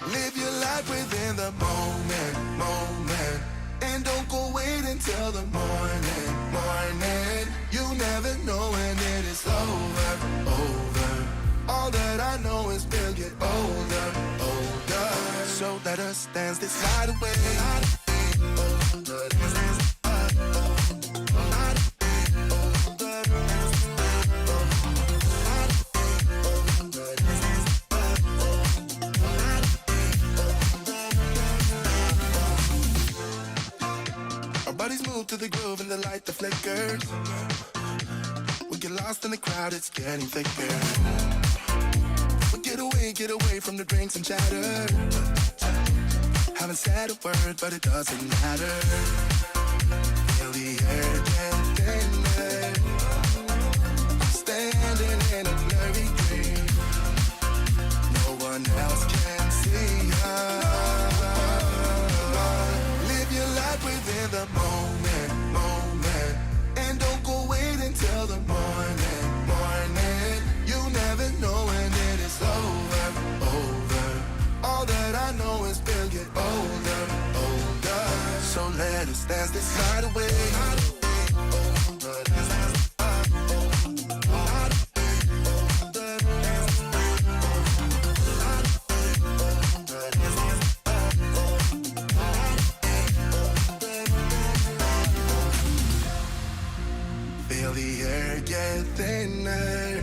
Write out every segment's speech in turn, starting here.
Live your life within the moment, and don't go wait until the morning. You never know when it is over. All that I know is we'll get older. So let us dance this night away. To the groove and the light that flickers. We get lost in the crowd, it's getting thicker. We get away from the drinks and chatter. Haven't said a word, but it doesn't matter. Feel the air get thinner. Standing in a blurry dream. No one else can see us. Live your life within the moment. And don't go wait until the morning. You never know when it is over. All that I know is we'll get older. So let us dance this night away. Thinner.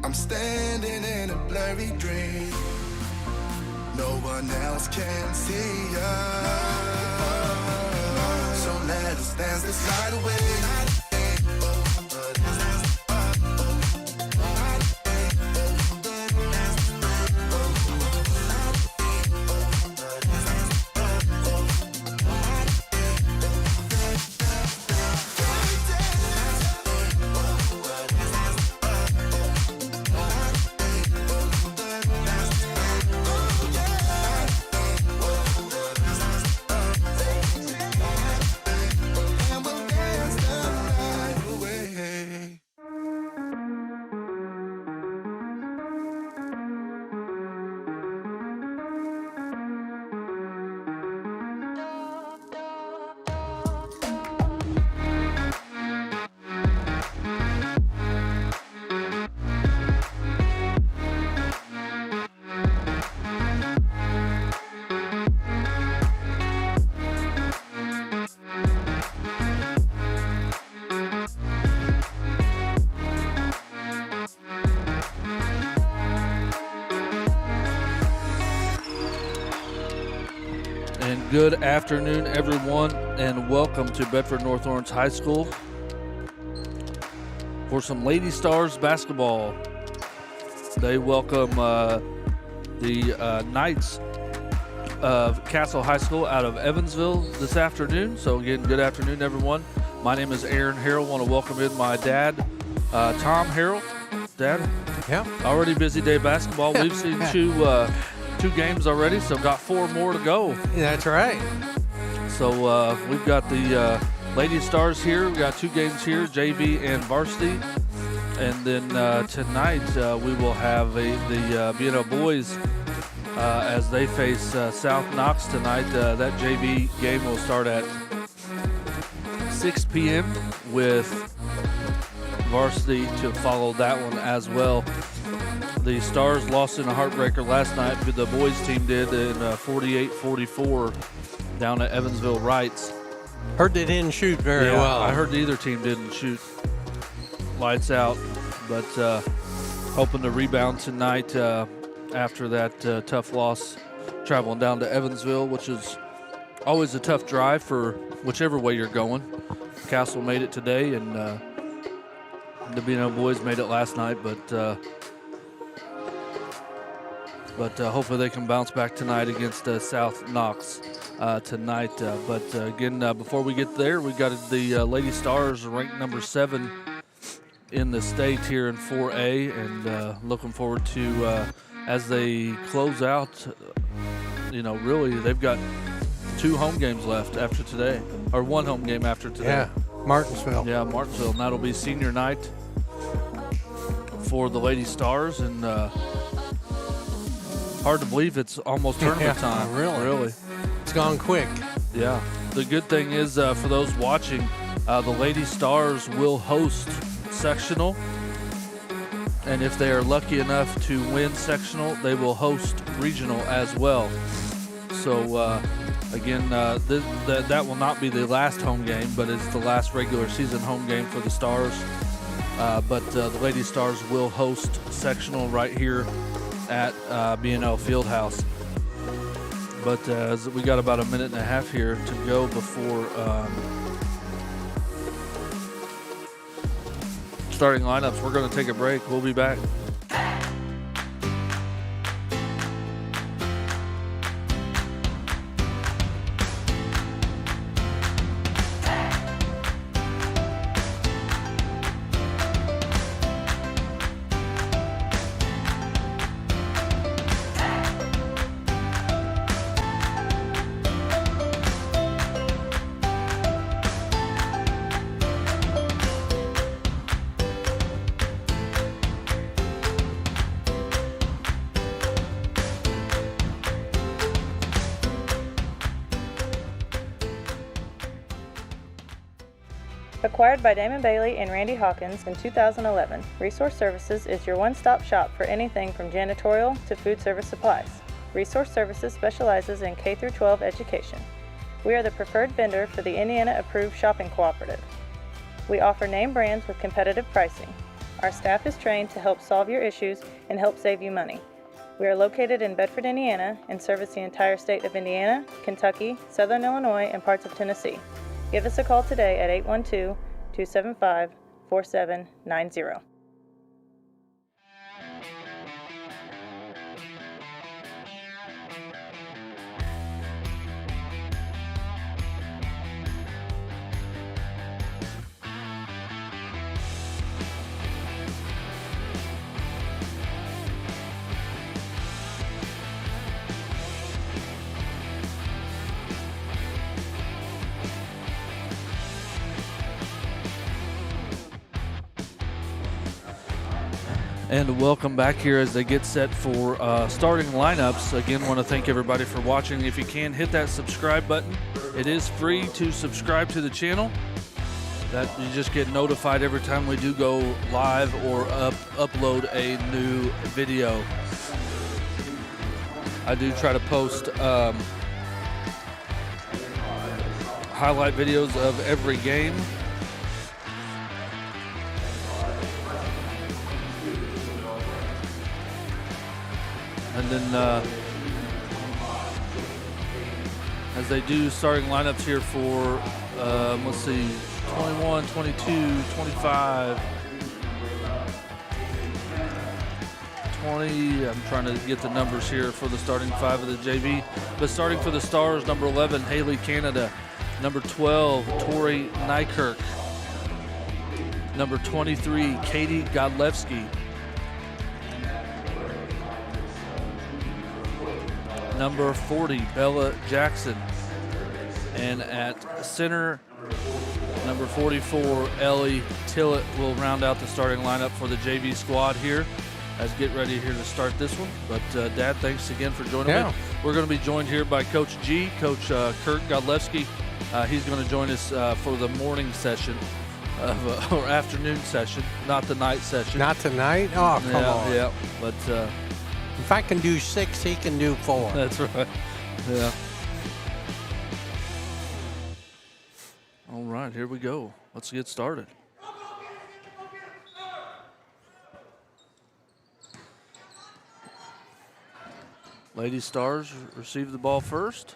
I'm standing in a blurry dream. No one else can see us. So let us dance this night away. Good afternoon, everyone, and welcome to Bedford North Orange High School for some Lady Stars basketball. They welcome the Knights of Castle High School out of Evansville this afternoon. So again, good afternoon, everyone. My name is Aaron Harrell. I want to welcome in my dad, Tom Harrell. Dad? Yeah. Already busy day basketball. We've seen two games already, so got 4 more to go. That's right. So we've got the Lady Stars here. We've got 2 games here, JV and Varsity. And then tonight we will have the BNL boys as they face South Knox tonight. That JV game will start at 6 p.m. with Varsity to follow that one as well. The Stars lost in a heartbreaker last night, but the boys team did in 48-44 down at Evansville Wrights. Heard they didn't shoot very well. I heard either team didn't shoot lights out, but hoping to rebound tonight after that tough loss, traveling down to Evansville, which is always a tough drive for whichever way you're going. Castle made it today, and the BNL boys made it last night, but hopefully they can bounce back tonight against South Knox tonight. But again, before we get there, we got the Lady Stars ranked number 7 in the state here in 4A, and looking forward to as they close out. Really they've got 2 home games left after today, or 1 home game after today. Yeah, Martinsville. Yeah, Martinsville, and that'll be senior night. for the Lady Stars, and hard to believe it's almost tournament time. Really. It's gone quick. Yeah. The good thing is, for those watching, the Lady Stars will host sectional, and if they are lucky enough to win sectional, they will host regional as well. So again, that will not be the last home game, but it's the last regular season home game for the Stars. But the Lady Stars will host sectional right here at BNL Fieldhouse. But we got about a minute and a half here to go before starting lineups. We're going to take a break. We'll be back. Acquired by Damon Bailey and Randy Hawkins in 2011, Resource Services is your one-stop shop for anything from janitorial to food service supplies. Resource Services specializes in K-12 education. We are the preferred vendor for the Indiana-approved shopping cooperative. We offer name brands with competitive pricing. Our staff is trained to help solve your issues and help save you money. We are located in Bedford, Indiana, and service the entire state of Indiana, Kentucky, Southern Illinois, and parts of Tennessee. Give us a call today at 812-275-4790. And welcome back here as they get set for starting lineups. Again, want to thank everybody for watching. If you can, hit that subscribe button. It is free to subscribe to the channel. That you just get notified every time we do go live or upload a new video. I do try to post highlight videos of every game. And then as they do starting lineups here for, let's see, 21, 22, 25, 20. I'm trying to get the numbers here for the starting five of the JV. But starting for the Stars, number 11, Haley Canada. Number 12, Tori Nykirk. Number 23, Katie Godlewski. Number 40, Bella Jackson. And at center, number 44, Ellie Tillett will round out the starting lineup for the JV squad here as get ready here to start this one. But Dad, thanks again for joining me. We're going to be joined here by Coach G, Coach Kurt Godlewski. He's going to join us for the morning session or afternoon session, not the night session. Not tonight? Oh, come on. Yeah, but if I can do 6, he can do 4. that's right. Yeah. All right, here we go. Let's get started. Lady Stars receive the ball first.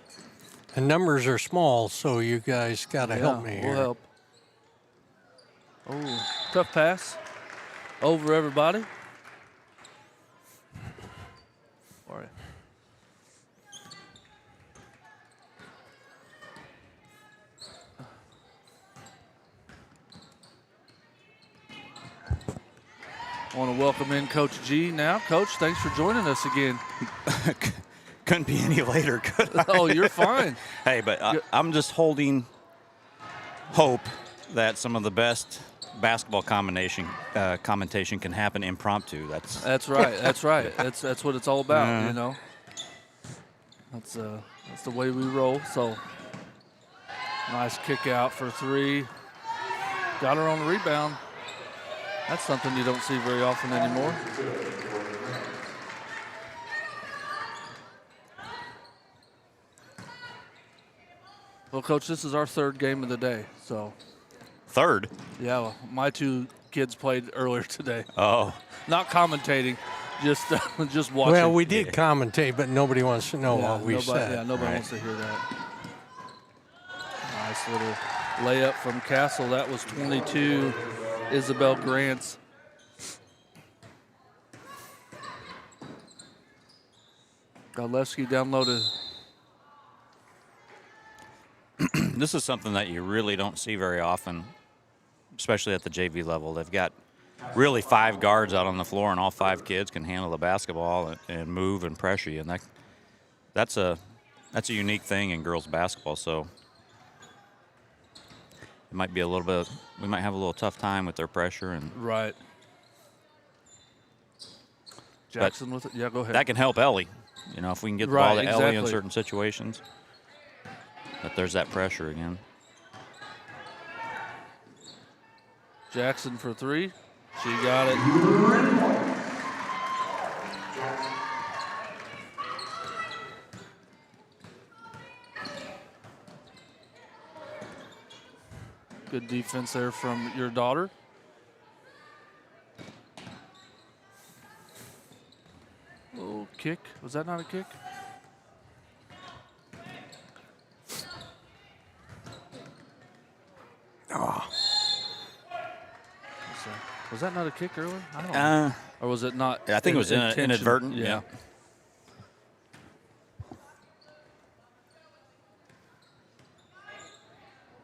The numbers are small, so you guys got to help me here. We'll help. Oh, tough pass. Over everybody. All right. I want to welcome in Coach G now. Coach, thanks for joining us again. Couldn't be any later, could I? Oh, you're fine. Hey, but I'm just holding hope that some of the best basketball commentation can happen impromptu. That's right. That's right. That's what it's all about. You know. That's the way we roll. So nice kick out for 3. Got her on the rebound. That's something you don't see very often anymore. Well, Coach, this is our 3rd game of the day. So. 3rd? Yeah, well, my 2 kids played earlier today. Oh. Not commentating, just watching. Well, we did commentate, but nobody wants to know what we said. Yeah, nobody wants to hear that. Nice little layup from Castle. That was 22. Isabel Grants. Godlewski downloaded. This is something that you really don't see very often, especially at the JV level. They've got really 5 guards out on the floor, and all 5 kids can handle the basketball and move and pressure you. And that's a unique thing in girls basketball. So it might be a little bit. We might have a little tough time with their pressure and. Right. Jackson with it. Yeah, go ahead. That can help Ellie. You know, if we can get the ball to Ellie in certain situations. But there's that pressure again. Jackson for 3. She got it. Good defense there from your daughter. Oh, kick. Was that not a kick? Oh. Was that not a kick earlier? I don't know. Or was it not? I think it was inadvertent. Yeah.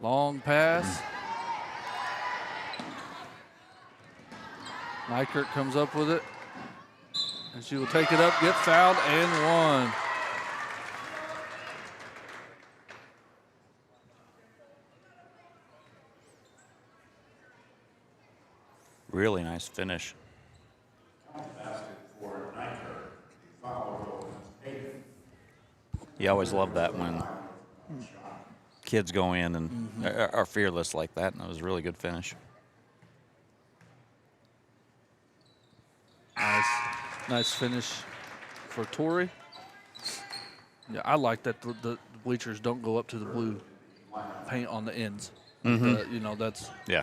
Long pass. Nykert comes up with it. And she will take it up, get fouled, and 1. Really nice finish. You always love that when kids go in and are fearless like that, and it was a really good finish. Nice finish for Tori. Yeah, I like that the bleachers don't go up to the blue paint on the ends. You know, that's yeah.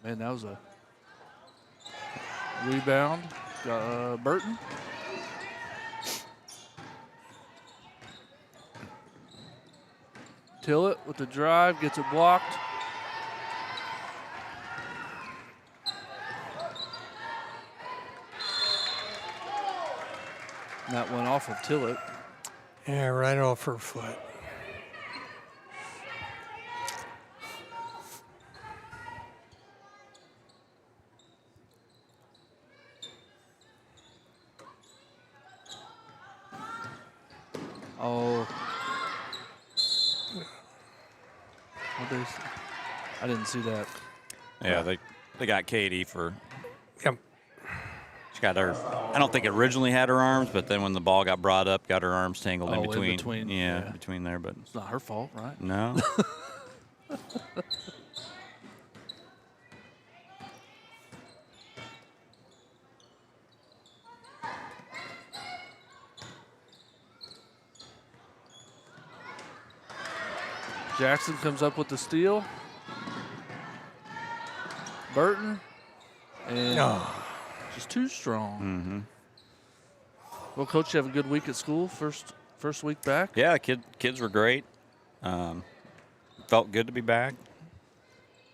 Man, that was a rebound. Burton. Tillett with the drive, gets it blocked. And that went off of Tillett. Yeah, right off her foot. Oh. I didn't see that. Yeah, they got Katie for. Yep. She got her. I don't think it originally had her arms, but then when the ball got brought up, got her arms tangled in between. Yeah, between there, but it's not her fault, right? No. Jackson comes up with the steal. Burton. And just too strong. Well, Coach, you have a good week at school. First week back. Yeah, kids were great. Felt good to be back.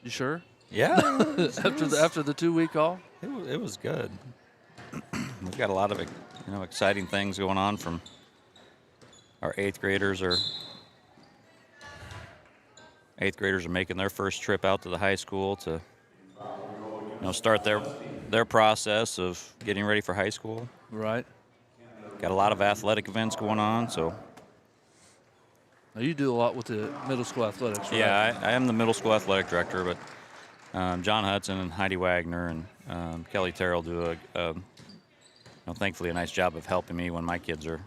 You sure? Yeah. After the 2 week off. It was good. We've got a lot of exciting things going on from our eighth graders are making their first trip out to the high school to start their process of getting ready for high school. Right. Got a lot of athletic events going on, so. Now you do a lot with the middle school athletics, right? Yeah, I am the middle school athletic director, but John Hudson and Heidi Wagner and Kelly Terrell do thankfully a nice job of helping me when my kids are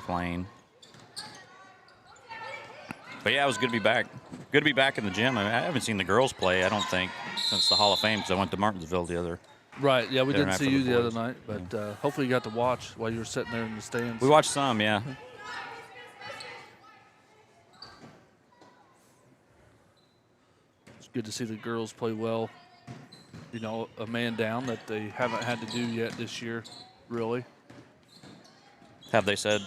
playing. But yeah, it was good to be back. Good to be back in the gym. I mean, I haven't seen the girls play, I don't think, since the Hall of Fame, because I went to Martinsville the other. Right. Yeah, we didn't see you the other boys. night, but hopefully you got to watch while you were sitting there in the stands. We watched some, yeah. It's good to see the girls play well. You know, a man down that they haven't had to do yet this year, really. Have they said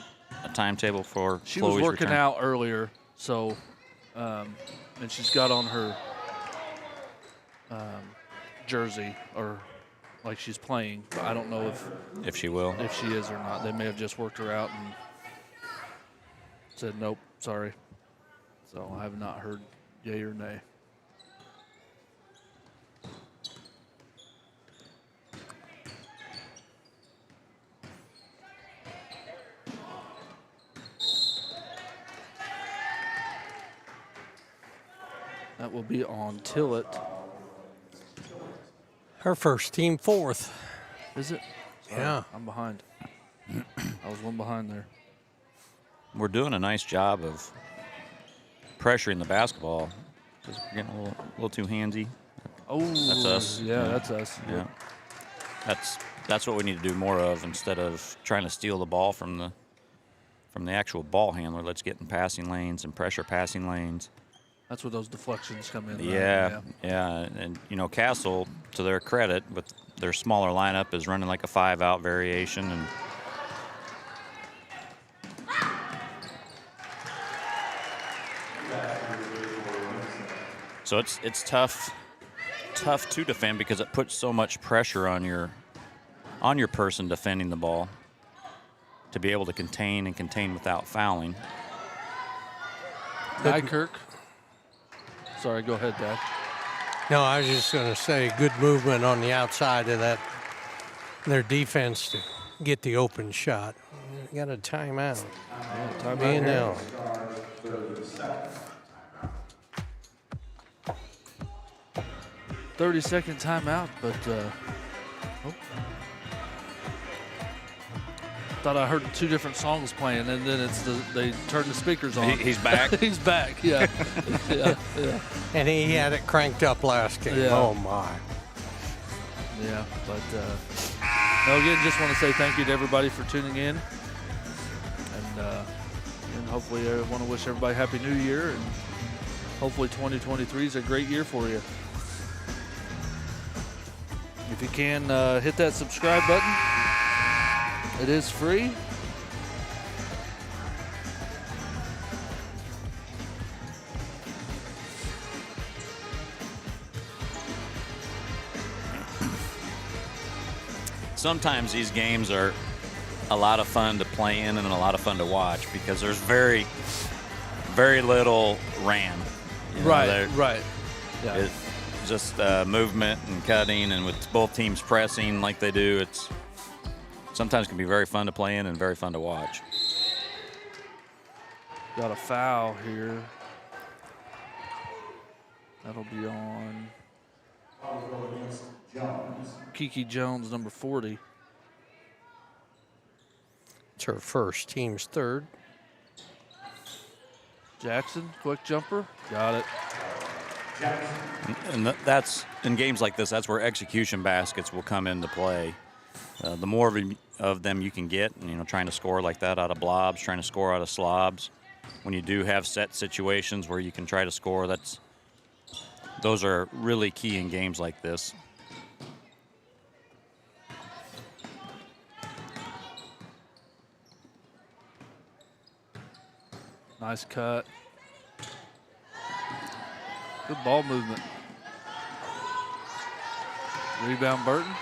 a timetable for She Chloe's was working return? out earlier, so, and she's got on her jersey, or like she's playing, but I don't know If she will. if she is or not. They may have just worked her out and said, nope, sorry. So I have not heard yay or nay. That will be on Tillett. Her first team fourth. Is it? Sorry, Yeah. I'm behind. I was one behind there. We're doing a nice job of pressuring the basketball. Just getting a little too handsy. Oh, That's us. Yeah, that's us. Yeah. That's what we need to do more of instead of trying to steal the ball from the actual ball handler. Let's get in passing lanes and pressure passing lanes. That's where those deflections come in. right? Yeah. And, Castle, to their credit, with their smaller lineup, is running like a 5-out variation. And so it's tough to defend because it puts so much pressure on your person defending the ball to be able to contain without fouling. Kirk. Sorry, go ahead, Dad. No, I was just going to say good movement on the outside of their defense to get the open shot. Got a timeout. Yeah, timeout BNL. here. 30-second timeout, but thought I heard two different songs playing, and then they turned the speakers on. He's back. He's back. Yeah. yeah. And he had it cranked up last game. Yeah. Oh, my. Yeah, but again, just want to say thank you to everybody for tuning in, and hopefully I want to wish everybody Happy New Year, and hopefully 2023 is a great year for you. If you can, hit that subscribe button. It is free. Sometimes these games are a lot of fun to play in and a lot of fun to watch because there's very, very little ran. Right. Yeah. It's just movement and cutting, and with both teams pressing like they do, it's sometimes can be very fun to play in and very fun to watch. Got a foul here. That'll be on Kiki Jones, number 40. It's her first, team's third. Jackson, quick jumper. Got it. And that's in games like this. That's where execution baskets will come into play. The more of them you can get, trying to score like that out of blobs, trying to score out of slobs. When you do have set situations where you can try to score, those are really key in games like this. Nice cut. Good ball movement. Rebound Burton.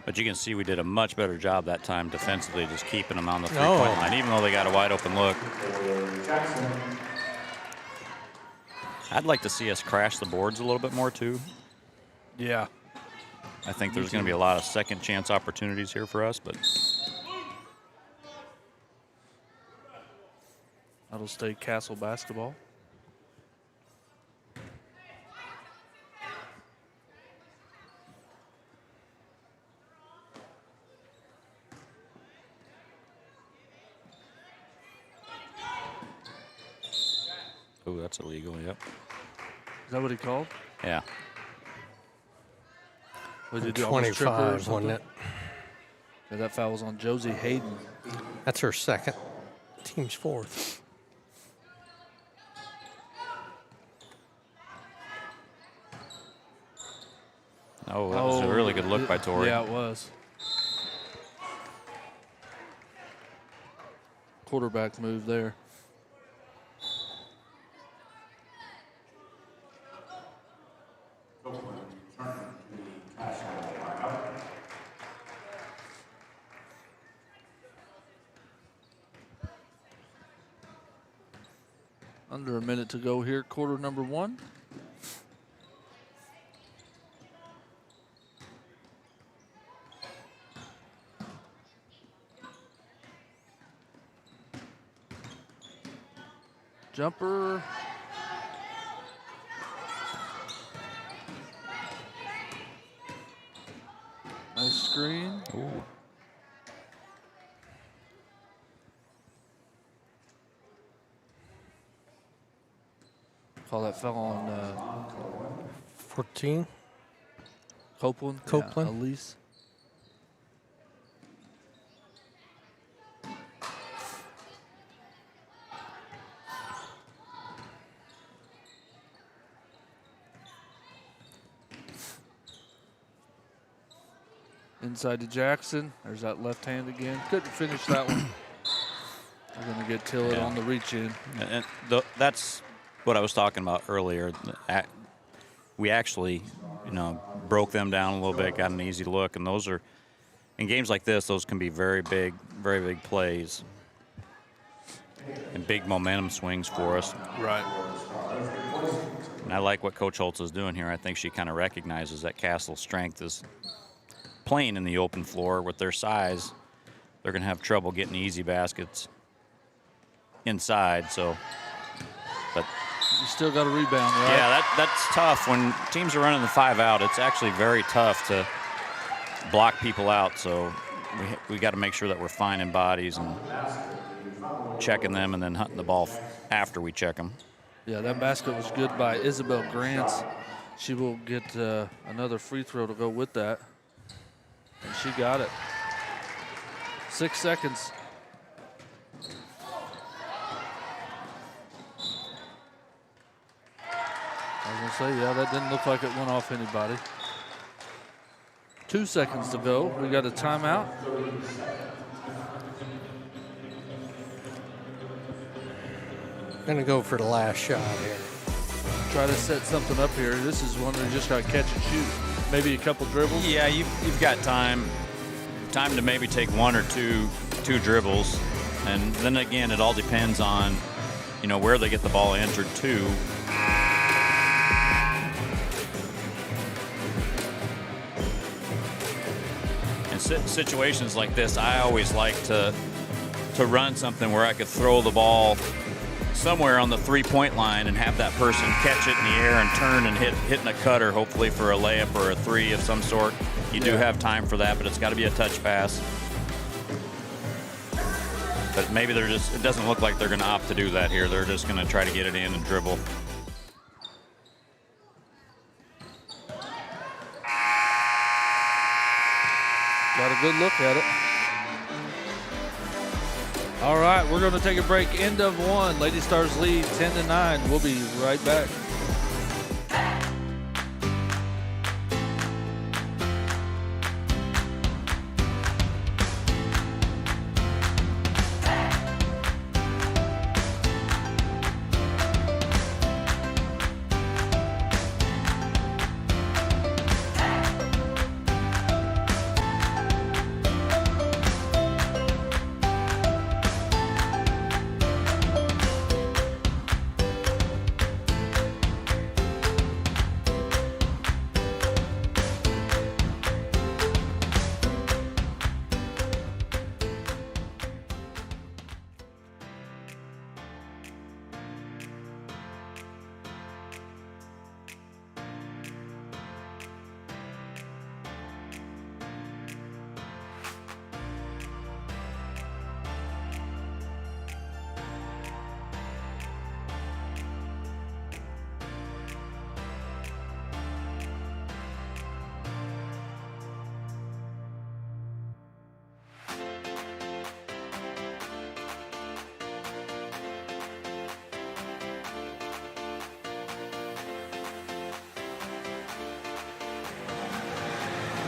But you can see we did a much better job that time defensively, just keeping them on the three-point line, even though they got a wide open look. I'd like to see us crash the boards a little bit more too. Yeah. I think there's going to be a lot of second chance opportunities here for us, but That'll stay Castle basketball. oh, that's illegal. Yep. Is that what he called? Yeah. What did he do, almost trip her or 25, wasn't something? it? Yeah, that foul was on Josie Hayden. That's her second. Team's fourth. Oh, that was a really good look by Tori. Yeah, it was. Quarterback move there. Under a minute to go here, quarter number 1. Jumper. Nice screen. Ooh. Call that foul on 14. Copeland. Copeland. Yeah, Elise. Inside to Jackson. There's that left hand again. Couldn't finish that one. They're going to get Tillett on the reach in. And that's what I was talking about earlier. We actually, broke them down a little bit, got an easy look, and those are, in games like this, those can be very big plays and big momentum swings for us. Right. And I like what Coach Holtz is doing here. I think she kind of recognizes that Castle's strength is playing in the open floor. With their size, they're going to have trouble getting easy baskets inside. But You still got a rebound, right? yeah, that's tough. When teams are running the 5 out, it's actually very tough to block people out. So we got to make sure that we're finding bodies and checking them and then hunting the ball after we check them. Yeah, that basket was good by Isabel Grants. She will get another free throw to go with that. And she got it. 6 seconds. I was going to say, yeah, that didn't look like it went off anybody. 2 seconds to go. We got a timeout. Gonna go for the last shot here. Try to set something up here. This is one we just got to catch and shoot. Maybe a couple dribbles. Yeah, you've got time to maybe take 1 or 2 dribbles, and then again, it all depends on where they get the ball entered to. In situations like this, I always like to run something where I could throw the ball somewhere on the 3-point line and have that person catch it in the air and turn and hitting a cutter, hopefully for a layup or a 3 of some sort. You do have time for that, but it's got to be a touch pass. But maybe it doesn't look like they're going to opt to do that here. They're just going to try to get it in and dribble. Got a good look at it. All right, we're going to take a break. End of 1. Lady Stars lead 10-9. We'll be right back.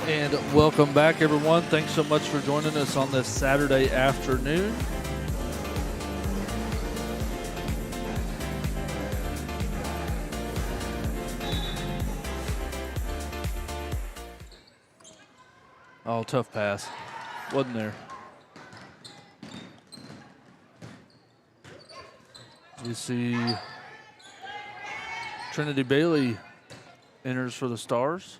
And welcome back, everyone. Thanks so much for joining us on this Saturday afternoon. Oh, tough pass. Wasn't there. You see Trinity Bailey enters for the Stars.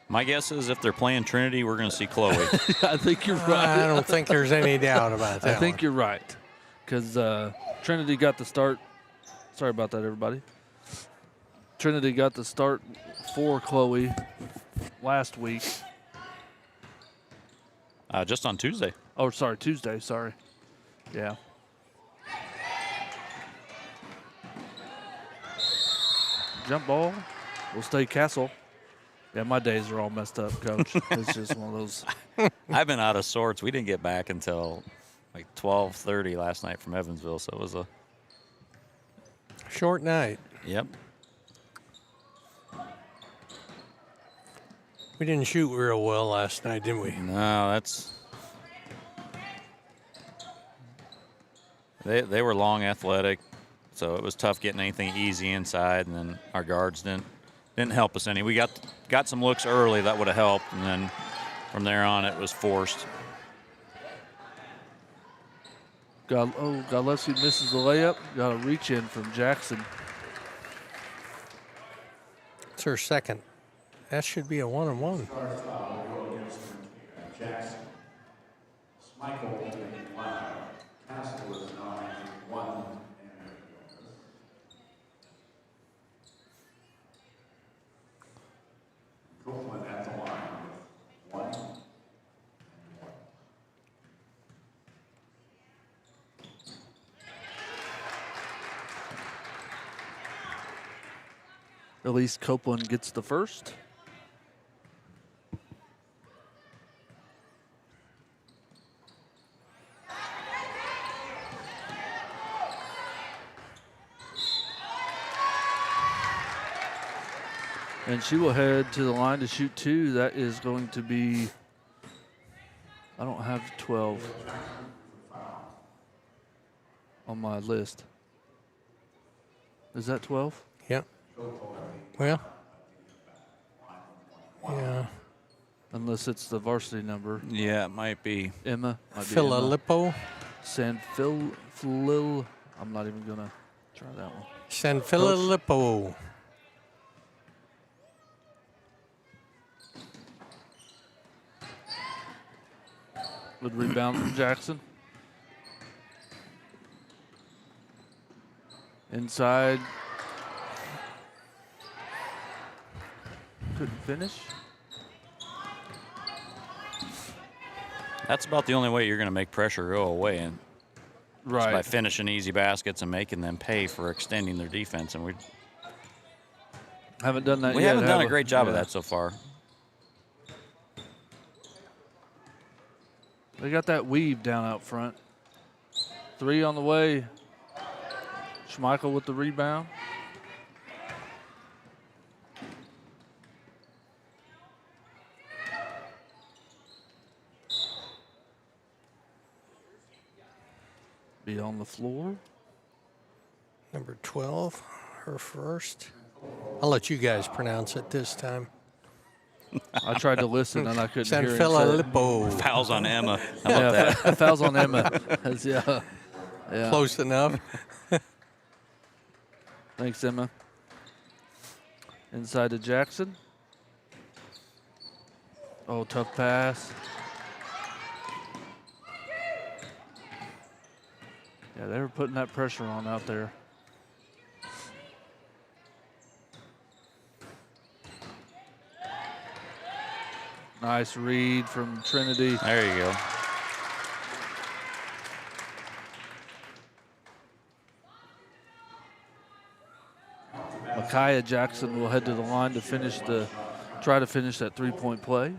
My guess is if they're playing Trinity, we're going to see Chloe. I think you're right. I don't think there's any doubt about that. I think you're right, because Trinity got the start. Sorry about that, everybody. Trinity got the start for Chloe last week. Just on Tuesday. Oh, sorry, Tuesday. Sorry. Yeah. Jump ball will stay Castle. Yeah, my days are all messed up, Coach. It's just one of those. I've been out of sorts. We didn't get back until like 12:30 last night from Evansville, so it was a short night. Yep. We didn't shoot real well last night, didn't we? No, that's. They were long, athletic, so it was tough getting anything easy inside, and then our guards didn't help us any. We got some looks early that would have helped, and then from there on it was forced. Godlewski misses the layup. Got a reach in from Jackson. It's her second. That should be a 1-on-1. Jackson. Michael Castle is 9-1. Copeland at the line with 1. Elise Copeland gets the first. And she will head to the line to shoot 2. That is going to be, I don't have 12 on my list. Is that 12? Yeah. Well, yeah. Unless it's the varsity number. Yeah, it might be. Emma. Filippo. Sanfilil. I'm not even going to try that one. Sanfilippo. Good rebound from Jackson. Inside. Couldn't finish. That's about the only way you're going to make pressure go away, and Right. by finishing easy baskets and making them pay for extending their defense. And we haven't done that yet. haven't done a great job of Yeah. that so far. They got that weave down out front. 3 on the way. Schmeichel with the rebound. Be on the floor. Number 12, her first. I'll let you guys pronounce it this time. I tried to listen and I couldn't hear him say it. Sanfilippo. Fouls on Emma. How about that? Fouls on Emma. Yeah. Close enough. Thanks, Emma. Inside to Jackson. Oh, tough pass. Yeah, they were putting that pressure on out there. Nice read from Trinity. There you go. Micaiah Jackson will head to the line to try to finish that three-point play.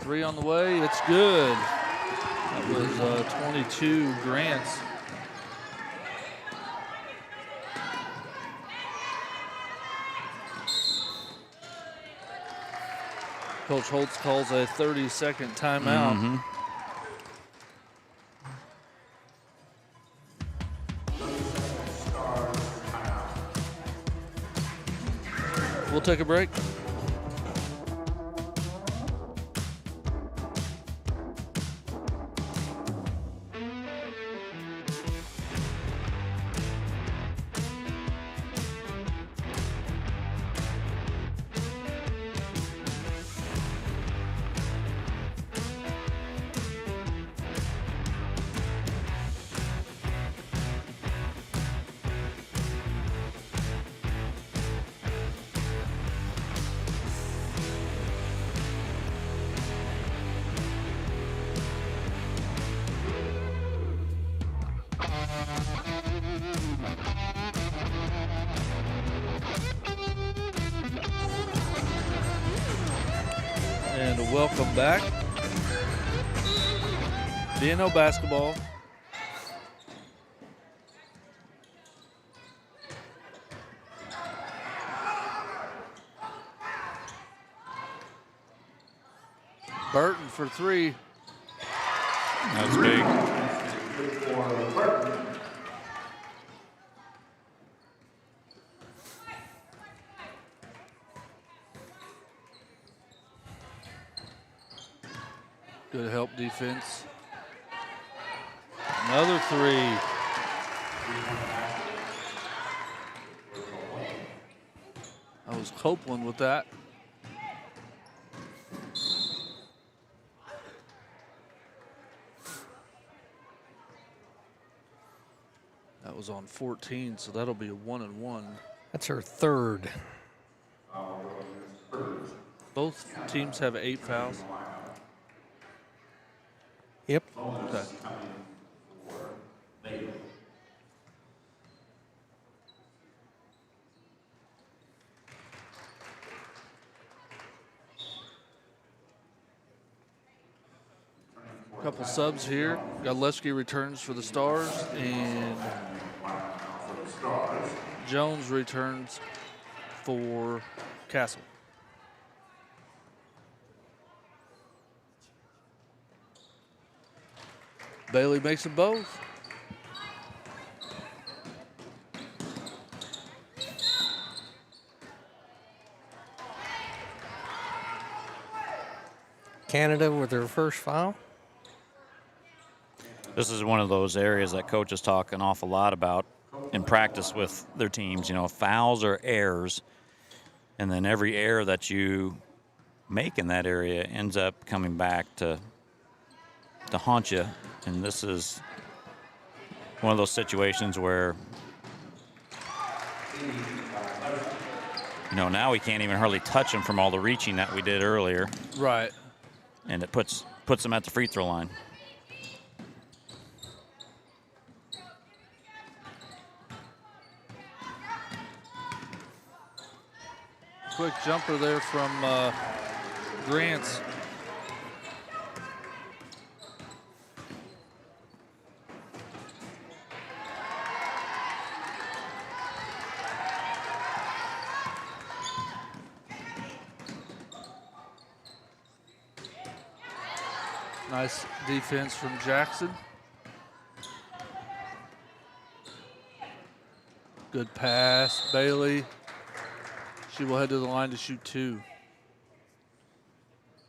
Three on the way. It's good. That was 22 Grants. Coach Holtz calls a 30-second timeout. We'll take a break. And welcome back. BNL basketball. Burton for three. That's big. Good help defense. Another three. That was Copeland with that. That was on 14, so that'll be a 1-and-1. That's her third. Both teams have 8 fouls. Yep. Okay. Couple subs here. Godleski returns for the Stars, and Jones returns for Castle. Bailey makes them both. Canada with their first foul. This is one of those areas that coaches talk an awful lot about in practice with their teams. You know, fouls are errors, and then every error that you make in that area ends up coming back to haunt you. And this is one of those situations where, you know, now we can't even hardly touch him from all the reaching that we did earlier. Right. And it puts him at the free throw line. Quick jumper there from Grants. Nice defense from Jackson. Good pass, Bailey. She will head to the line to shoot 2.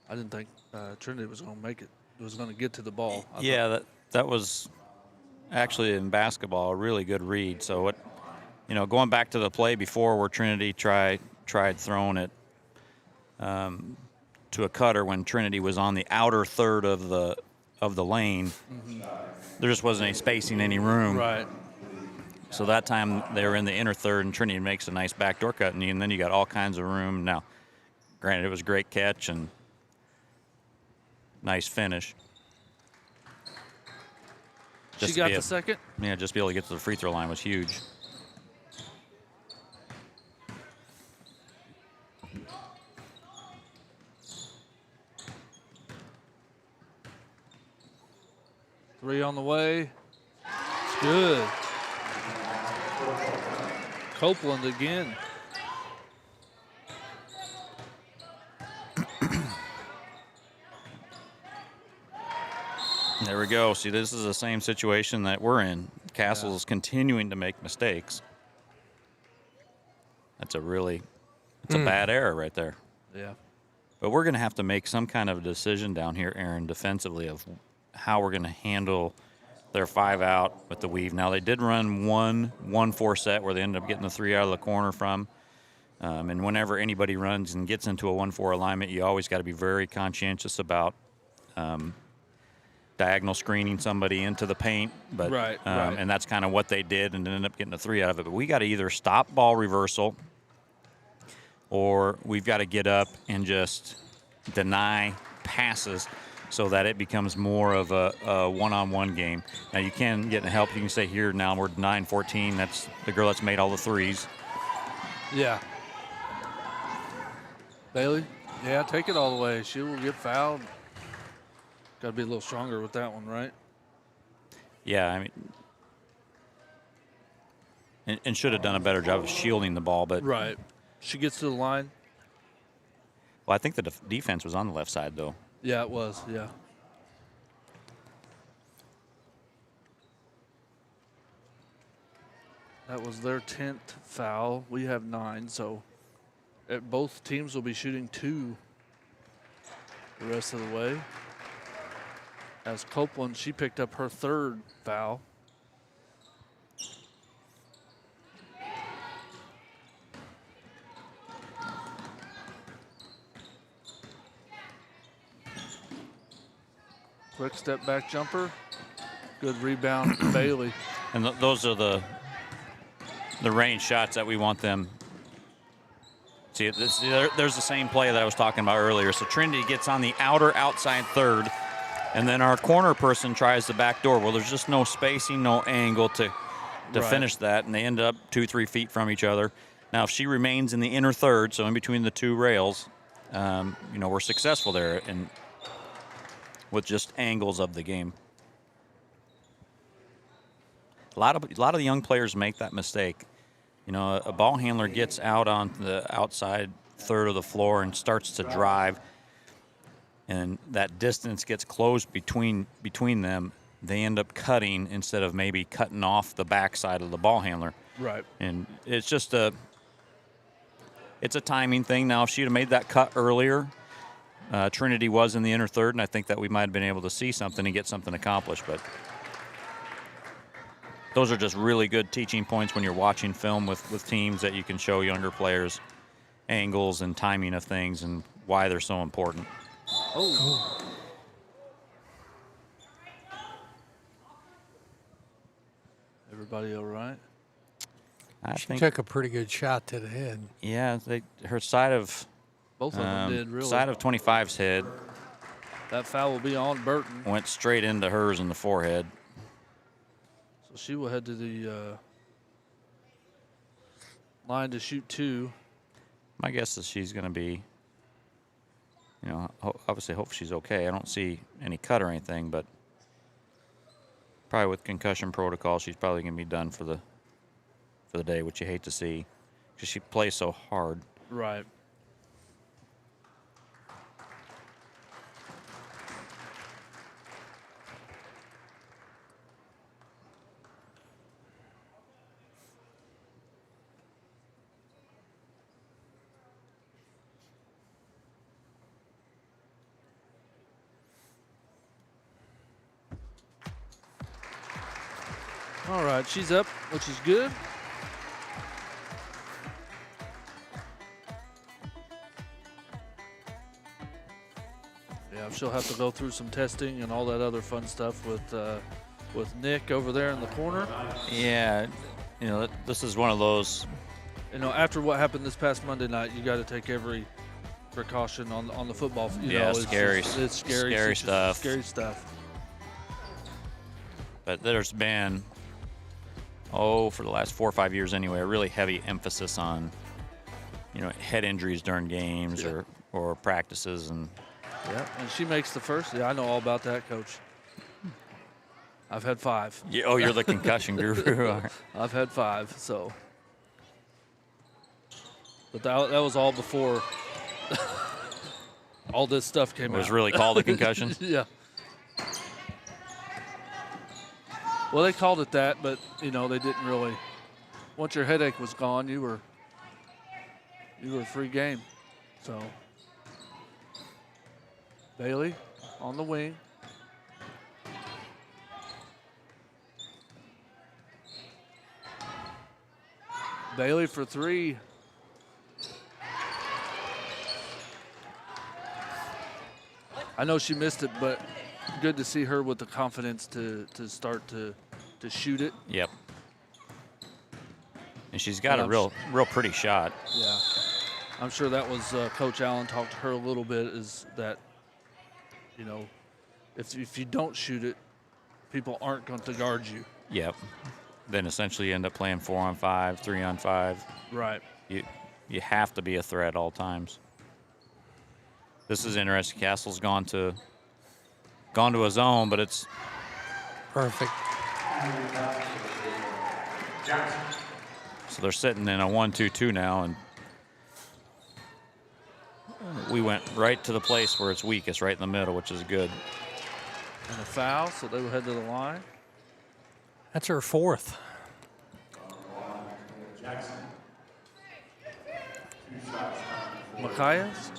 I didn't think Trinity was going to make it. It was going to get to the ball. Yeah, that was actually in basketball a really good read. So what, you know, going back to the play before where Trinity tried throwing it to a cutter when Trinity was on the outer third of the lane. Mm-hmm. There just wasn't any spacing, any room. Right. So that time they were in the inner third, and Trinity makes a nice backdoor cut, and then you got all kinds of room. Now, granted, it was a great catch and nice finish. She got the second? Yeah, just be able to get to the free throw line was huge. Three on the way. It's good. Copeland again. There we go. See, this is the same situation that we're in. Castle is continuing to make mistakes. That's a bad error right there. Yeah. But we're going to have to make some kind of a decision down here, Aaron, defensively of how we're going to handle their 5 out with the weave. Now, they did run 1-4 set where they ended up getting the 3 out of the corner from. And whenever anybody runs and gets into a 1-4 alignment, you always got to be very conscientious about diagonal screening somebody into the paint. But, right. And that's kind of what they did and ended up getting a 3 out of it. But we got to either stop ball reversal or we've got to get up and just deny passes so that it becomes more of a one-on-one game. Now, you can get help. You can say here now we're 9-14. That's the girl that's made all the threes. Yeah. Bailey? Yeah, take it all the way. She will get fouled. Got to be a little stronger with that one, right? Yeah, I mean, and should have done a better job of shielding the ball, but right. She gets to the line. Well, I think the defense was on the left side, though. Yeah, it was. Yeah. That was their 10th foul. We have 9, so both teams will be shooting 2 the rest of the way. As Copeland, she picked up her 3rd foul. Quick step back jumper. Good rebound, Bailey. And those are the range shots that we want them. See, there's the same play that I was talking about earlier. So Trinity gets on the outside third, and then our corner person tries the back door. Well, there's just no spacing, no angle to finish that, and they end up 2-3 feet from each other. Now, if she remains in the inner third, so in between the 2 rails, we're successful there, and with just angles of the game. A lot of the young players make that mistake. You know, a ball handler gets out on the outside third of the floor and starts to drive, and that distance gets closed between them. They end up cutting instead of maybe cutting off the backside of the ball handler. Right. And it's just it's a timing thing. Now, if she'd have made that cut earlier, Trinity was in the inner third, and I think that we might have been able to see something and get something accomplished. But those are just really good teaching points when you're watching film with teams that you can show younger players angles and timing of things and why they're so important. Oh. Everybody all right? She took a pretty good shot to the head. Yeah, her side of both of them did, really. Side of 25's head. That foul will be on Burton. Went straight into hers in the forehead. So she will head to the line to shoot 2. My guess is she's going to be, obviously hope she's okay. I don't see any cut or anything, but probably with concussion protocol, she's probably going to be done for the day, which you hate to see because she plays so hard. Right. All right, she's up, which is good. Yeah, she'll have to go through some testing and all that other fun stuff with Nick over there in the corner. Yeah, this is one of those. After what happened this past Monday night, you got to take every precaution on the football field. It's scary. It's scary. Scary stuff. Scary stuff. But there's been, for the last 4 or 5 years anyway, a really heavy emphasis on, head injuries during games or practices. And yeah, and she makes the first. Yeah, I know all about that, Coach. I've had 5. Yeah, oh, you're the concussion guru. I've had 5, so. But that was all before all this stuff came It out. was really called a concussion? Yeah. Well, they called it that, but, they didn't really. Once your headache was gone, you were free game. So, Bailey on the wing. Bailey for 3. I know she missed it, but good to see her with the confidence to start to shoot it. Yep. And she's got And a real pretty shot. Yeah. I'm sure that was Coach Allen talked to her a little bit, is that, if you don't shoot it, people aren't going to guard you. Yep. Then essentially you end up playing 4-on-5, 3-on-5. Right. You have to be a threat all times. This is interesting. Castle's gone to a zone, but it's Perfect. so they're sitting in a 1-2-2 now, and we went right to the place where it's weakest, right in the middle, which is good. And a foul, so they will head to the line. That's her 4th. Macias?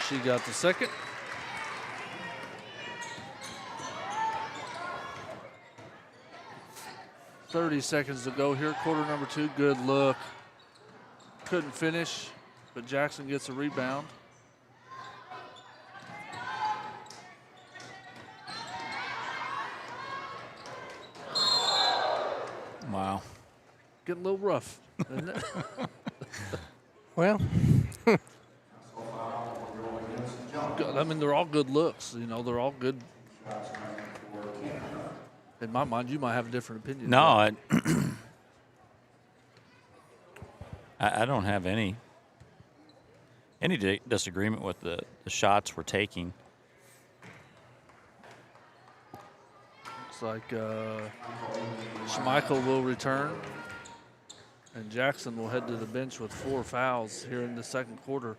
She got the second. .30 seconds to go here, quarter number 2. Good look. Couldn't finish, but Jackson gets a rebound. Wow. Getting a little rough, isn't it? Well, I mean, they're all good looks. They're all good. In my mind, you might have a different opinion. No, I don't have any disagreement with the shots we're taking. Looks like Schmeichel will return, and Jackson will head to the bench with 4 fouls here in the second quarter.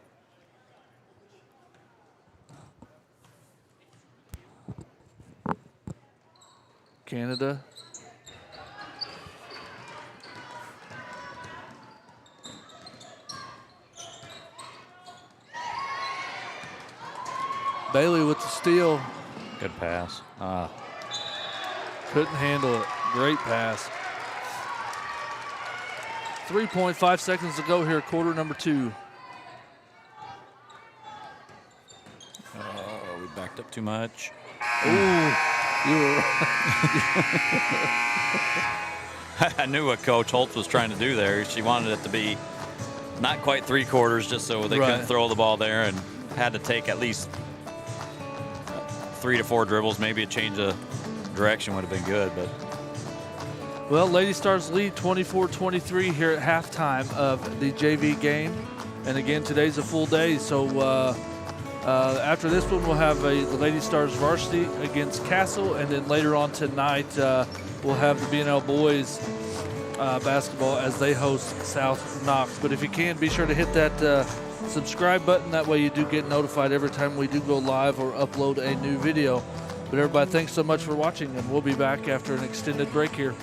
Canada. Bailey with the steal. Good pass. Couldn't handle it. Great pass. 3.5 seconds to go here, quarter number 2. Oh, we backed up too much. Ooh. You were I knew what Coach Holtz was trying to do there. She wanted it to be not quite 3 quarters, just so they couldn't throw the ball there, and had to take at least 3 to 4 dribbles. Maybe a change of direction would have been good, but. Well, Lady Stars lead 24-23 here at halftime of the JV game. And again, today's a full day, so after this one, we'll have the Lady Stars Varsity against Castle, and then later on tonight, we'll have the BNL boys basketball as they host South Knox. But if you can, be sure to hit that subscribe button. That way you do get notified every time we do go live or upload a new video. But everybody, thanks so much for watching, and we'll be back after an extended break here.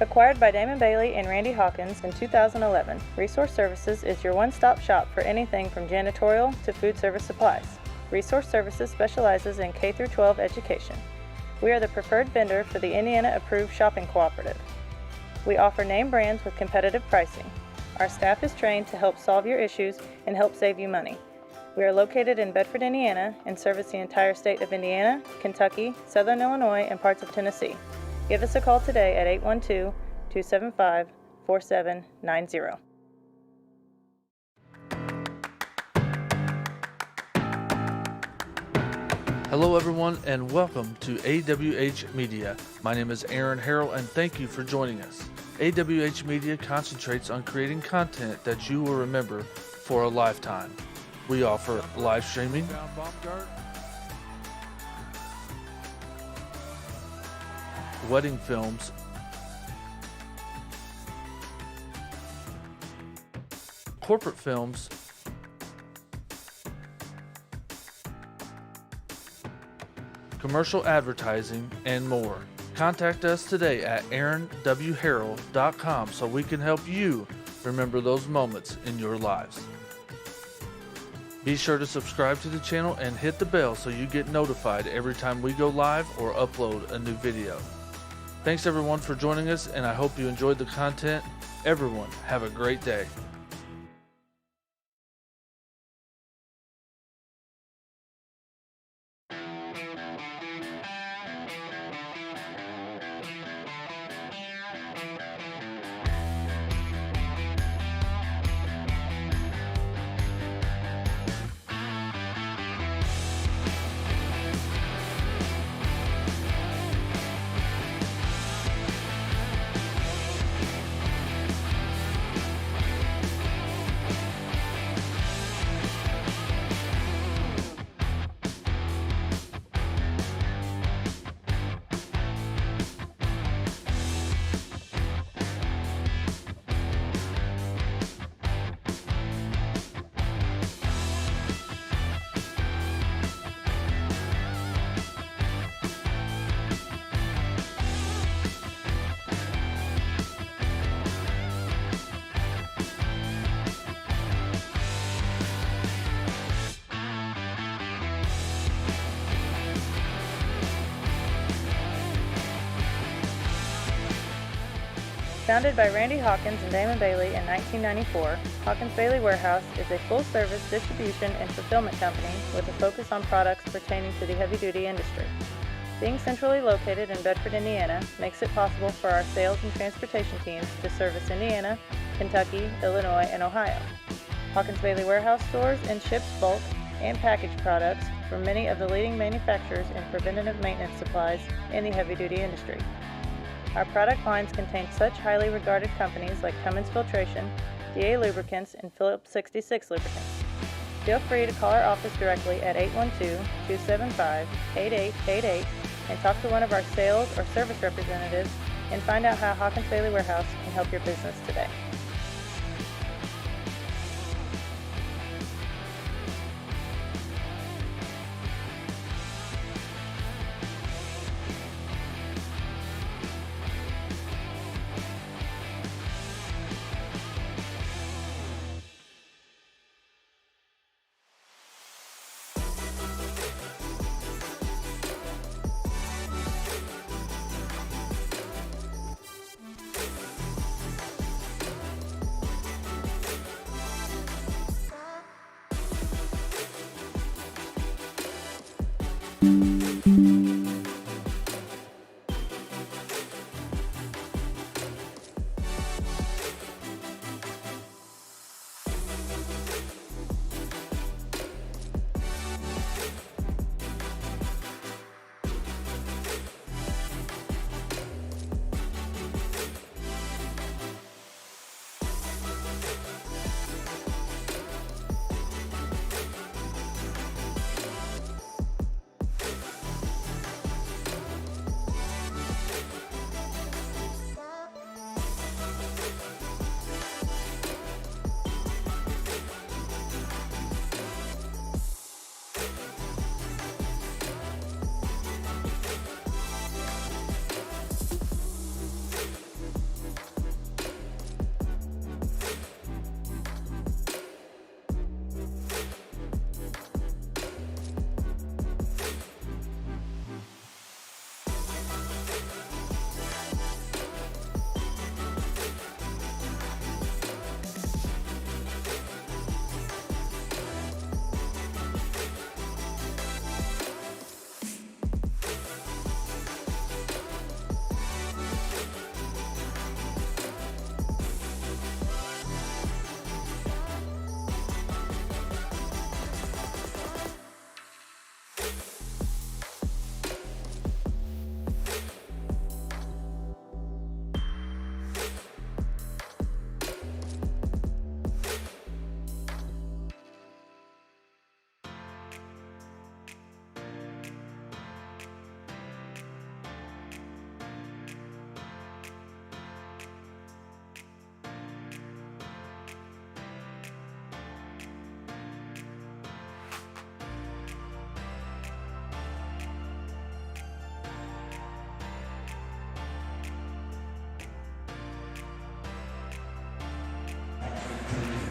Acquired by Damon Bailey and Randy Hawkins in 2011, Resource Services is your one-stop shop for anything from janitorial to food service supplies. Resource Services specializes in K-12 education. We are the preferred vendor for the Indiana-approved shopping cooperative. We offer name brands with competitive pricing. Our staff is trained to help solve your issues and help save you money. We are located in Bedford, Indiana, and service the entire state of Indiana, Kentucky, Southern Illinois, and parts of Tennessee. Give us a call today at 812-275-4790. Hello, everyone, and welcome to AWH Media. My name is Aaron Harrell, and thank you for joining us. AWH Media concentrates on creating content that you will remember for a lifetime. We offer live streaming, wedding films, corporate films, commercial advertising, and more. Contact us today at aaronwharrell.com so we can help you remember those moments in your lives. Be sure to subscribe to the channel and hit the bell so you get notified every time we go live or upload a new video. Thanks everyone for joining us, and I hope you enjoyed the content. Everyone, have a great day. Founded by Randy Hawkins and Damon Bailey in 1994, Hawkins Bailey Warehouse is a full-service distribution and fulfillment company with a focus on products pertaining to the heavy-duty industry. Being centrally located in Bedford, Indiana, makes it possible for our sales and transportation teams to service Indiana, Kentucky, Illinois, and Ohio. Hawkins Bailey Warehouse stores and ships bulk and packaged products from many of the leading manufacturers in preventative maintenance supplies in the heavy-duty industry. Our product lines contain such highly regarded companies like Cummins Filtration, DA Lubricants, and Phillips 66 Lubricants. Feel free to call our office directly at 812-275-8888 and talk to one of our sales or service representatives and find out how Hawkins Bailey Warehouse can help your business today.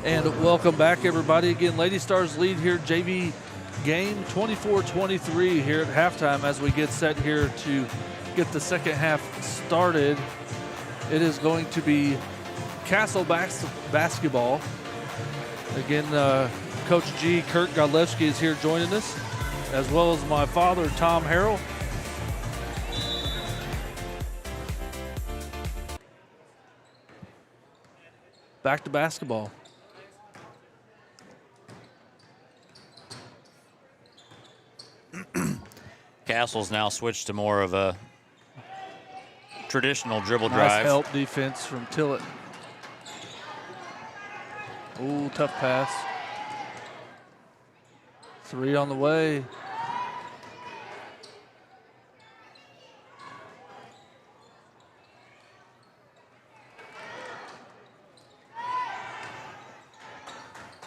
And welcome back, everybody. Again, Lady Stars lead here, JV game 24-23 here at halftime as we get set here to get the second half started. It is going to be Castle basketball. Again, Coach G, Kurt Godlewski, is here joining us, as well as my father, Tom Harrell. Back to basketball. Castle's now switched to more of a traditional dribble Nice drive. help defense from Tillett. Ooh, tough pass. 3 on the way.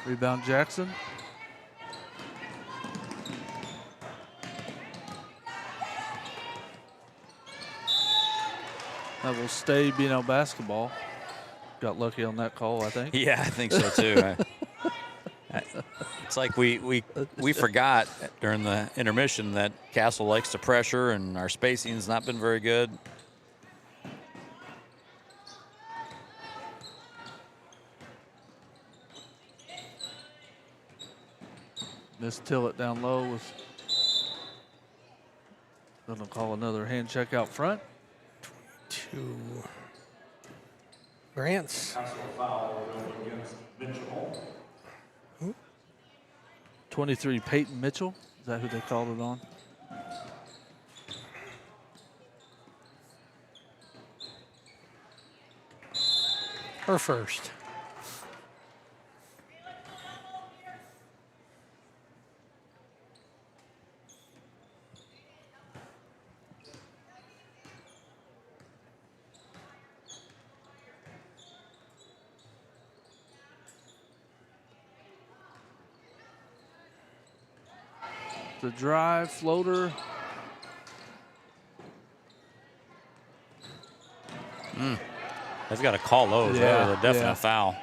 Rebound Jackson. That will stay BNL basketball. Got lucky on that call, I think. Yeah, I think so too. It's like we forgot during the intermission that Castle likes to pressure, and our spacing's not been very good. Miss Tillett down low was going to call another hand check out front. To Grants. Castle foul against Mitchell. 23, Peyton Mitchell. Is that who they called it on? Her first. The drive, floater. They've got to call those. Yeah, That was a definite yeah. foul.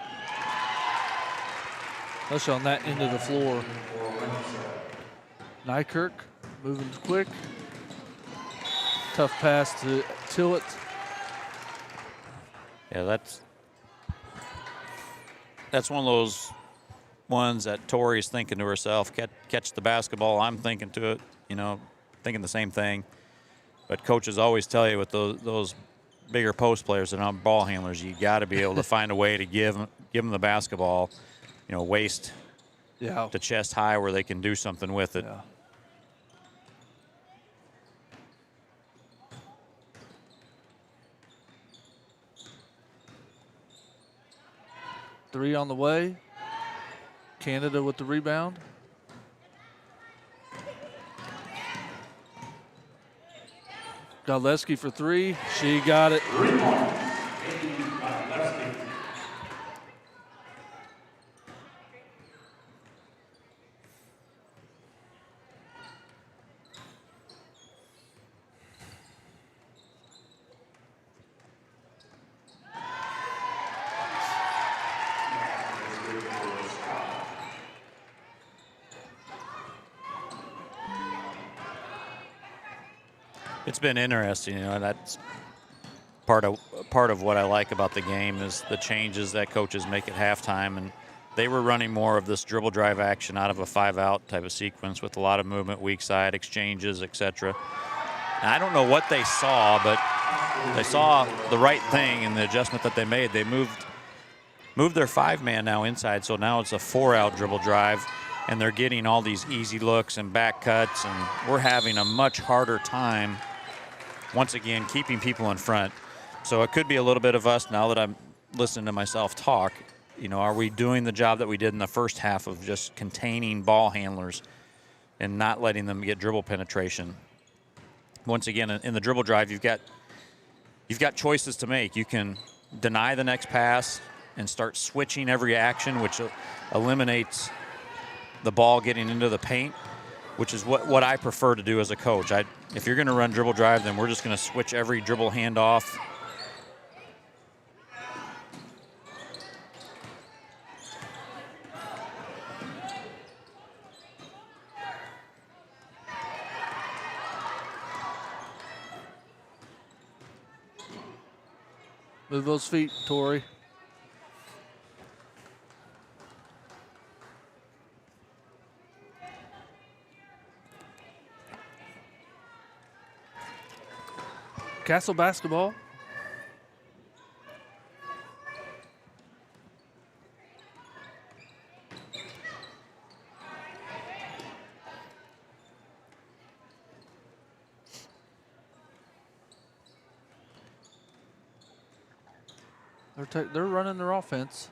Especially on that end of the floor. Nykirk moving quick. Tough pass to Tillett. Yeah, that's one of those ones that Tori's thinking to herself, catch the basketball. I'm thinking to it, thinking the same thing. But coaches always tell you with those bigger post players and ball handlers, you got to be able to find a way to give them the basketball, waist to chest high where they can do something with it. Yeah. Three on the way. Canada with the rebound. Godlewski for 3. She got it. It's been interesting, that's part of what I like about the game is the changes that coaches make at halftime, and they were running more of this dribble drive action out of a 5-out type of sequence with a lot of movement, weak side exchanges, etc. And I don't know what they saw, but they saw the right thing in the adjustment that they made. They moved their 5-man now inside, so now it's a 4-out dribble drive, and they're getting all these easy looks and back cuts, and we're having a much harder time once again keeping people in front. So it could be a little bit of us now that I'm listening to myself talk. Are we doing the job that we did in the first half of just containing ball handlers and not letting them get dribble penetration? Once again, in the dribble drive, you've got choices to make. You can deny the next pass and start switching every action, which eliminates the ball getting into the paint, which is what I prefer to do as a coach. If you're going to run dribble drive, then we're just going to switch every dribble handoff. Move those feet, Tori. Castle basketball. They're running their offense.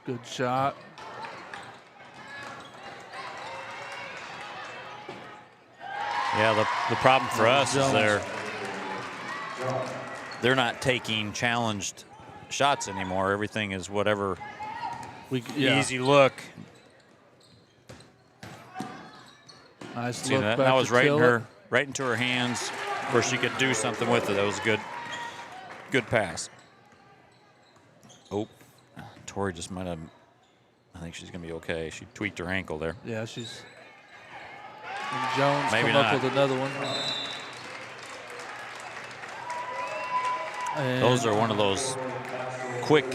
Good shot. Yeah, the problem for us is Jones. they're not taking challenged shots anymore. Everything is whatever easy look. Nice See look that? back That was to right into her hands where she could do something with it. That was good. Good pass. Oh, Tori just might have. I think she's gonna be okay. She tweaked her ankle there. Yeah, she's. And Jones Maybe come not. up with another one. And Those are one of those quick.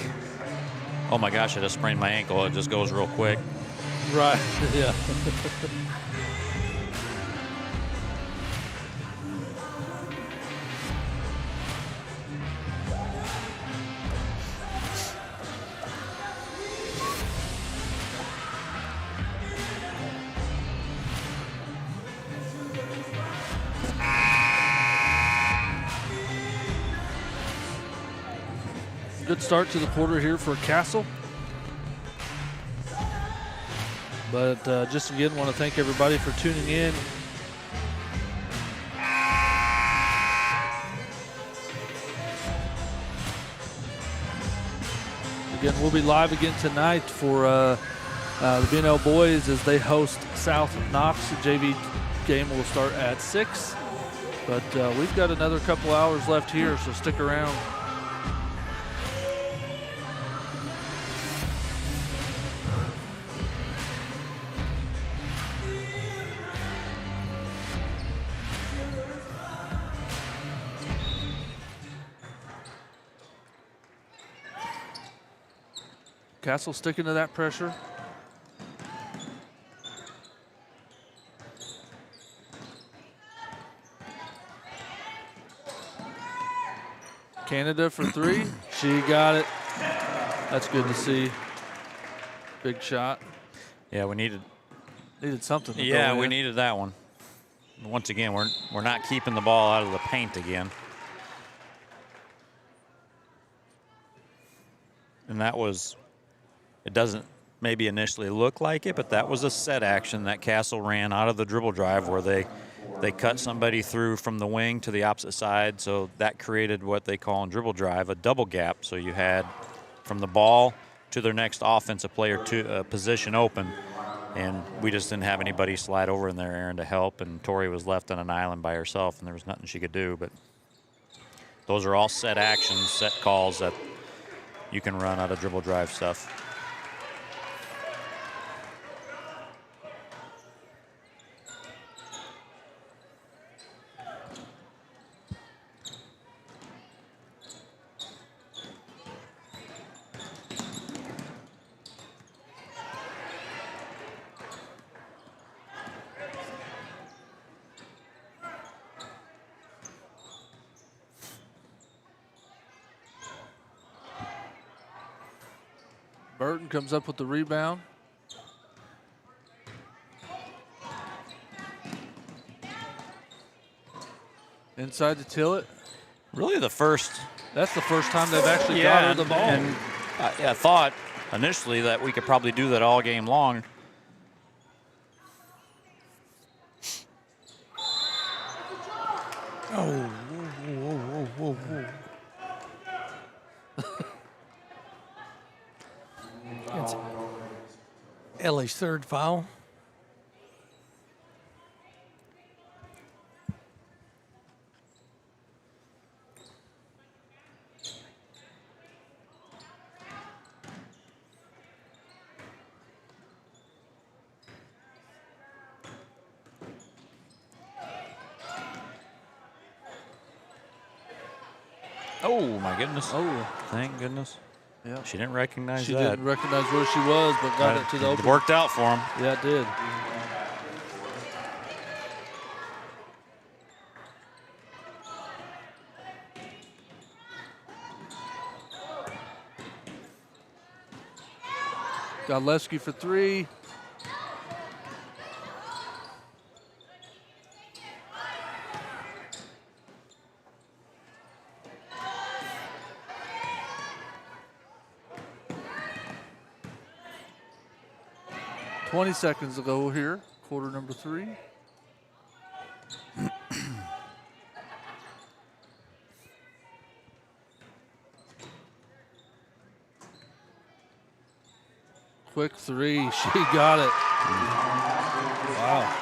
Oh my gosh! I just sprained my ankle. It just goes real quick. right. Yeah. Good start to the quarter here for Castle. But just again, want to thank everybody for tuning in. Again, we'll be live again tonight for the BNL boys as they host South Knox. The JV game will start at 6. But we've got another couple hours left here, so stick around. Castle sticking to that pressure. Canada for 3. She got it. That's good to see. Big shot. Yeah, we needed something. To Yeah, go we in. needed that one. Once again, we're not keeping the ball out of the paint again. And that was, it doesn't maybe initially look like it, but that was a set action that Castle ran out of the dribble drive where they cut somebody through from the wing to the opposite side. So that created what they call in dribble drive a double gap. So you had from the ball to their next offensive player to position open. And we just didn't have anybody slide over in there, Aaron, to help. And Tori was left on an island by herself, and there was nothing she could do. But those are all set actions, set calls that you can run out of dribble drive stuff. Burton comes up with the rebound. Inside to Tillett. Really the first. That's the first time they've actually got her the ball. And I thought initially that we could probably do that all game long. Oh, whoa. It's Ellie's third foul. Oh, my goodness. Oh, Thank goodness. yeah. She didn't recognize She that. didn't recognize where she was, but got it to the It open. worked out for him. Yeah, it did. Godleski for three. $20 seconds to go here, quarter number 3. Quick three, she got it. Wow.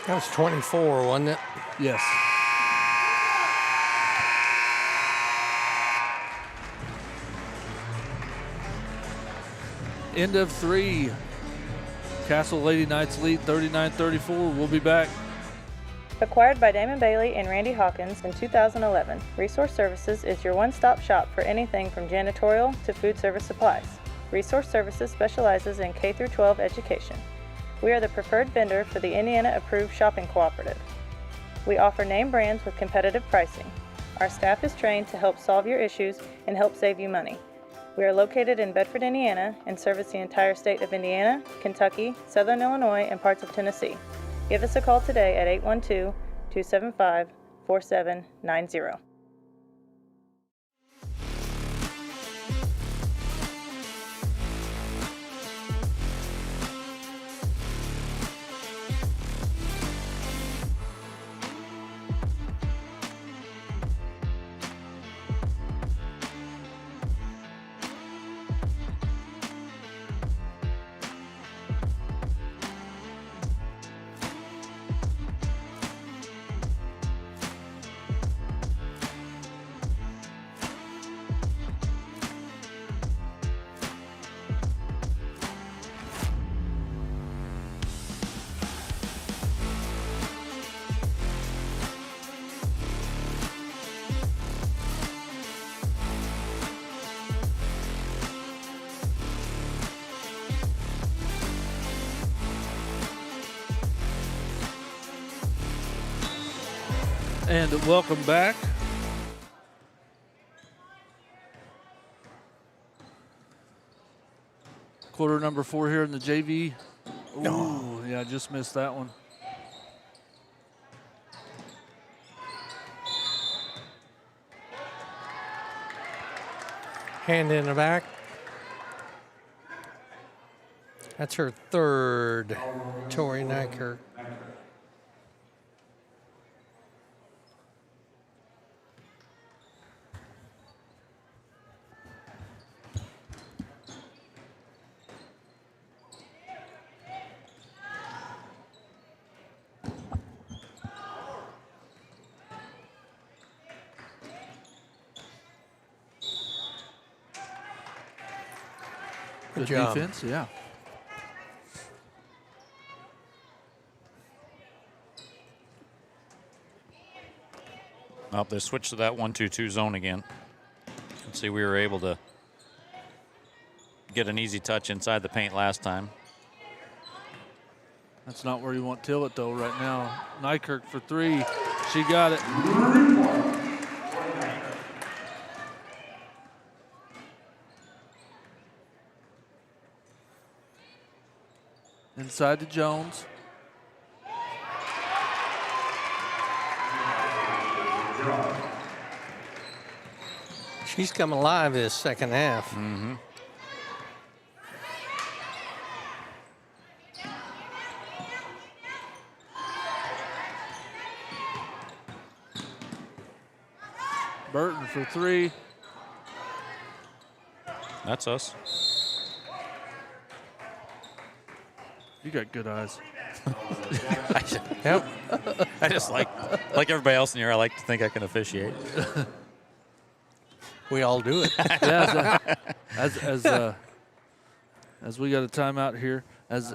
That was 24, wasn't it? Yes. End of 3. Castle Lady Knights lead 39-34. We'll be back. Acquired by Damon Bailey and Randy Hawkins in 2011, Resource Services is your one-stop shop for anything from janitorial to food service supplies. Resource Services specializes in K-12 education. We are the preferred vendor for the Indiana-approved shopping cooperative. We offer name brands with competitive pricing. Our staff is trained to help solve your issues and help save you money. We are located in Bedford, Indiana, and service the entire state of Indiana, Kentucky, Southern Illinois, and parts of Tennessee. Give us a call today at 812-275-4790. And welcome back. Quarter number 4 here in the JV. Ooh, yeah, just missed that one. Hand in the back. That's her third, Tori Nykerk. Good job. defense, yeah. Oh, they switched to that 1-2-2 zone again. You can see we were able to get an easy touch inside the paint last time. That's not where you want Tillett, though, right now. Nykerk for 3. She got it. Inside to Jones. She's come alive this second half. Mm-hmm. Burton for 3. That's us. You got good eyes. Yep. I just like everybody else in here, I like to think I can officiate. We all do it. Yeah, as we got a timeout here, as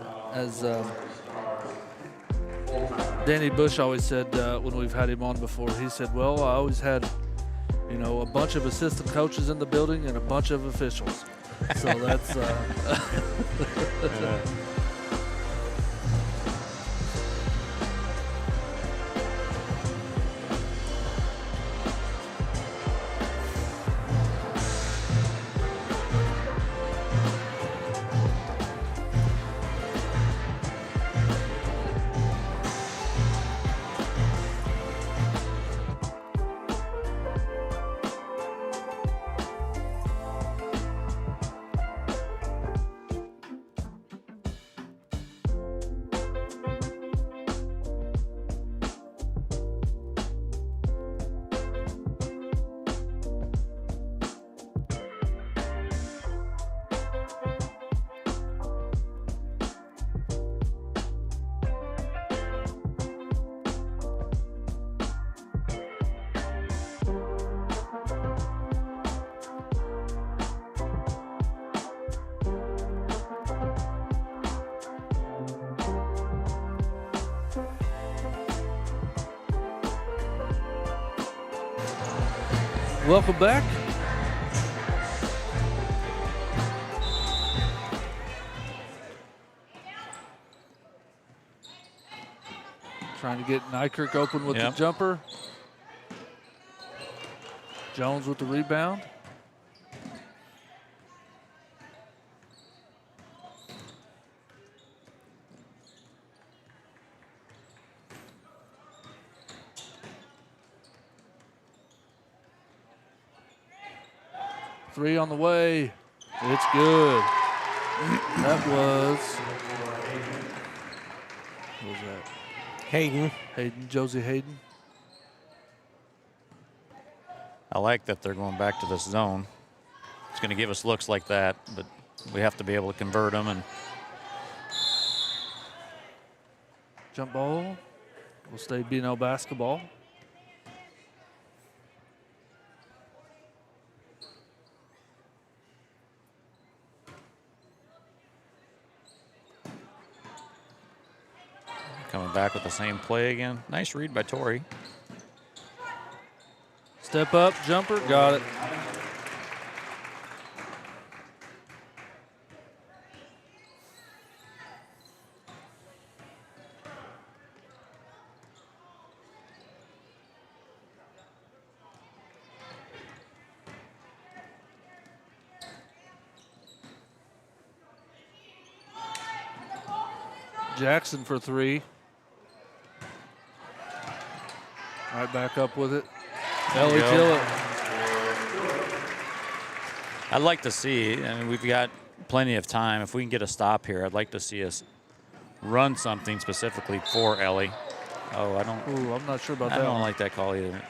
Danny Bush always said when we've had him on before, he said, well, I always had you know, a bunch of assistant coaches in the building and a bunch of officials. So that's welcome back. Trying to get Nykirk open with the jumper. Jones with the rebound. Three on the way. It's good. That was, what was that? Hayden. Josie Hayden. I like that they're going back to this zone. It's going to give us looks like that, but we have to be able to convert them. And Jump ball. Will stay BNL basketball. coming back with the same play again. Nice read by Torrey. Step up, jumper, got it. Jackson for three. Right back up with it. Ellie Tillett. I'd like to see, and we've got plenty of time, if we can get a stop here, I'd like to see us run something specifically for Ellie. Oh, I'm not sure about that. I don't like that call either.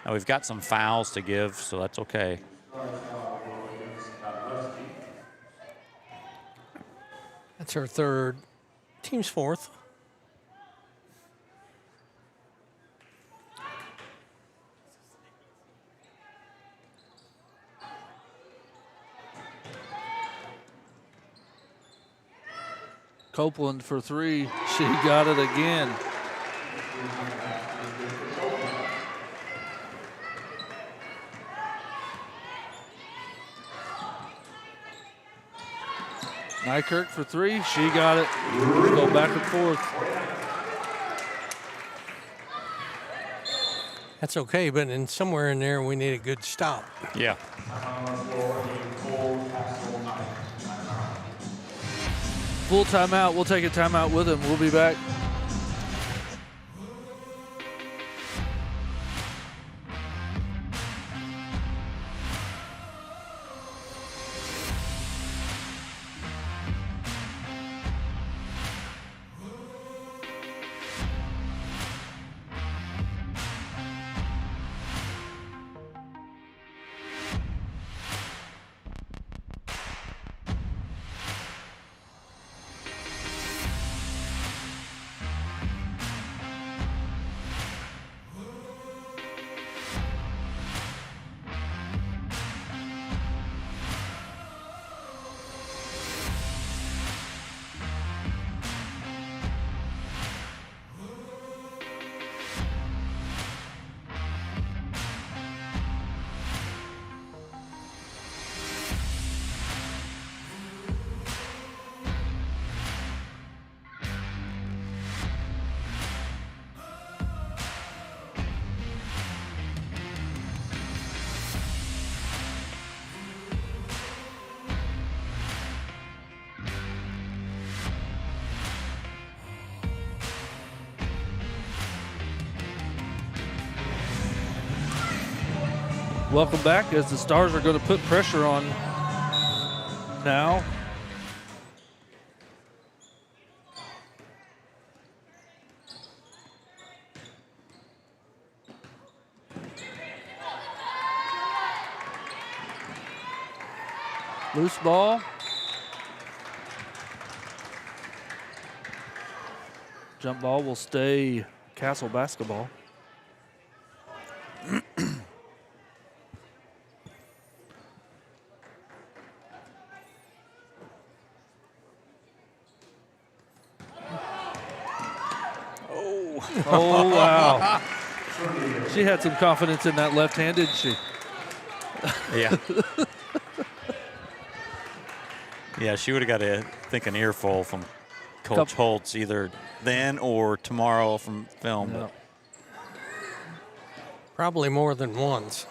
Now we've got some fouls to give, so that's okay. That's our third. Team's fourth. Copeland for three. She got it again. Nykirk for three. She got it. Let's go back and forth. That's okay, but in somewhere in there, we need a good stop. Yeah. Full timeout. We'll take a timeout with him. We'll be back. welcome back as the Stars are going to put pressure on now. Loose ball. Jump ball will stay Castle basketball. Oh, wow. She had some confidence in that left hand, didn't she? Yeah. Yeah, she would have got, I think, an earful from Coach Holtz either then or tomorrow from film. Yeah. Probably more than once.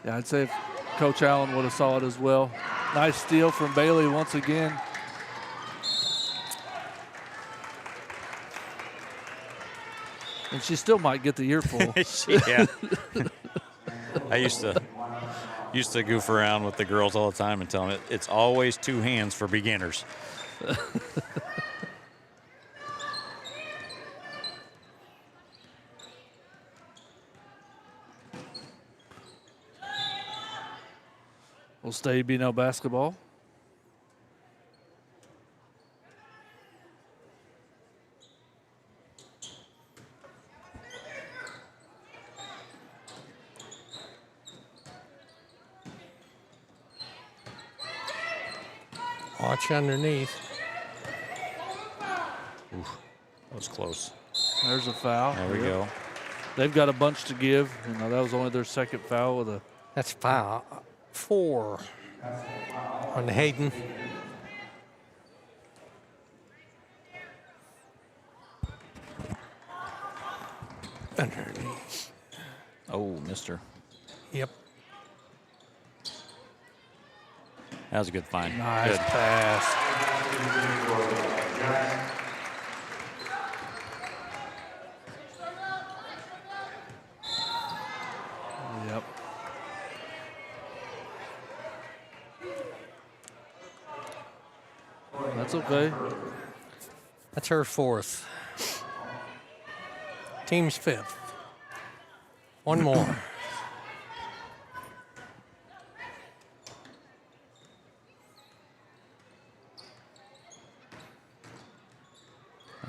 Yeah, I'd say if Coach Allen would have saw it as well. Nice steal from Bailey once again. And she still might get the earful. Yeah. I used to goof around with the girls all the time and tell them it's always two hands for beginners. Will stay BNL basketball. Watch underneath. Oof, that was close. There's a foul. There we go. They've got a bunch to give. You know, that was only their second foul with a. That's foul 4 on Hayden. Underneath. Oh, mister. Yep. That was a good find. Nice Good. pass. Yep. That's okay. That's her 4th. Team's 5th. One more.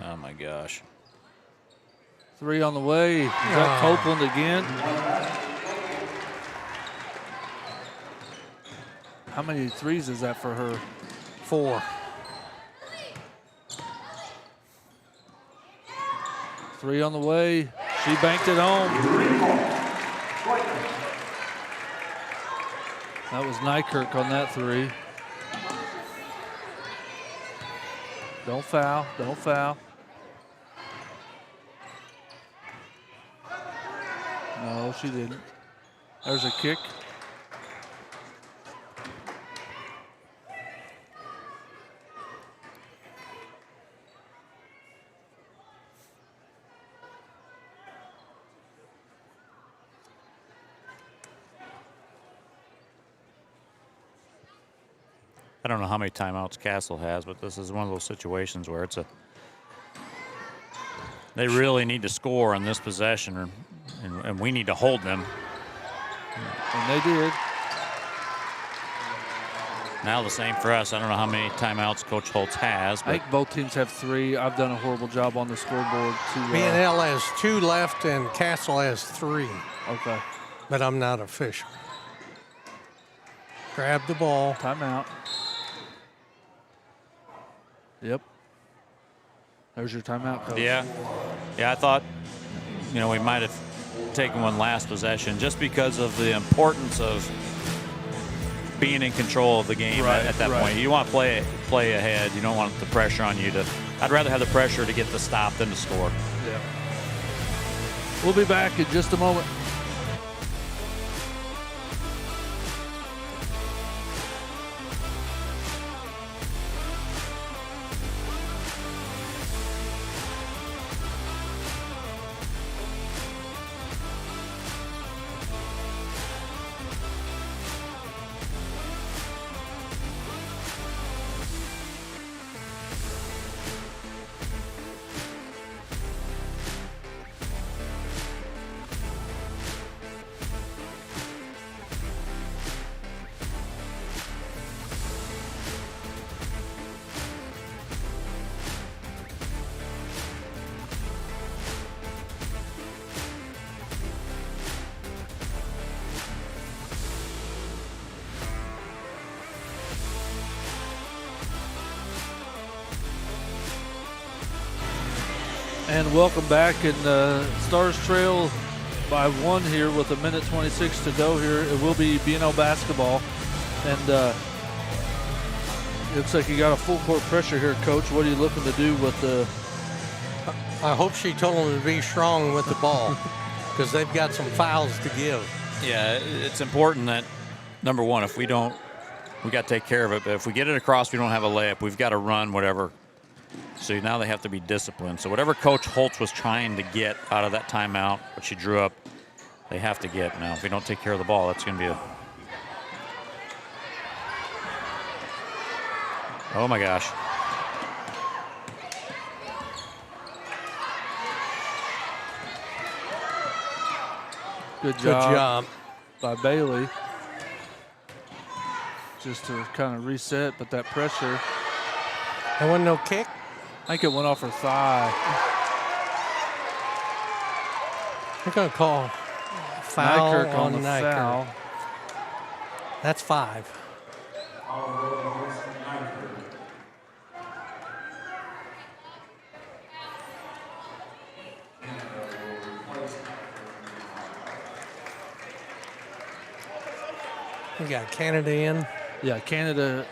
Oh, my gosh. 3 on the way. Is that Copeland again? How many threes is that for her? 4. 3 on the way. She banked it home. That was Nykirk on that 3. Don't foul. Don't foul. No, she didn't. There's a kick. I don't know how many timeouts Castle has, but this is one of those situations where they really need to score on this possession, and we need to hold them. And they did. Now the same for us. I don't know how many timeouts Coach Holtz has. I think both teams have 3. I've done a horrible job on the scoreboard. BNL has 2 left and Castle has 3. Okay. But I'm not official. Grab the ball. Timeout. Yep. There's your timeout, Coach. Yeah, I thought, we might have taken one last possession just because of the importance of being in control of the game at that point. You want to play ahead. You don't want the pressure on you to. I'd rather have the pressure to get the stop than to score. Yeah. We'll be back in just a moment. And welcome back. And Stars trail by 1 here with 1:26 to go here. It will be BNL basketball. And looks like you got a full court pressure here, Coach. What are you looking to do with the... I hope she told them to be strong with the ball because they've got some fouls to give. Yeah, it's important that, number one, if we don't, we got to take care of it. But if we get it across, we don't have a layup. We've got to run whatever. So now they have to be disciplined. So whatever Coach Holtz was trying to get out of that timeout, what she drew up, they have to get. Now, if we don't take care of the ball, it's going to be a... Oh, my gosh. Good Good job. by Bailey. Just to kind of reset, but that pressure. There wasn't no kick. I think it went off her thigh. They're going to call foul Nykirk on the Nykirk. foul. That's 5. We got Canada in. Yeah, Canada.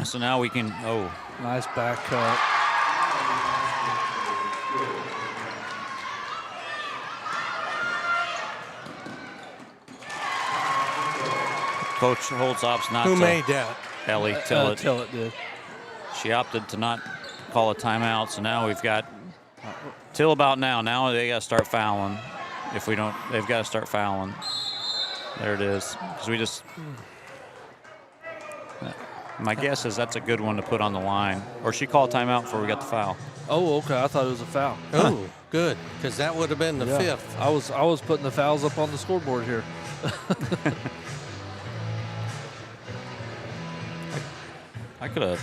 So now we can, Nice back cut. Coach Holtz opts not Who to. made that? Ellie Tillett. Tillett did. She opted to not call a timeout, so now we've got till about now. Now they got to start fouling. If we don't, they've got to start fouling. There it is. Because we just, my guess is that's a good one to put on the line. Or she called timeout before we got the foul. Oh, okay. I thought it was a foul. Oh, good, because that would have been the Yeah. 5th. I was putting the fouls up on the scoreboard here. I could have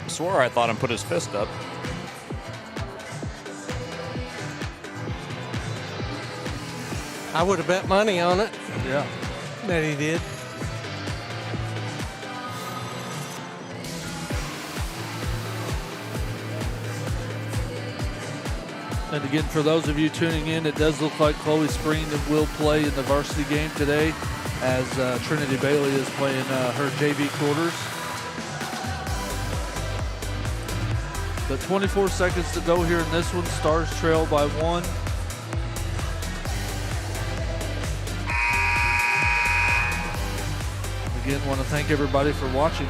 swore I thought him put his fist up. I would have bet money on it Yeah. that he did. And again, for those of you tuning in, it does look like Chloe Spring will play in the varsity game today as Trinity Bailey is playing her JV quarters. But 24 seconds to go here in this one. Stars trail by 1. Again, want to thank everybody for watching.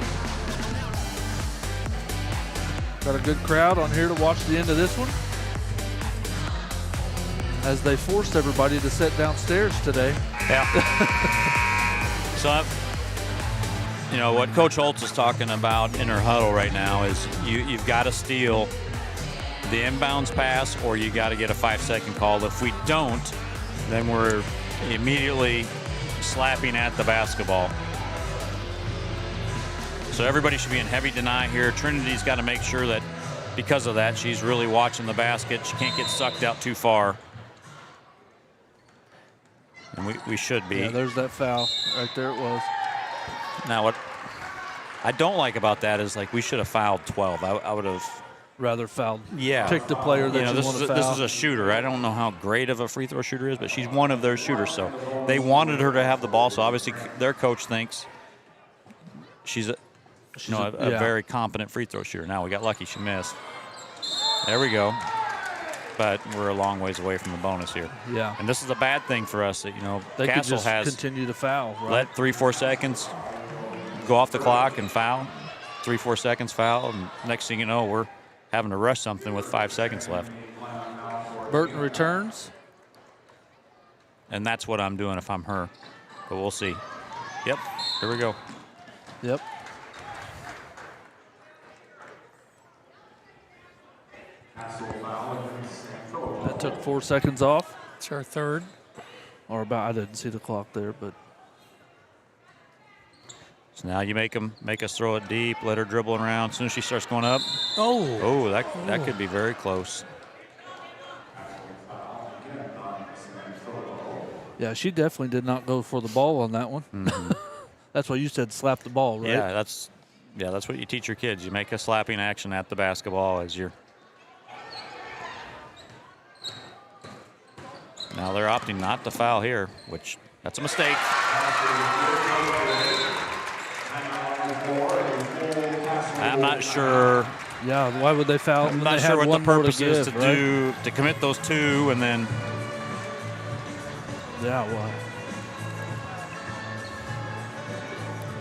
Got a good crowd on here to watch the end of this one, as they forced everybody to sit downstairs today. Yeah. So, you know, what Coach Holtz is talking about in her huddle right now is you've got to steal the inbounds pass or you got to get a 5-second call. If we don't, then we're immediately slapping at the basketball. So everybody should be in heavy deny here. Trinity's got to make sure that because of that, she's really watching the basket. She can't get sucked out too far. And we should be. Yeah, there's that foul. Right there it was. Now, what I don't like about that is, like, we should have fouled 12. I would have. Rather fouled. Yeah. Pick the player that you this want is to foul. this is a shooter. I don't know how great of a free throw shooter is, but she's one of their shooters. So they wanted her to have the ball. So obviously their coach thinks she's a very competent free throw shooter. Now we got lucky she missed. There we go. But we're a long ways away from the bonus here. Yeah. And this is a bad thing for us that, They could Castle just has continue to foul, right? let 3-4 seconds go off the clock and foul. 3-4 seconds foul, and next thing you know, we're having to rush something with 5 seconds left. Burton returns. And that's what I'm doing if I'm her. But we'll see. Yep, here we go. Yep. That took 4 seconds off. It's our 3rd. Or about, I didn't see the clock there, but So now you make us throw it deep, let her dribble around. As soon as she starts going up, Oh, that could be very close. yeah, she definitely did not go for the ball on that one. Mm-hmm. That's what you said, slap the ball, right? Yeah, that's what you teach your kids. You make a slapping action at the basketball as you're. Now they're opting not to foul here, which that's a mistake. I'm not sure. Yeah, why would they foul? I'm when not they sure had what the one more purpose is to give, right? do to commit those two and then. Yeah, well,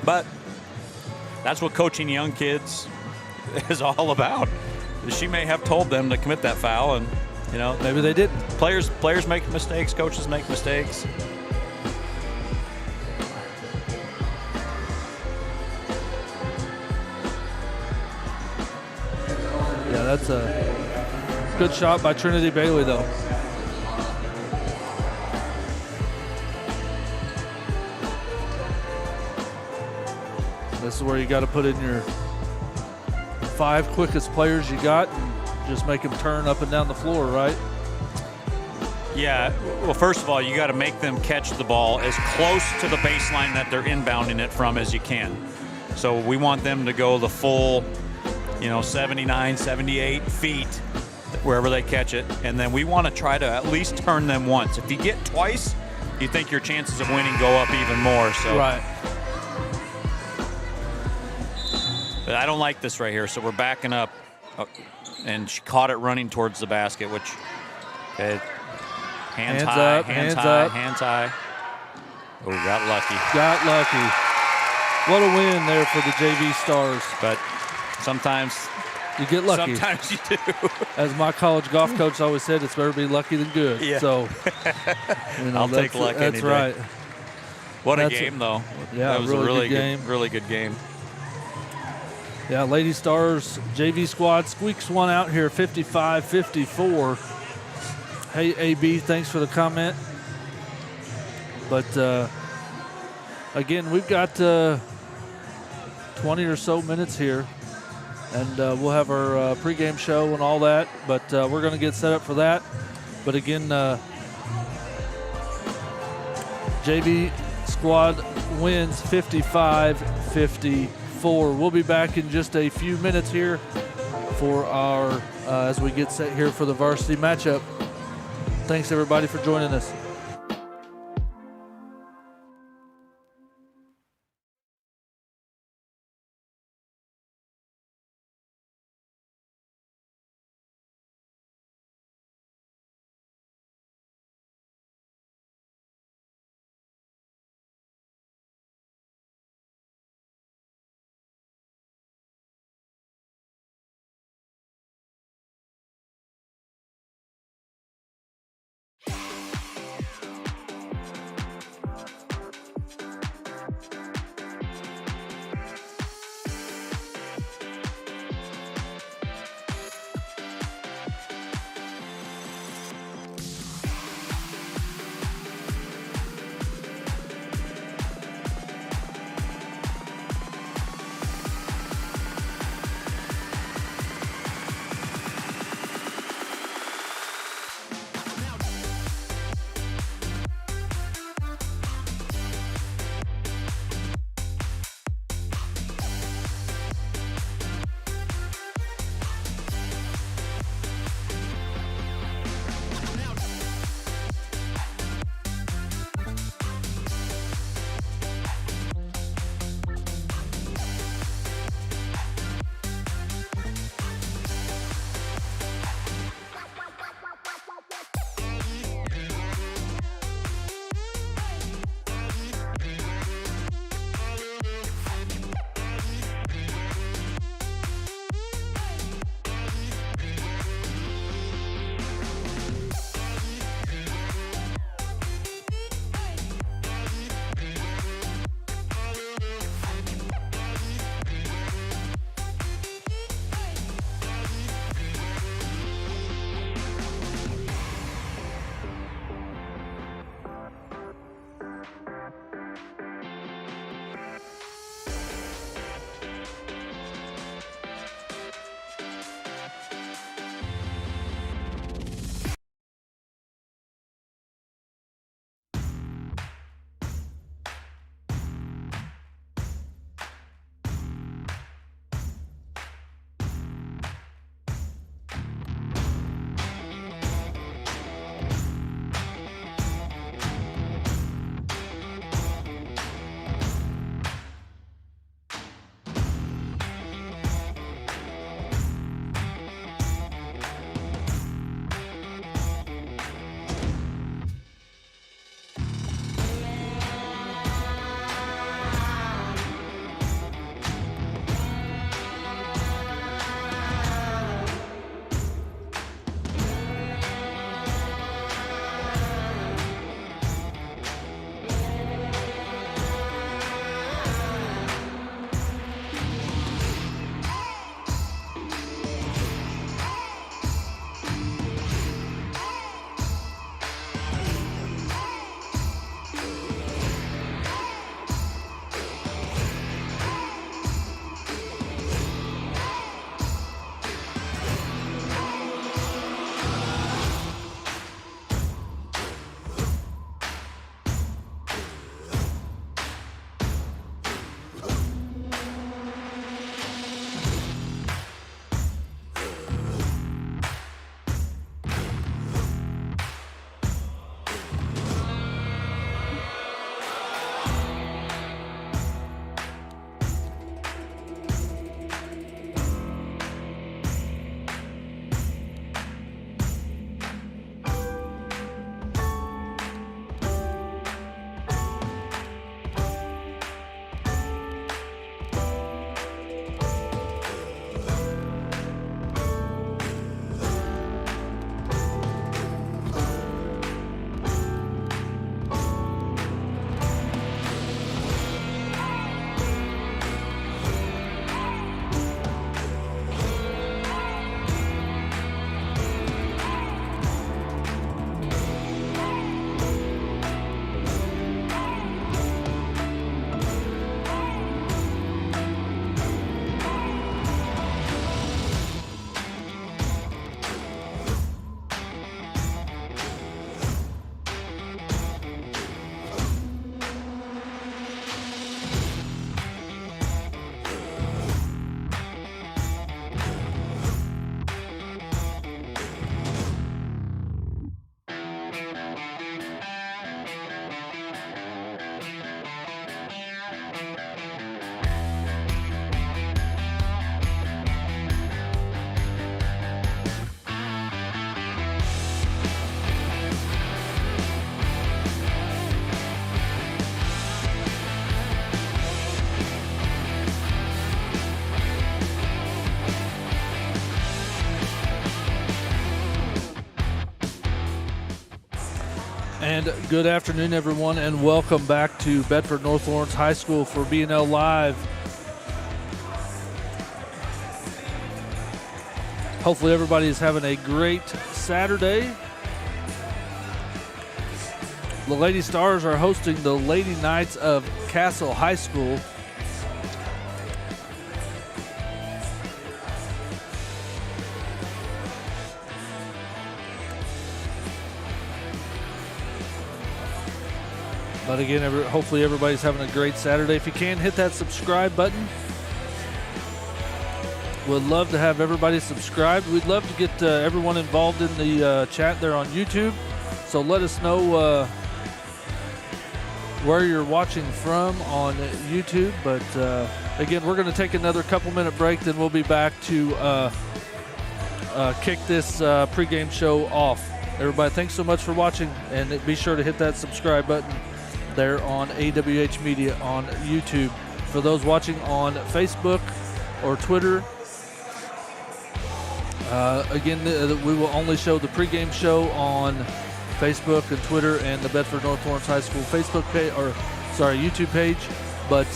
But that's what coaching young kids is all about. She may have told them to commit that foul, and maybe they didn't. Players make mistakes. Coaches make mistakes. Yeah, that's a good shot by Trinity Bailey, though. This is where you got to put in your 5 quickest players you got and just make them turn up and down the floor, right? Yeah. Well, first of all, you got to make them catch the ball as close to the baseline that they're inbounding it from as you can. So we want them to go the full, 79, 78 feet wherever they catch it. And then we want to try to at least turn them once. If you get twice, you think your chances of winning go up even more. So. Right. But I don't like this right here, so we're backing up. And she caught it running towards the basket, which, okay, hands high, up, hands high. Oh, got lucky. Got lucky. What a win there for the JV Stars. But sometimes you get lucky. Sometimes you do. As my college golf coach always said, it's better be lucky than good. Yeah. So, I'll take luck any That's day. right. What a game, though. Yeah, that was really a really good game. really good game. Yeah, Lady Stars JV squad squeaks one out here, 55-54. Hey, AB, thanks for the comment. But, again, we've got 20 or so minutes here, and we'll have our pregame show and all that, but we're going to get set up for that. But, again, JV squad wins 55-54. We'll be back in just a few minutes here for our as we get set here for the varsity matchup. Thanks everybody for joining us. And good afternoon, everyone, and welcome back to Bedford North Lawrence High School for BNL Live. Hopefully everybody is having a great Saturday. The Lady Stars are hosting the Lady Knights of Castle High School. But again, hopefully everybody's having a great Saturday. If you can, hit that subscribe button. Would love to have everybody subscribed. We'd love to get everyone involved in the chat there on YouTube. So let us know where you're watching from on YouTube. But again, we're going to take another couple-minute break. Then we'll be back to kick this pregame show off. Everybody, thanks so much for watching. And be sure to hit that subscribe button there on AWH Media on YouTube. For those watching on Facebook or Twitter, again, we will only show the pregame show on Facebook and Twitter and the Bedford North Lawrence High School Facebook page, YouTube page. But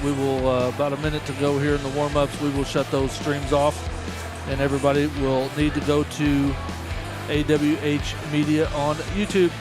we will, about a minute to go here in the warm-ups, we will shut those streams off, and everybody will need to go to AWH Media on YouTube.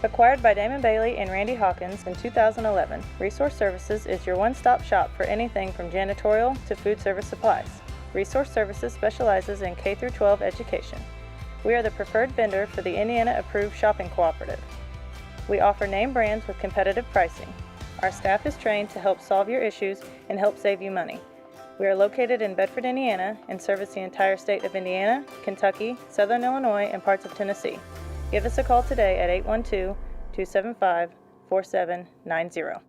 Acquired by Damon Bailey and Randy Hawkins in 2011, Resource Services is your one-stop shop for anything from janitorial to food service supplies. Resource Services specializes in K-12 education. We are the preferred vendor for the Indiana Approved Shopping Cooperative. We offer name brands with competitive pricing. Our staff is trained to help solve your issues and help save you money. We are located in Bedford, Indiana, and service the entire state of Indiana, Kentucky, Southern Illinois, and parts of Tennessee. Give us a call today at 812-275-4790.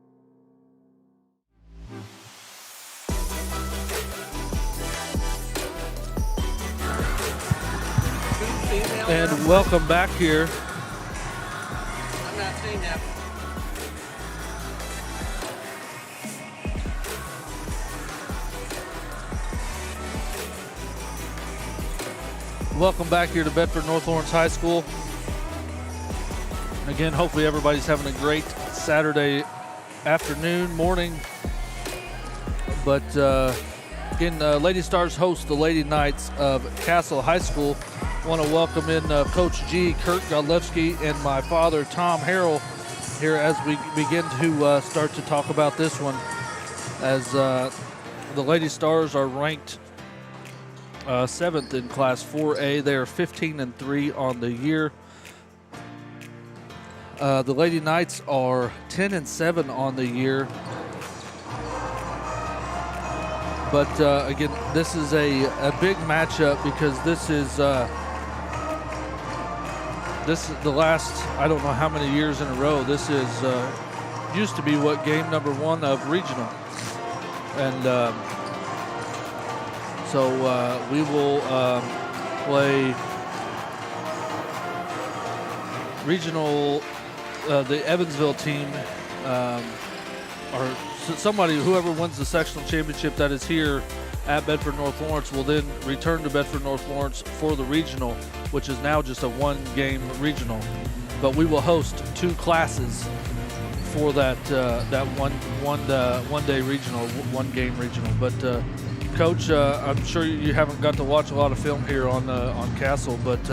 And welcome back here. I'm not seeing that. Welcome back here to Bedford North Lawrence High School. Again, hopefully everybody's having a great Saturday afternoon, morning. But again, Lady Stars host the Lady Knights of Castle High School. Want to welcome in Coach G, Kurt Godlewski, and my father, Tom Harrell, here as we begin to start to talk about this one. As the Lady Stars are ranked 7th in Class 4A. They are 15-3 on the year. The Lady Knights are 10-7 on the year. But again, this is a big matchup because this is the last, I don't know how many years in a row. This is used to be game number 1 of regional, and so we will play regional. The Evansville team, or somebody, whoever wins the sectional championship that is here at Bedford North Lawrence, will then return to Bedford North Lawrence for the regional, which is now just a 1-game regional. But we will host 2 classes for that one-day regional, 1-game regional. But Coach, I'm sure you haven't got to watch a lot of film here on Castle, but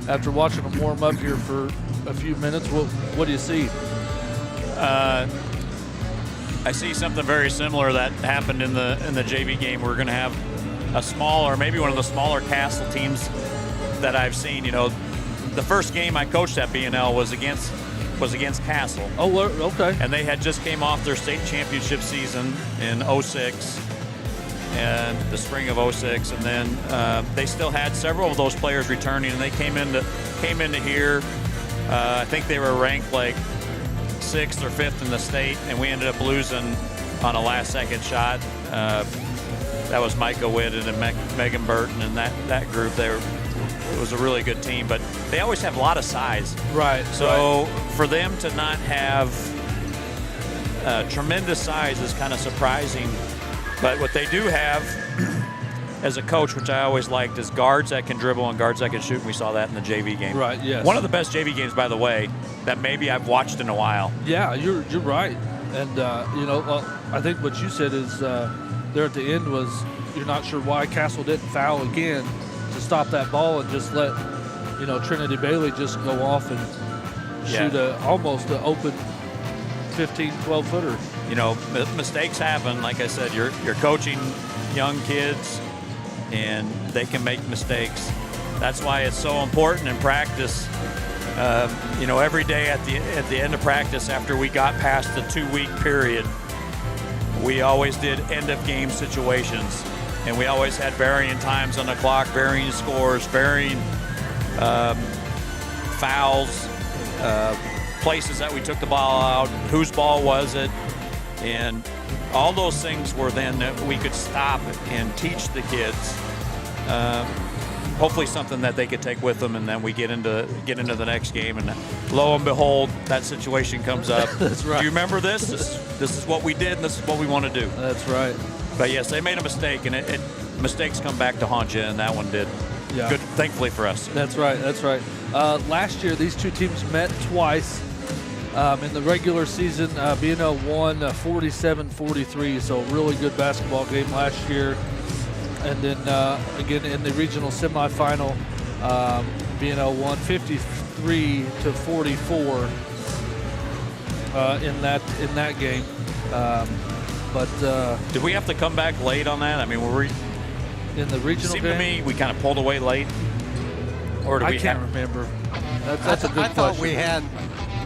after watching them warm up here for a few minutes, what do you see? I see something very similar that happened in the JV game. We're going to have a smaller, maybe one of the smaller Castle teams that I've seen. You know, the first game I coached at BNL was against Castle. Oh, okay. And they had just came off their state championship season in 06 and the spring of 06, and then they still had several of those players returning, and they came into here. I think they were ranked like 6th or 5th in the state, and we ended up losing on a last-second shot. That was Micah Whitted and Megan Burton and that group. It was a really good team, but they always have a lot of size. Right. So for them to not have tremendous size is kind of surprising. But what they do have as a coach, which I always liked, is guards that can dribble and guards that can shoot, and we saw that in the JV game. Right, yes. One of the best JV games, by the way, that maybe I've watched in a while. Yeah, you're right. And, I think what you said is there at the end was you're not sure why Castle didn't foul again to stop that ball and just let, Trinity Bailey just go off and shoot almost an open 15, 12-footer. Mistakes happen. Like I said, you're coaching young kids, and they can make mistakes. That's why it's so important in practice. Every day at the end of practice, after we got past the 2-week period, we always did end-of-game situations, and we always had varying times on the clock, varying scores, varying fouls, places that we took the ball out, whose ball was it, and all those things were then that we could stop and teach the kids. Hopefully something that they could take with them, and then we get into the next game, and lo and behold, that situation comes up. That's right. Do you remember this? This is what we did, and this is what we want to do. That's right. But yes, they made a mistake, and mistakes come back to haunt you, and that one did. Yeah. Good, thankfully for us. That's right. Last year, these two teams met twice. In the regular season, BNL won 47-43, so a really good basketball game last year. And then again in the regional semifinal, BNL won 53-44 in that game. But did we have to come back late on that? I mean, were we in the regional seemed game? to me we kind of pulled away late. Or do I we can't have? remember. That's a good I thought question. we had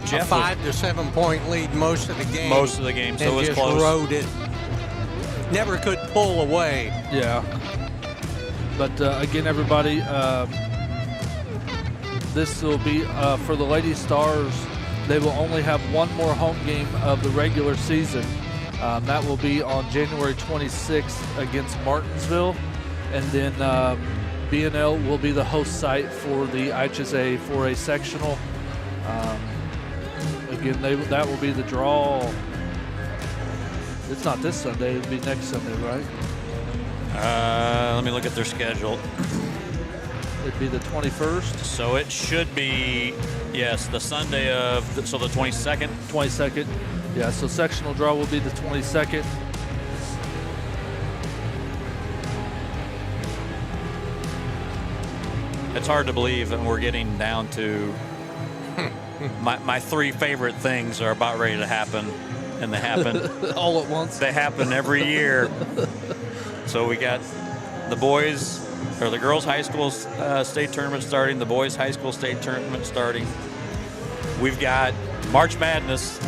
Jeff a 5 to 7 point lead most of the game. Most of the game, so and it was just close. rode it. Never could pull away. Yeah. But again, everybody, this will be for the Lady Stars. They will only have one more home game of the regular season. That will be on January 26th against Martinsville. And then BNL will be the host site for the IHSA 4A sectional. Again, that will be the draw. It's not this Sunday. It'll be next Sunday, right? Let me look at their schedule. It'd be the 21st. So it should be, yes, the Sunday of, so the 22nd. 22nd. Yeah, so sectional draw will be the 22nd. It's hard to believe that we're getting down to my 3 favorite things are about ready to happen, and they happen All at once. They happen every year. So we got the boys, or the girls' high school state tournament starting, the boys' high school state tournament starting. We've got March Madness,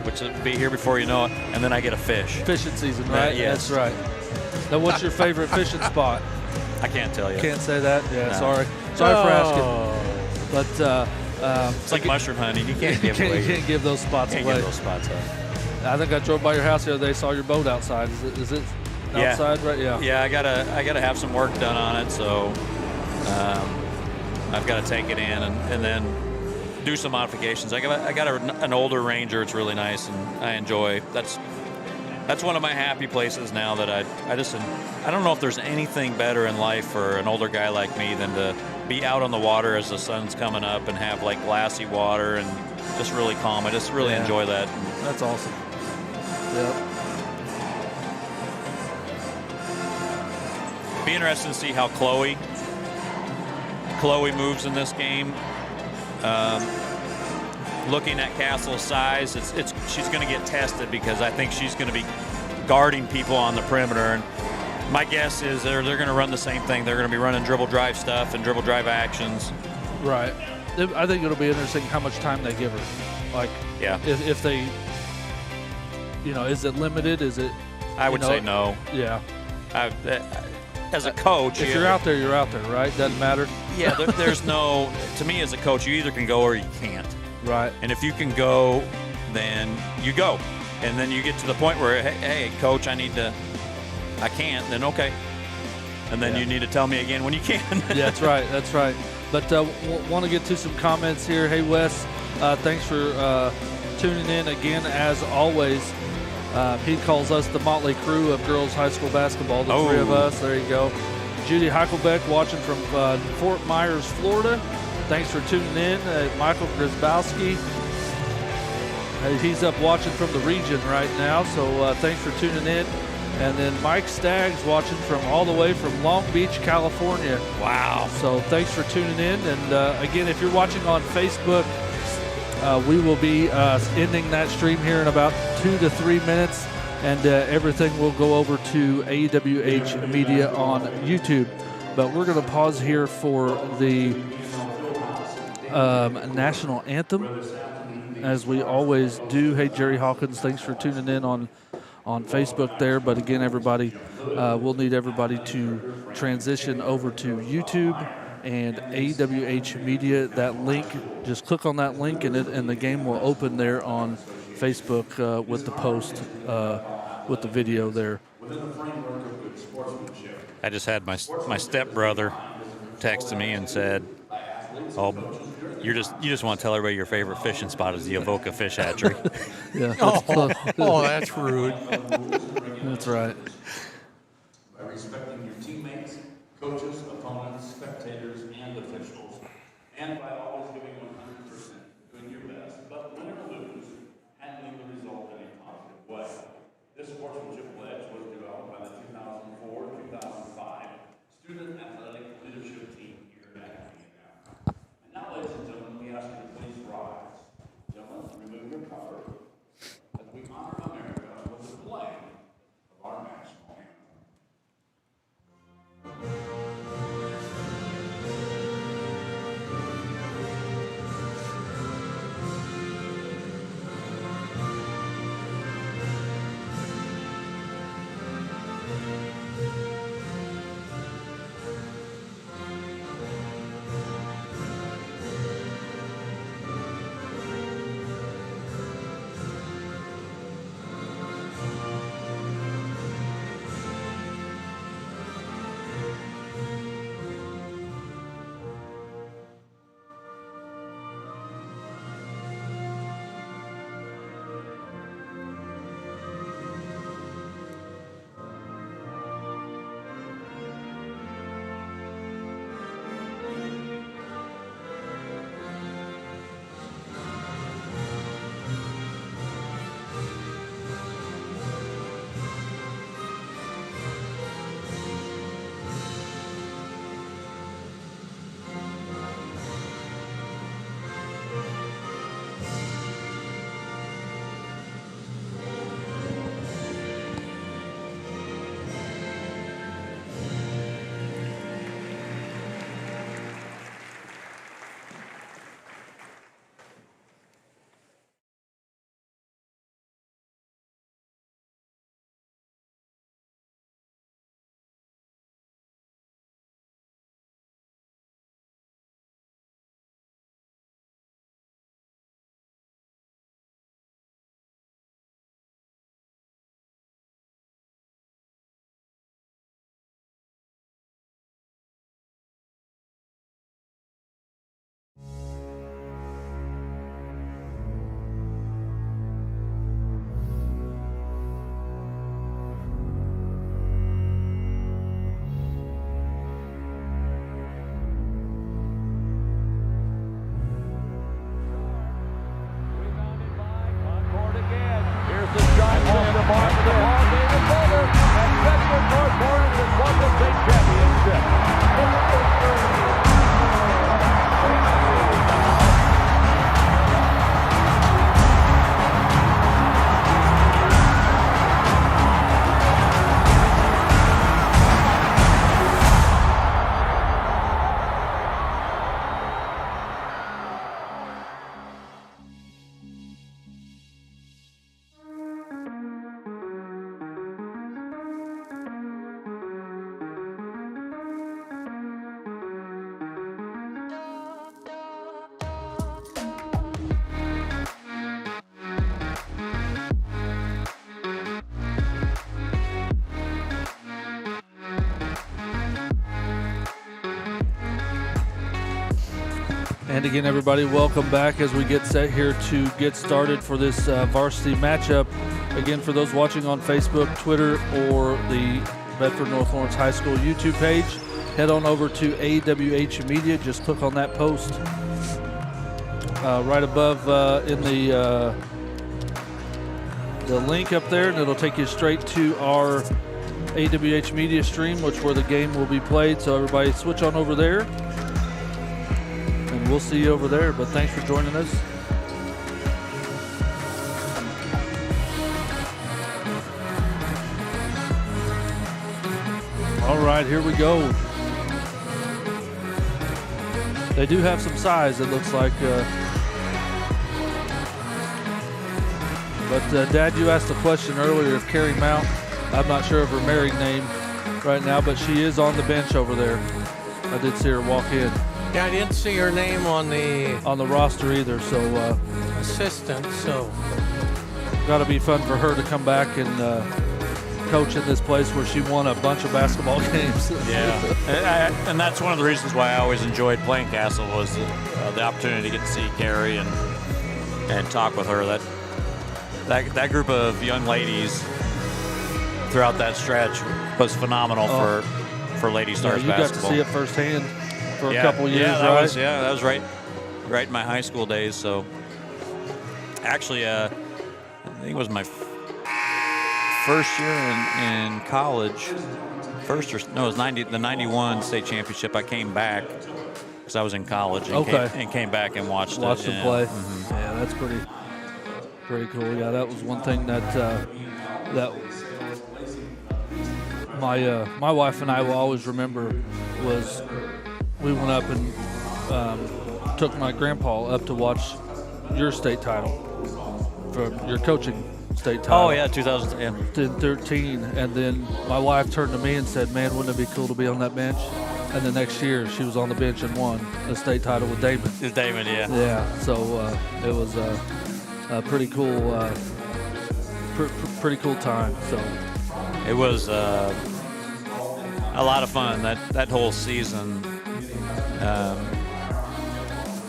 which will be here before you know it, and then I get a fish. Fishing season, right? Yes. That's right. Now, what's your favorite fishing spot? I can't tell you. Can't say that? Yeah, No. sorry. Sorry for asking. Oh. But It's like mushroom hunting. You can't give you away. can't give those spots Can't away. give those spots up. I think I drove by your house the other day, saw your boat outside. Is it Yeah. outside, right? Yeah. Yeah, I gotta have some work done on it, so I've got to take it in and then do some modifications. I got an older Ranger. It's really nice, and I enjoy. That's one of my happy places now that I don't know if there's anything better in life for an older guy like me than to be out on the water as the sun's coming up and have like glassy water and just really calm. I just really Yeah. enjoy that. That's awesome. Yep. Be interesting to see how Chloe moves in this game. Looking at Castle's size, she's going to get tested because I think she's going to be guarding people on the perimeter. And my guess is they're going to run the same thing. They're going to be running dribble drive stuff and dribble drive actions. Right. I think it'll be interesting how much time they give her. Like, Yeah, if they, is it limited? Is it? I would say no. Yeah. As a coach, If you're out there, you're out there, right? Doesn't matter. Yeah, there's no. To me, as a coach, you either can go or you can't. Right. And if you can go, then you go. And then you get to the point where, hey coach, I can't, then okay. And then Yeah. you need to tell me again when you can. Yeah, that's right. That's right. But want to get to some comments here. Hey, Wes, thanks for tuning in again, as always. He calls us the motley crew of girls high school basketball, the three of us. There you go. Judy Heichelbeck watching from Fort Myers, Florida. Thanks for tuning in. Michael Grzybowski, he's up watching from the region right now, so thanks for tuning in. And then Mike Staggs watching from all the way from Long Beach, California. Wow. So thanks for tuning in. And again, if you're watching on Facebook, we will be ending that stream here in about 2 to 3 minutes, and everything will go over to AWH Media on YouTube. But we're going to pause here for the national anthem, as we always do. Hey, Jerry Hawkins, thanks for tuning in on Facebook there. But again, everybody, we'll need everybody to transition over to YouTube and AWH Media. That link, just click on that link, and the game will open there on Facebook with the post with the video there. I just had my stepbrother texted me and said, "Oh, you just want to tell everybody your favorite fishing spot is the Avoca Fish Hatchery." Yeah, That's rude. that's right. By respecting your teammates, coaches, opponents, spectators, and officials, and by always giving 100%, doing your best, but win or lose, handling the result in a positive way. This sportsmanship pledge was developed by the 2004-2005 Student Athletic Leadership Team here at BNL. And now, ladies and gentlemen, we ask you to please rise. Gentlemen, remove your cover as we honor America with the playing of our national anthem. mark of the ball game is over, and Bedford Northmore has won the state championship. And again, everybody, welcome back as we get set here to get started for this varsity matchup. Again, for those watching on Facebook, Twitter, or the Bedford North Lawrence High School YouTube page, head on over to AWH Media. Just click on that post right above in the link up there, and it'll take you straight to our AWH Media stream, where the game will be played. So everybody switch on over there. We'll see you over there, but thanks for joining us. All right, here we go. They do have some size, it looks like. But Dad, you asked a question earlier of Carrie Mount. I'm not sure of her married name right now, but she is on the bench over there. I did see her walk in. Yeah, I didn't see her name on the roster either, so assistant. So got to be fun for her to come back and coach in this place where she won a bunch of basketball games. Yeah, and that's one of the reasons why I always enjoyed playing Castle was the opportunity to get to see Carrie and talk with her. That group of young ladies throughout that stretch was phenomenal for Lady Stars you basketball. You got to see it firsthand for a couple years, right? That was right in my high school days. So actually, I think it was my first year in college. It was the 91 state championship. I came back because I was in college and came back and watched them play. Mm-hmm. Yeah, that's pretty cool. Yeah, that was one thing that my wife and I will always remember was we went up and took my grandpa up to watch your state title, for your coaching state title. Oh, yeah, 2013. And then my wife turned to me and said, man, wouldn't it be cool to be on that bench? And the next year she was on the bench and won a state title with Damon. Yeah. Yeah, so it was a pretty cool, pretty cool time. So it was a lot of fun. That whole season.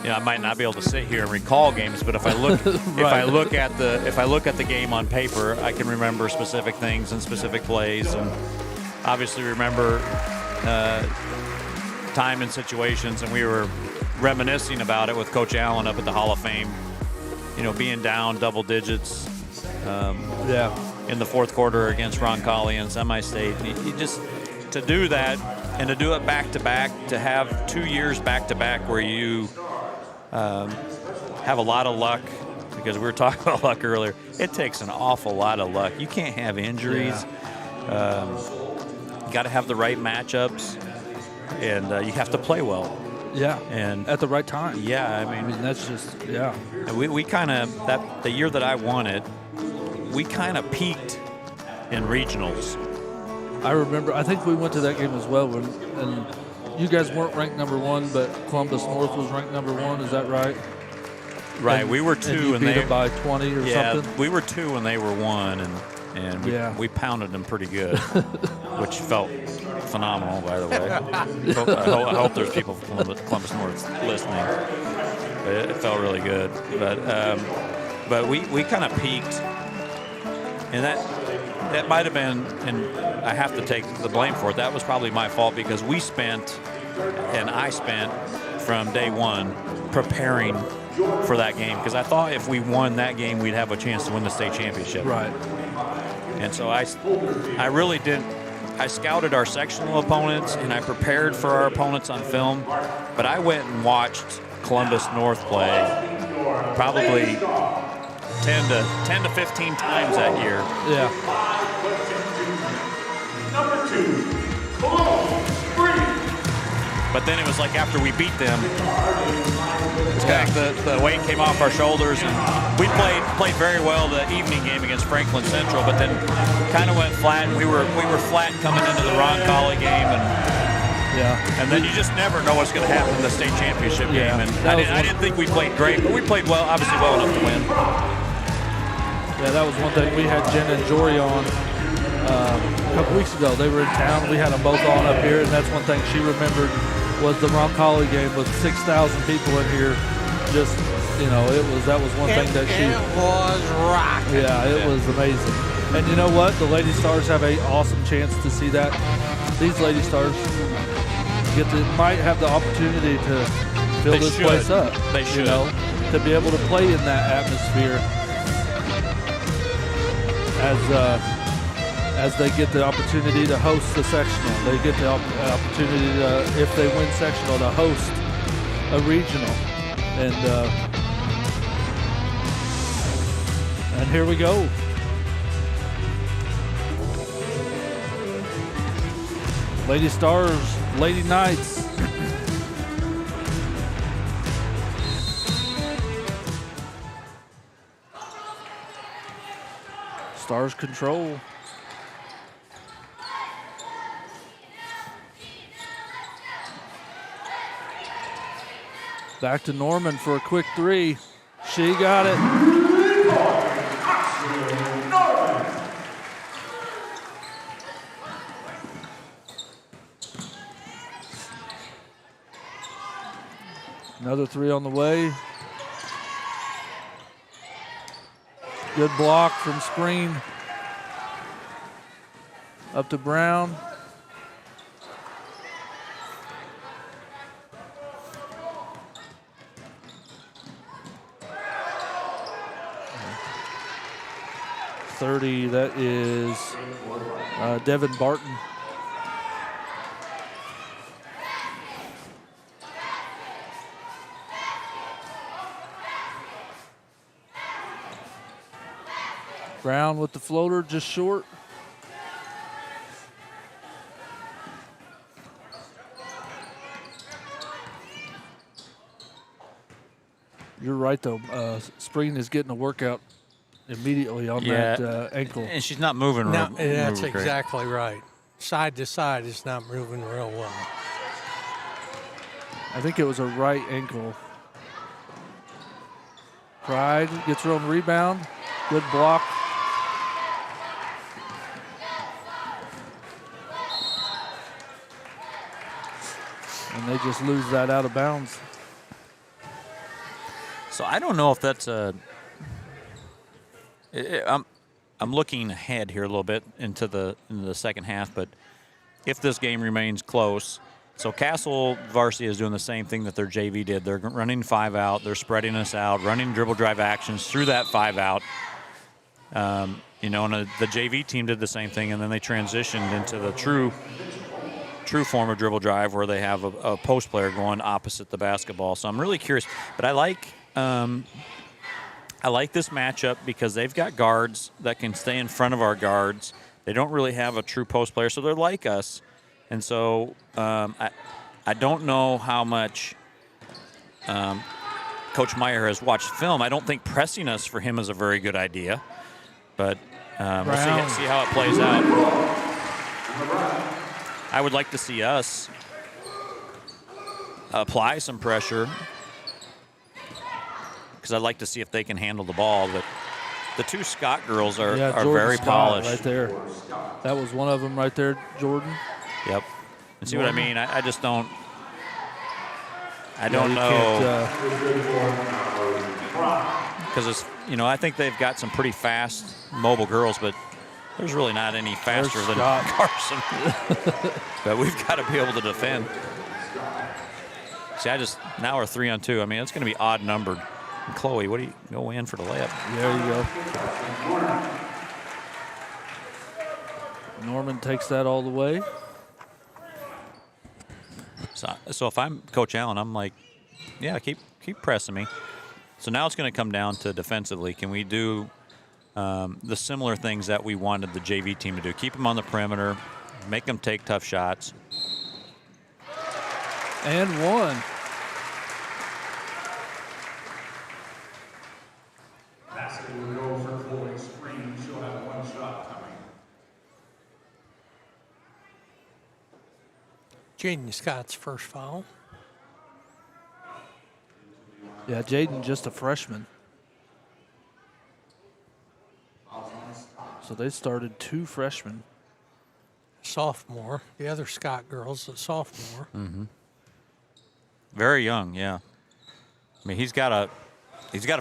I might not be able to sit here and recall games, but if I look if I look at the game on paper, I can remember specific things and specific plays, and obviously remember time and situations. And we were reminiscing about it with Coach Allen up at the Hall of Fame. Being down double digits. In the fourth quarter against Roncalli and semi-state. You just to do that and to do it back-to-back, to have 2 years back-to-back where you have a lot of luck, because we were talking about luck earlier. It takes an awful lot of luck. You can't have injuries. Yeah. You got to have the right matchups, and you have to play well. Yeah, and at the right time. Yeah, I mean that's just And we kind of the year that I won it, we kind of peaked in regionals. I remember. I think we went to that game as well, and you guys weren't ranked number one, but Columbus North was ranked number one. Is that right? Right. And, we were 2, and you and beat they them by 20 or something. We were 2 and they were 1, and we pounded them pretty good, which felt phenomenal, by the way. I hope there's people from Columbus North listening. But it felt really good. But we kind of peaked, and that might have been, and I have to take the blame for it. That was probably my fault, because I spent from day one preparing for that game, because I thought if we won that game, we'd have a chance to win the state championship. Right. And so I really didn't. I scouted our sectional opponents and I prepared for our opponents on film, but I went and watched Columbus North play probably 10 to 15 times that year. Yeah. Number 2, Cologne, But then it was like after we beat them, it's kind of like the weight came off our shoulders, and we played very well the evening game against Franklin Central, but then kind of went flat. We were flat coming into the Roncalli game, and then you just never know what's going to happen in the state championship game. And I didn't think we played great, but we played well, obviously well enough to win. Yeah, that was one thing. We had Jen and Jory on a couple weeks ago. They were in town. We had them both on up here, and that's one thing she remembered was the Roncalli game with 6,000 people in here. Just, that was one thing that she... It was rocking. Yeah, it was amazing. And you know what? The Lady Stars have an awesome chance to see that. These Lady Stars might have the opportunity to fill this place up. They should. To be able to play in that atmosphere as they get the opportunity to host the sectional. They get the opportunity to, if they win sectional, to host a regional. And here we go. Lady Stars, Lady Knights. Stars control. Back to Norman for a quick three. She got it. Another three on the way. Good block from screen. Up to Brown. .30, that is Devin Barton. Brown with the floater, just short. You're right, though. Spring is getting a workout immediately on that ankle. And she's not moving No, real that's great. exactly right. Side to side, it's not moving real well. I think it was a right ankle. Pride gets her own rebound. Good block. And they just lose that out of bounds. So I don't know if that's a... I'm looking ahead here a little bit into the second half, but if this game remains close, so Castle Varsity is doing the same thing that their JV did. They're running 5 out. They're spreading us out, running dribble drive actions through that 5 out. And the JV team did the same thing, and then they transitioned into the true form of dribble drive where they have a post player going opposite the basketball. So I'm really curious, but I like this matchup because they've got guards that can stay in front of our guards. They don't really have a true post player, so they're like us. And so I don't know how much Coach Meyer has watched film. I don't think pressing us for him is a very good idea, but we'll see how it plays out. I would like to see us apply some pressure because I'd like to see if they can handle the ball. But the two Scott girls are very Scott polished. right there. That was one of them right there, Jordan. Yep. And see what I mean? I just don't. I don't know. Because it's I think they've got some pretty fast, mobile girls, but there's really not any faster than Carson. But we've got to be able to defend. See, now we're 3-on-2. I mean, it's going to be odd numbered. And Chloe, what do you go in for the layup? There you go. Norman takes that all the way. So if I'm Coach Allen, I'm like, yeah, keep pressing me. So now it's going to come down to defensively. Can we do the similar things that we wanted the JV team to do? Keep them on the perimeter, make them take tough shots. And one. Varsity will go for Chloe Spring. She'll have one shot coming. Jaden Scott's first foul. Yeah, Jaden just a freshman. So they started 2 freshmen. Sophomore. The other Scott girl's a sophomore. Very young, yeah. I mean, he's got a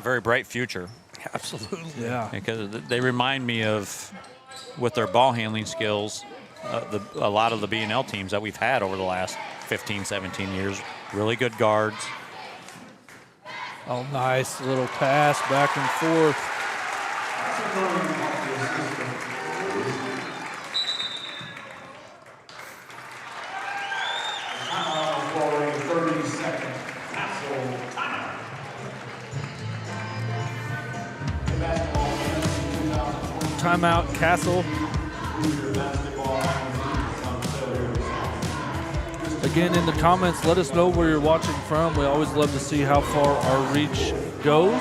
very bright future. Absolutely. Yeah. Because they remind me of, with their ball handling skills, a lot of the BNL teams that we've had over the last 15, 17 years. Really good guards. Oh, nice little pass back and forth. For a 30-second Castle timeout. The basketball fans in 2020 Timeout, Castle. basketball Again, in the comments, let us know where you're watching from. We always love to see how far our reach goes.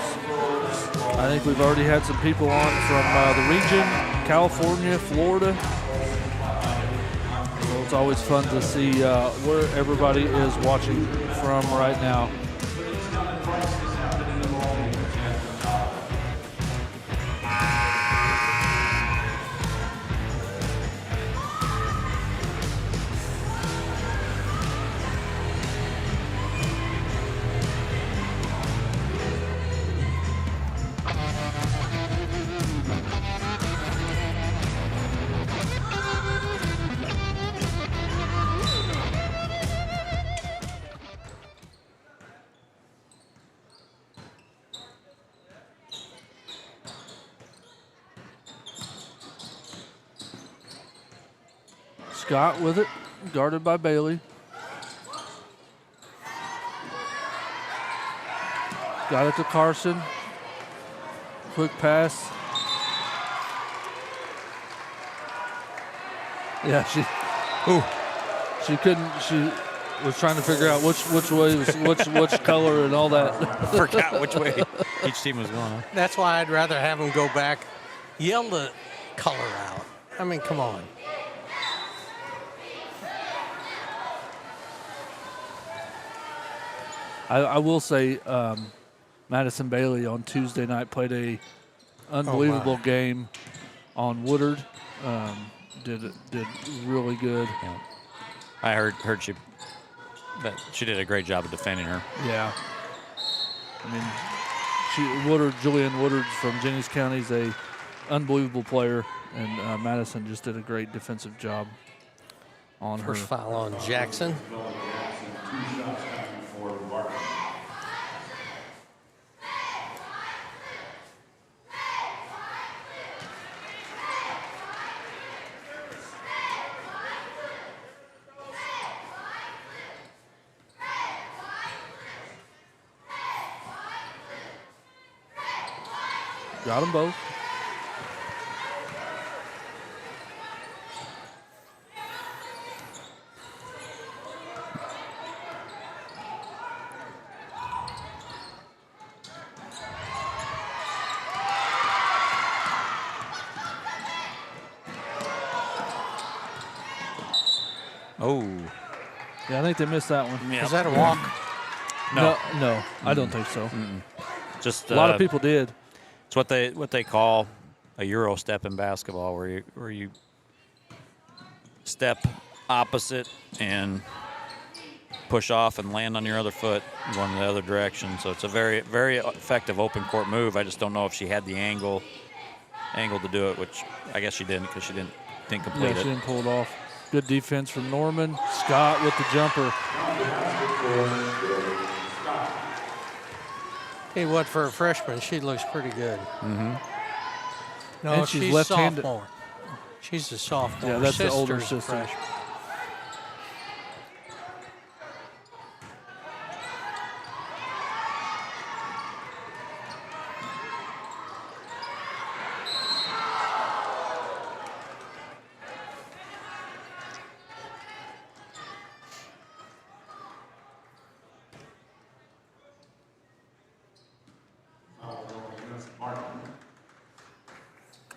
I think we've already had some people on from the region, California, Florida. So it's always fun to see where everybody is watching from right now. Scott with it, guarded by Bailey. Got it to Carson. Quick pass. Yeah, she couldn't. She was trying to figure out which way was which color and all that. Forgot which way each team was going. That's why I'd rather have them go back, yell the color out. I mean, come on. I will say Madison Bailey on Tuesday night played a unbelievable game on Woodard. Did really good. Yeah. I heard she did a great job of defending her. Yeah. I mean, Julianne Woodard from Jennings County is a unbelievable player, and Madison just did a great defensive job on her. First foul on Jackson. Got them both. Oh. Yeah, I think they missed that one. Is that a walk? No, I don't think so. Just A lot of people did. It's what they call a Euro step in basketball, where you step opposite and push off and land on your other foot going the other direction. So it's a very, very effective open court move. I just don't know if she had the angle to do it, which I guess she didn't because she didn't complete She it. didn't pull it off. Good defense from Norman. Scott with the jumper. Hey, what, for a freshman, she looks pretty good. Mm-hmm. No, And she's she's left-handed. sophomore. She's a sophomore. Yeah, that's the older Sister's a sister. freshman.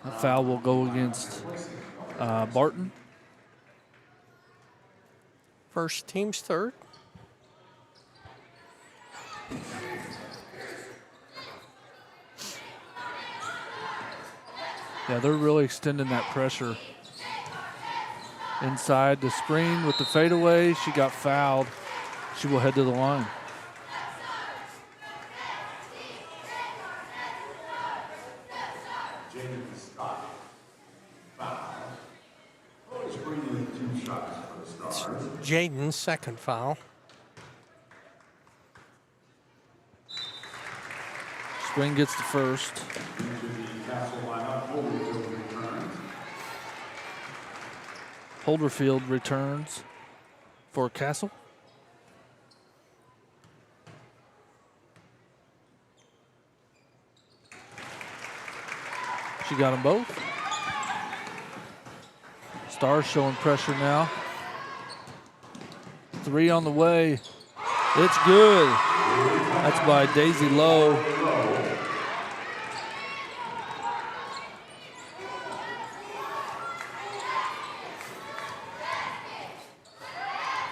A foul will go against Barton. First team's third. Yeah, they're really extending that pressure. Inside the screen with the fadeaway. She got fouled. She will head to the line. Jaden's second foul. Spring gets the first. Holderfield returns for Castle. She got them both. Stars showing pressure now. 3 on the way. It's good. That's by Daisy Lowe.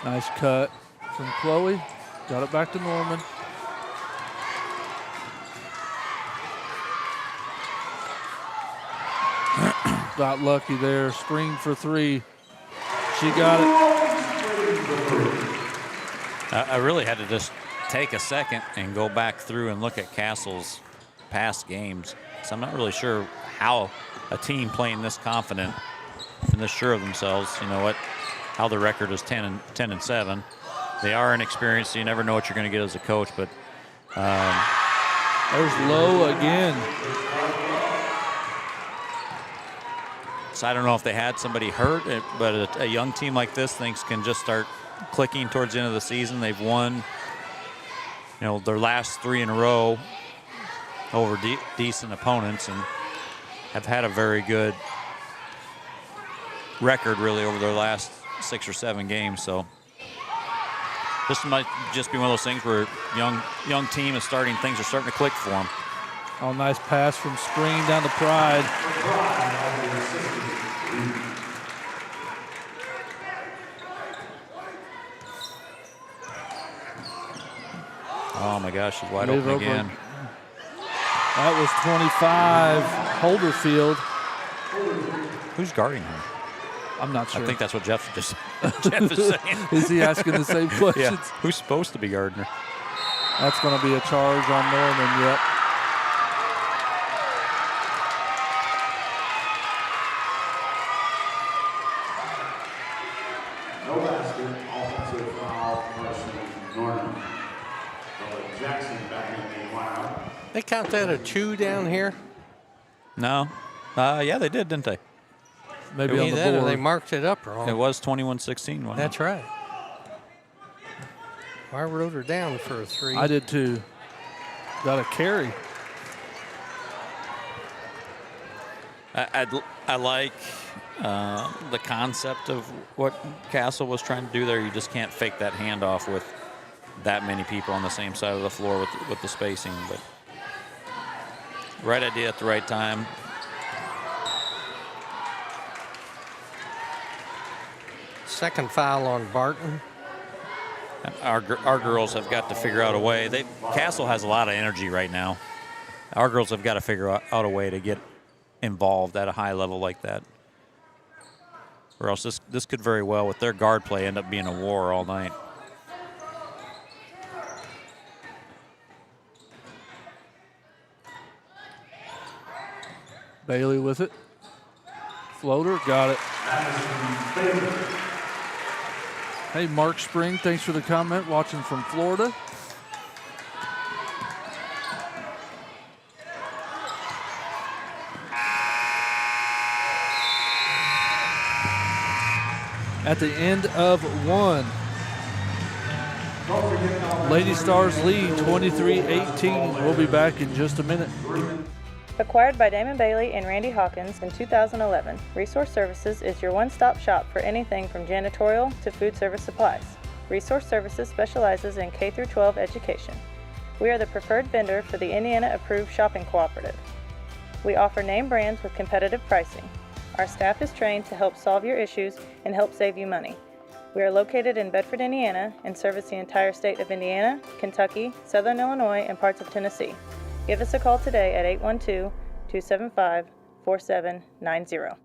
Nice cut from Chloe. Got it back to Norman. Got lucky there. Spring for 3. She got it. I really had to just take a second and go back through and look at Castle's past games. So I'm not really sure how a team playing this confident and this sure of themselves, you know what, how the record is 10 and 7. They are inexperienced, so you never know what you're going to get as a coach. But there's Lowe again. So I don't know if they had somebody hurt, but a young team like this, things can just start clicking towards the end of the season. They've won, their last 3 in a row over decent opponents and have had a very good record really over their last 6 or 7 games. So this might just be one of those things where young team is things are starting to click for them. Oh, nice pass from Spring down to Pride. Oh my gosh, she's wide open again. That was 25, Holderfield. Who's guarding her? I'm not sure. I think that's what Jeff is saying. Is he asking the same questions? Yeah. Who's supposed to be guarding her? That's going to be a charge on Norman, yep. No basket, offensive foul, freshman Norman. Jackson back in the lineup. They count that a 2 down here? No. Yeah, they did, didn't they? Maybe on the Or board. they marked it up wrong. It was 21-16. wasn't That's it? right. I wrote her down for a 3. I did too. Got a carry. I like the concept of what Castle was trying to do there. You just can't fake that handoff with that many people on the same side of the floor with the spacing. But right idea at the right time. Second foul on Barton. Our girls have got to figure out a way. Castle has a lot of energy right now. Our girls have got to figure out a way to get involved at a high level like that. Or else this could very well, with their guard play, end up being a war all night. Bailey with it. Floater, got it. Hey, Mark Spring, thanks for the comment, watching from Florida. at the end of one. Lady Stars lead 23-18. We'll be back in just a minute. Acquired by Damon Bailey and Randy Hawkins in 2011, Resource Services is your one-stop shop for anything from janitorial to food service supplies. Resource Services specializes in K-12 education. We are the preferred vendor for the Indiana-approved shopping cooperative. We offer name brands with competitive pricing. Our staff is trained to help solve your issues and help save you money. We are located in Bedford, Indiana, and service the entire state of Indiana, Kentucky, Southern Illinois, and parts of Tennessee. Give us a call today at 812-275-4790.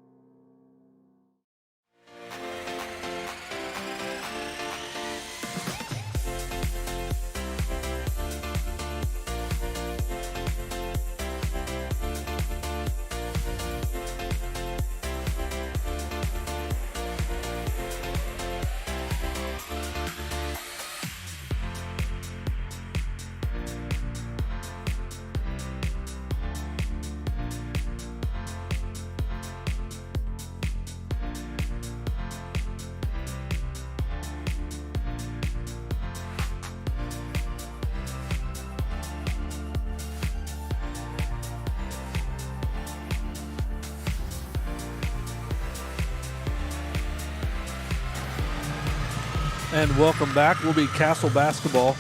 And welcome back. We'll be Castle basketball.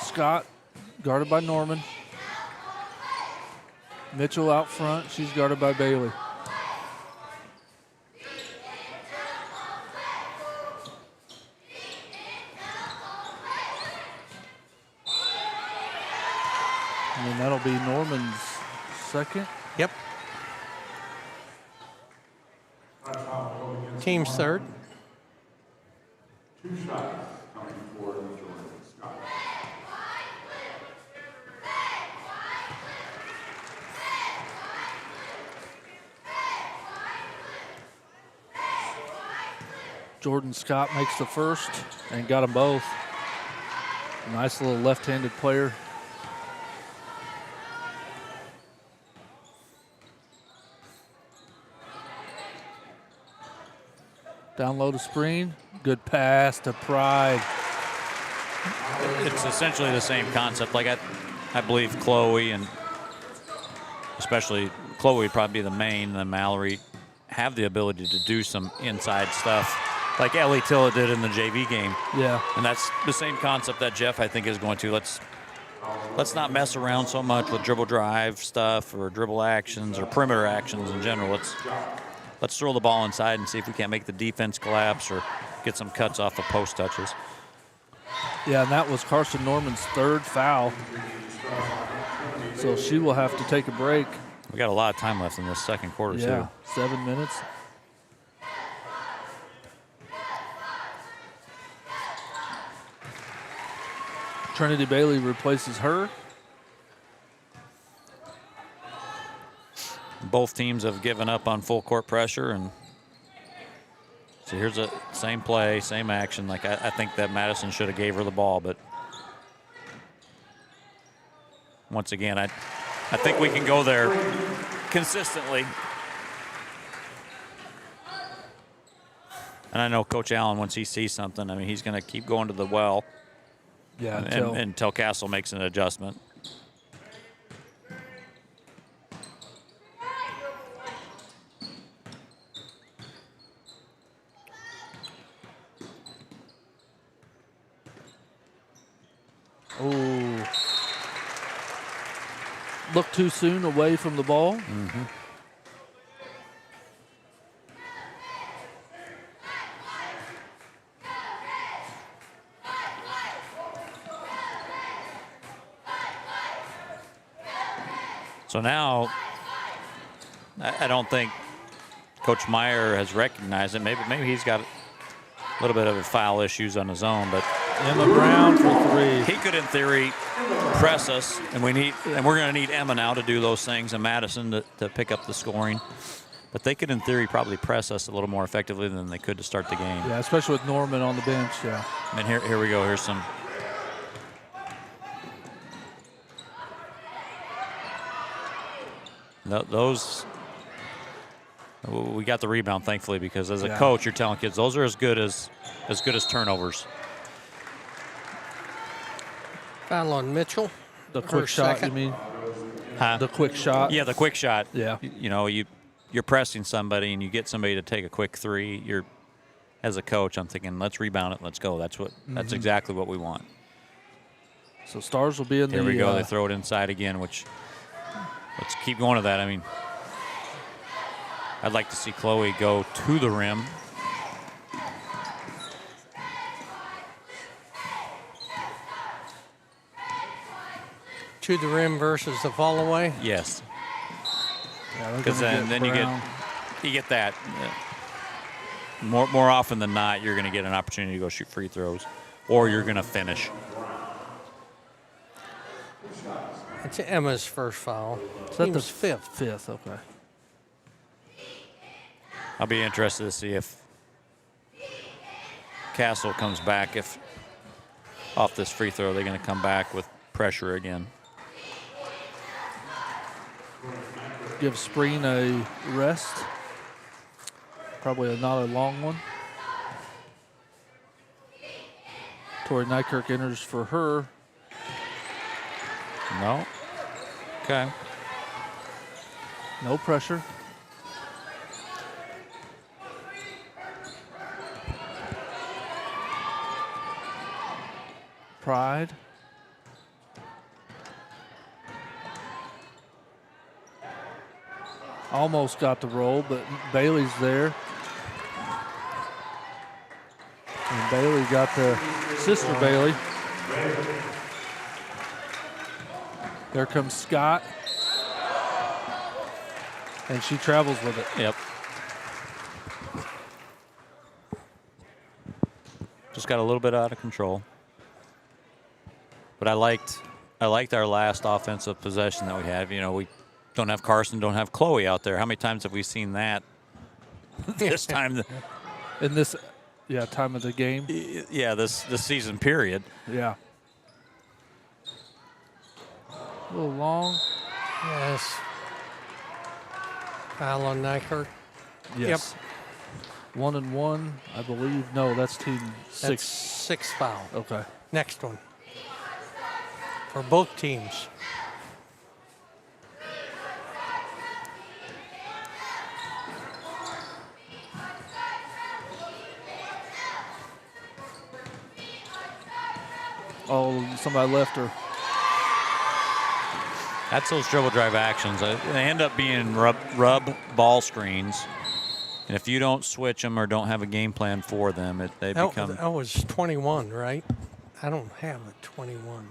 Scott guarded by Norman. Mitchell out front. She's guarded by Bailey. And then that'll be Norman's second. Yep. Team's third. 2 shots coming for Jordan Scott. Jordan Scott makes the first and got them both. Nice little left-handed player. Down low to Spreen. Good pass to Pride. It's essentially the same concept. Like I believe Chloe, and especially Chloe would probably be the main, and then Mallory have the ability to do some inside stuff like Ellie Tilla did in the JV game. Yeah. And that's the same concept that Jeff, I think, is going to. Let's not mess around so much with dribble drive stuff or dribble actions or perimeter actions in general. Let's throw the ball inside and see if we can't make the defense collapse or get some cuts off of post touches. Yeah, and that was Carson Norman's third foul. So she will have to take a break. We got a lot of time left in this second quarter, Yeah, too. 7 minutes. Trinity Bailey replaces her. Both teams have given up on full court pressure, and so here's a same play, same action. Like I think that Madison should have gave her the ball, but once again, I think we can go there consistently. And I know Coach Allen, once he sees something, I mean, he's going to keep going to the well. Yeah, until Castle makes an adjustment. Oh. Look too soon away from the ball. Mm-hmm. So now, I don't think Coach Meyer has recognized it. Maybe he's got a little bit of foul issues on his own, but Emma Brown for 3. He could, in theory, press us, and we're going to need Emma now to do those things, and Madison to pick up the scoring. But they could, in theory, probably press us a little more effectively than they could to start the game. Yeah, especially with Norman on the bench. Yeah. And here we go. Here's some. Those. We got the rebound, thankfully, because as a coach, you're telling kids those are as good as turnovers. Foul on Mitchell. The quick shot, second. you mean? Huh? The quick shot. Yeah, the quick shot. Yeah. You know, you're pressing somebody and you get somebody to take a quick three. As a coach, I'm thinking, let's rebound it, let's go. That's exactly what we want. So Stars will be in Here we go. They throw it inside again, which let's keep going to that. I mean, I'd like to see Chloe go to the rim. To the rim versus the fall away. Yes. Because then you get that. More often than not, you're going to get an opportunity to go shoot free throws, or you're going to finish. It's Emma's first foul. Is that the Team's fifth? Fifth, okay. I'll be interested to see if Castle comes back. If off this free throw, they're going to come back with pressure again. Give Spreen a rest. Probably not a long one. Tori Nykirk enters for her. No. Okay. No pressure. Pride. Almost got the roll, but Bailey's there. And Bailey got the sister Bailey. There comes Scott. And she travels with it. Yep. Just got a little bit out of control. But I liked our last offensive possession that we had. You know, we don't have Carson, don't have Chloe out there. How many times have we seen that this time? In this, time of the game. Yeah, this season period. Yeah. A little long. Yes. Foul on Nykirk. Yes. 1 and 1, I believe. No, that's team 6. That's sixth foul. Okay. Next one. For both teams. Oh, somebody left her. That's those dribble drive actions. They end up being rub ball screens. And if you don't switch them or don't have a game plan for them, they become. That was 21, right? I don't have a 21.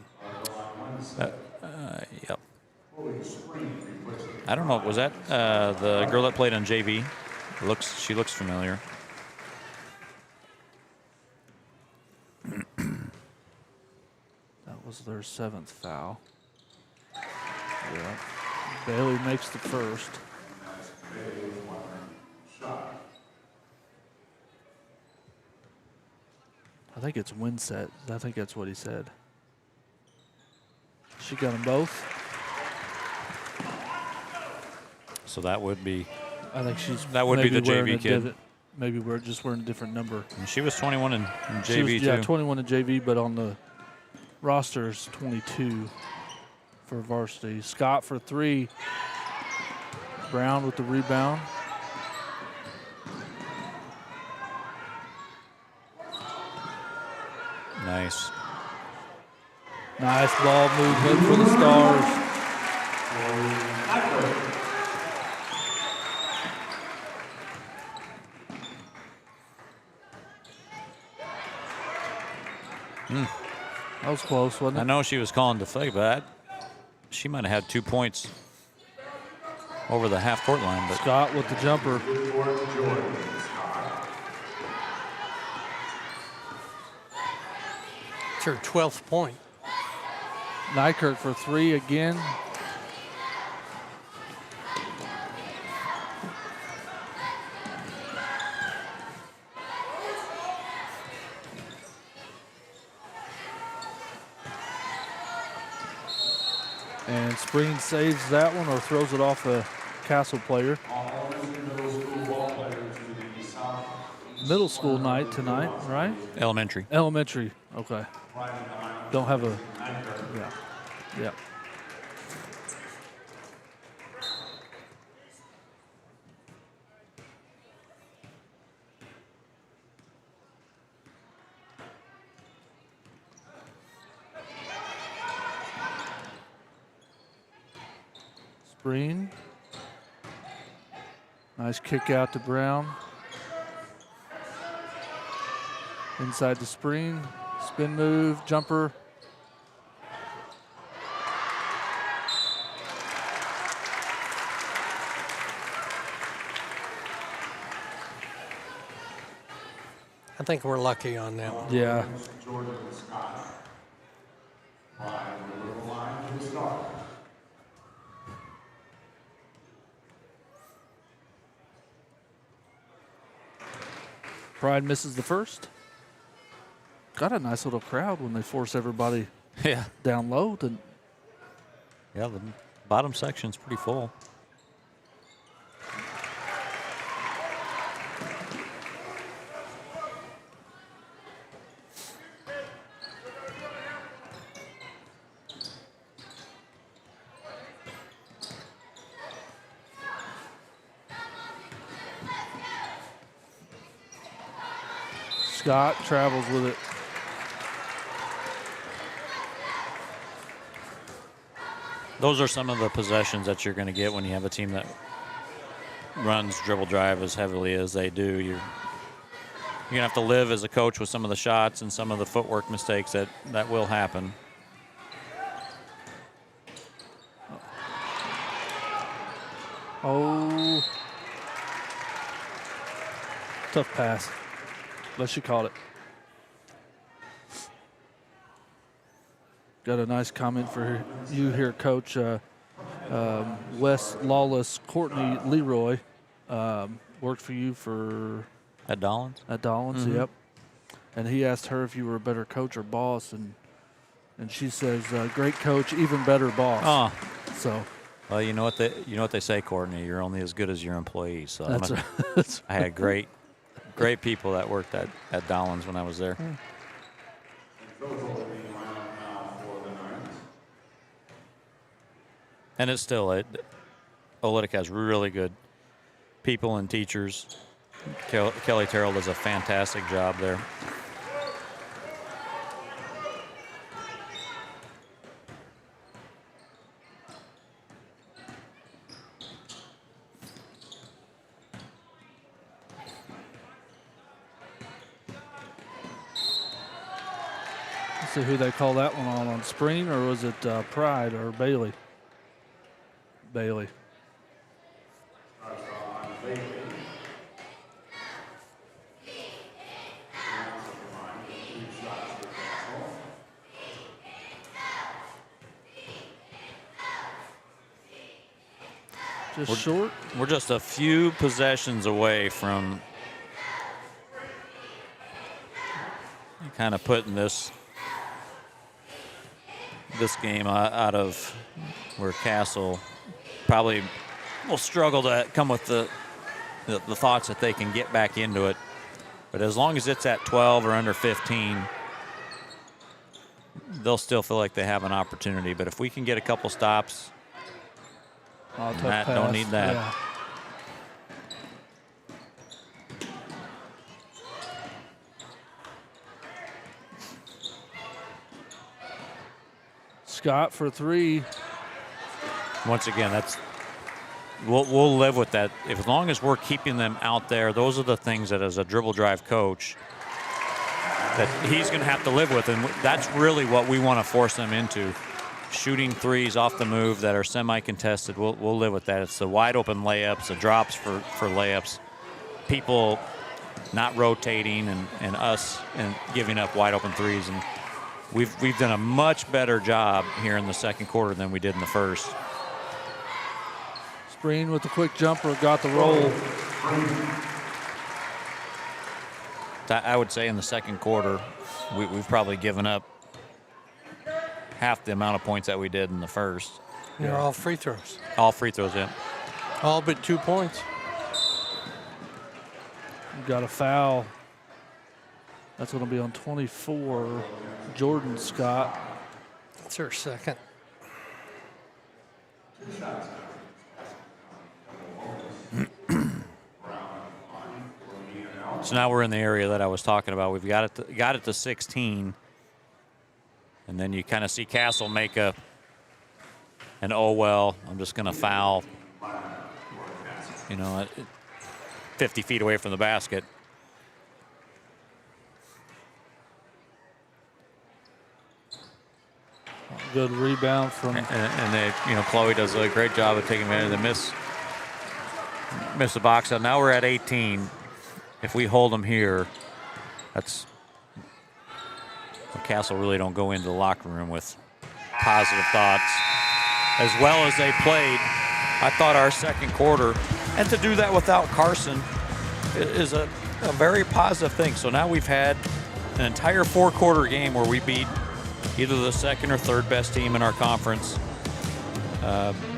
Yep. I don't know. Was that the girl that played on JV? She looks familiar. That was their 7th foul. Yeah. Bailey makes the first. I think it's Winset. I think that's what he said. She got them both. So that would be. I think she's. That would be the JV kid. Maybe we're just wearing a different number. And she was 21 in JV she was, too. Yeah, 21 in JV, but on the roster is 22 for varsity. Scott for 3. Brown with the rebound. Nice. Nice ball movement for the Stars. That was close, wasn't it? I know she was calling deflect, but she might have had 2 points over the half-court line. But Scott with the jumper. her 12th point. Nykirk for 3 again. And Spring saves that one or throws it off a Castle player. Middle school night tonight, right? Elementary. Elementary, okay. Don't have a, yeah. Spring. Nice kick out to Brown. Inside the Spring. Spin move, jumper. I think we're lucky on that one. Yeah. Pride misses the first. Got a nice little crowd when they force everybody Yeah. down low. Yeah, the bottom section's pretty full. Scott travels with it. Those are some of the possessions that you're going to get when you have a team that runs dribble drive as heavily as they do. You're going to have to live as a coach with some of the shots and some of the footwork mistakes that will happen. Oh. Tough pass. But she caught it. Got a nice comment for you here, Coach. Wes Lawless, Courtney Leroy, worked for you for At Dollins? At Dollins, yep. And he asked her if you were a better coach or boss, and she says, "Great coach, even better boss." Oh, So well, you know what they say, Courtney. You're only as good as your employees. So that's right. I had great people that worked at Dollins when I was there. And it's still, Olytic has really good people and teachers. Kelly Terrell does a fantastic job there. Let's see who they call that one on Spring, or was it Pride or Bailey? Bailey. Just short. We're just a few possessions away from kind of putting this game out of where Castle probably will struggle to come with the thoughts that they can get back into it. But as long as it's at 12 or under 15, they'll still feel like they have an opportunity. But if we can get a couple stops, Oh, tough Matt, pass. don't need that. Yeah. Scott for 3. Once again, we'll live with that. As long as we're keeping them out there, those are the things that as a dribble drive coach that he's going to have to live with, and that's really what we want to force them into. Shooting threes off the move that are semi-contested, we'll live with that. It's the wide open layups, the drops for layups, people not rotating and us and giving up wide open threes. And we've done a much better job here in the second quarter than we did in the first. Spreen with the quick jumper, got the roll. I would say in the second quarter, we've probably given up half the amount of points that we did in the first. They're all free throws. All free throws in. All but 2 points. Got a foul. That's going to be on 24, Jordan Scott. That's her second. So now we're in the area that I was talking about. We've got it to 16. And then you kind of see Castle make an oh, well, I'm just going to foul, 50 feet away from the basket. Good rebound from. And they, Chloe does a great job of taking advantage of the miss the box out. Now we're at 18. If we hold them here, that's Castle really don't go into the locker room with positive thoughts. As well as they played, I thought our second quarter, and to do that without Carson is a very positive thing. So now we've had an entire 4-quarter game where we beat either the second or third best team in our conference.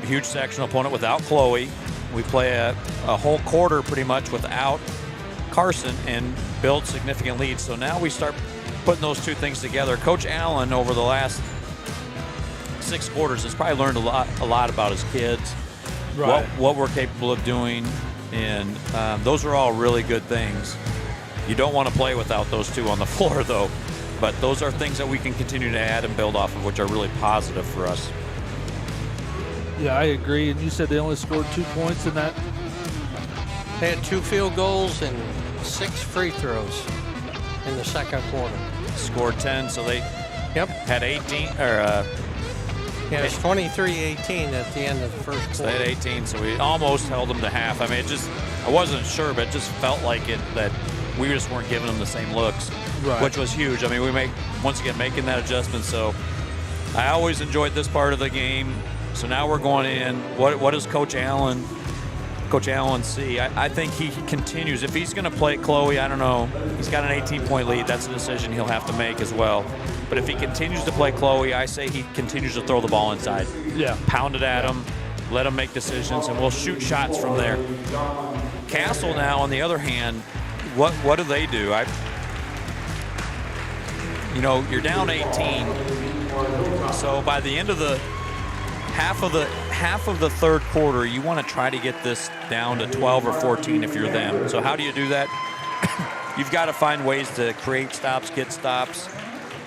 Huge sectional opponent without Chloe. We play a whole quarter pretty much without Carson and build significant leads. So now we start putting those two things together. Coach Allen over the last 6 quarters has probably learned a lot about his kids, Right. what we're capable of doing, and those are all really good things. You don't want to play without those two on the floor, though. But those are things that we can continue to add and build off of, which are really positive for us. Yeah, I agree. And you said they only scored 2 points in that. They had 2 field goals and 6 free throws in the second quarter. Scored 10, so they had 18. Yeah, it was 23-18 at the end of the first So quarter. they had 18, so we almost held them to half. I mean, I wasn't sure, but it just felt like it that we just weren't giving them the same looks, Right. which was huge. I mean, we making that adjustment. So I always enjoyed this part of the game. So now we're going in. What does Coach Allen see? I think he continues. If he's going to play Chloe, I don't know. He's got an 18-point lead. That's a decision he'll have to make as well. But if he continues to play Chloe, I say he continues to throw the ball inside. Yeah. Pound it at him, let him make decisions, and we'll shoot shots from there. Castle now, on the other hand, what do they do? You're down 18. So by the end of the half of the third quarter, you want to try to get this down to 12 or 14 if you're them. So how do you do that? You've got to find ways to create stops, get stops.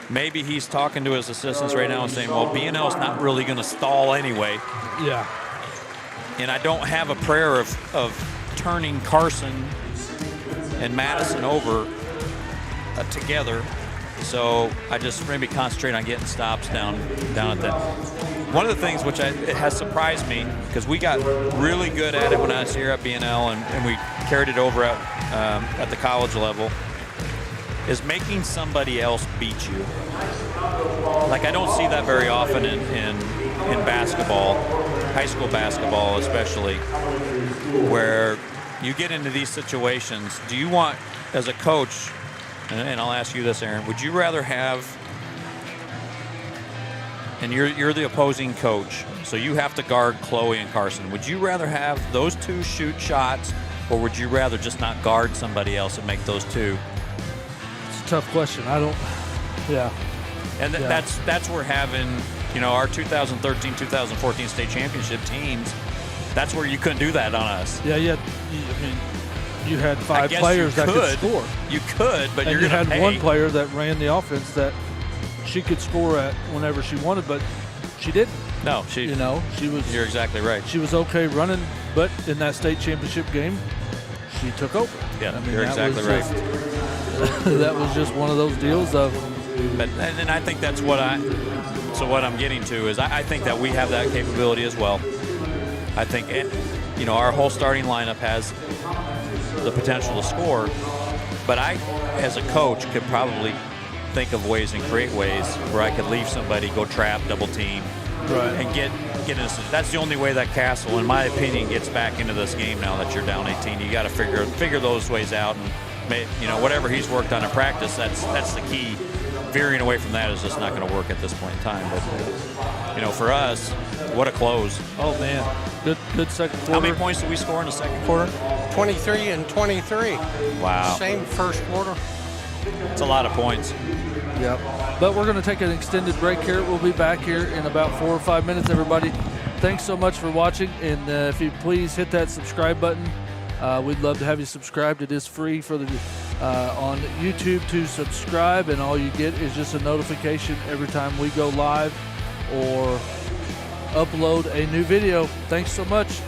Maybe he's talking to his assistants right now and saying, well, BNL's not really going to stall anyway. Yeah. And I don't have a prayer of turning Carson and Madison over together. So I just maybe concentrate on getting stops down at that. One of the things which it has surprised me, because we got really good at it when I was here at BNL and we carried it over at the college level, is making somebody else beat you. Like, I don't see that very often in basketball, high school basketball especially, where you get into these situations. Do you want, as a coach, and I'll ask you this, Aaron, would you rather have, and you're the opposing coach, so you have to guard Chloe and Carson, would you rather have those two shoot shots, or would you rather just not guard somebody else and make those two? It's a tough question. Yeah. And that's where having, our 2013-2014 state championship teams, that's where you couldn't do that on us. Yeah, you had 5 players that could score. You could, but and you're going to pay. You had one player that ran the offense that she could score at whenever she wanted, but she didn't. No, she was. You're exactly right. She was okay running, but in that state championship game, she took over. Yeah, you're exactly right. That was just one of those deals of. But and I think that's what what I'm getting to is I think that we have that capability as well. I think our whole starting lineup has the potential to score, but I, as a coach, could probably think of ways and create ways where I could leave somebody, go trap, double team, and get into. That's the only way that Castle, in my opinion, gets back into this game now that you're down 18. You got to figure those ways out, and whatever he's worked on in practice, that's the key. Veering away from that is just not going to work at this point in time. But for us, what a close! Oh man, good second quarter. How many points did we score in the second quarter? 23 and 23. Wow. Same first quarter. It's a lot of points. Yep. But we're going to take an extended break here. We'll be back here in about 4 or 5 minutes, everybody. Thanks so much for watching, and if you please hit that subscribe button. We'd love to have you subscribed. It is free for on YouTube to subscribe, and all you get is just a notification every time we go live or upload a new video. Thanks so much.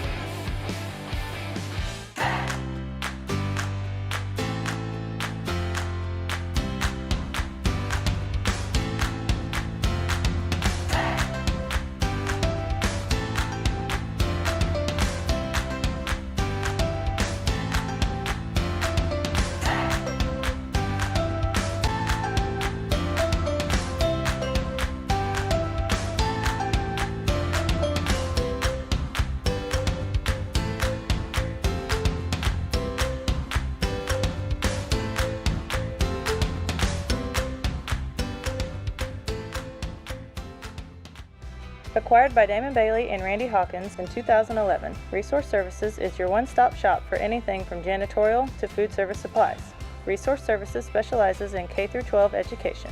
Acquired by Damon Bailey and Randy Hawkins in 2011, Resource Services is your one-stop shop for anything from janitorial to food service supplies. Resource Services specializes in K-12 education.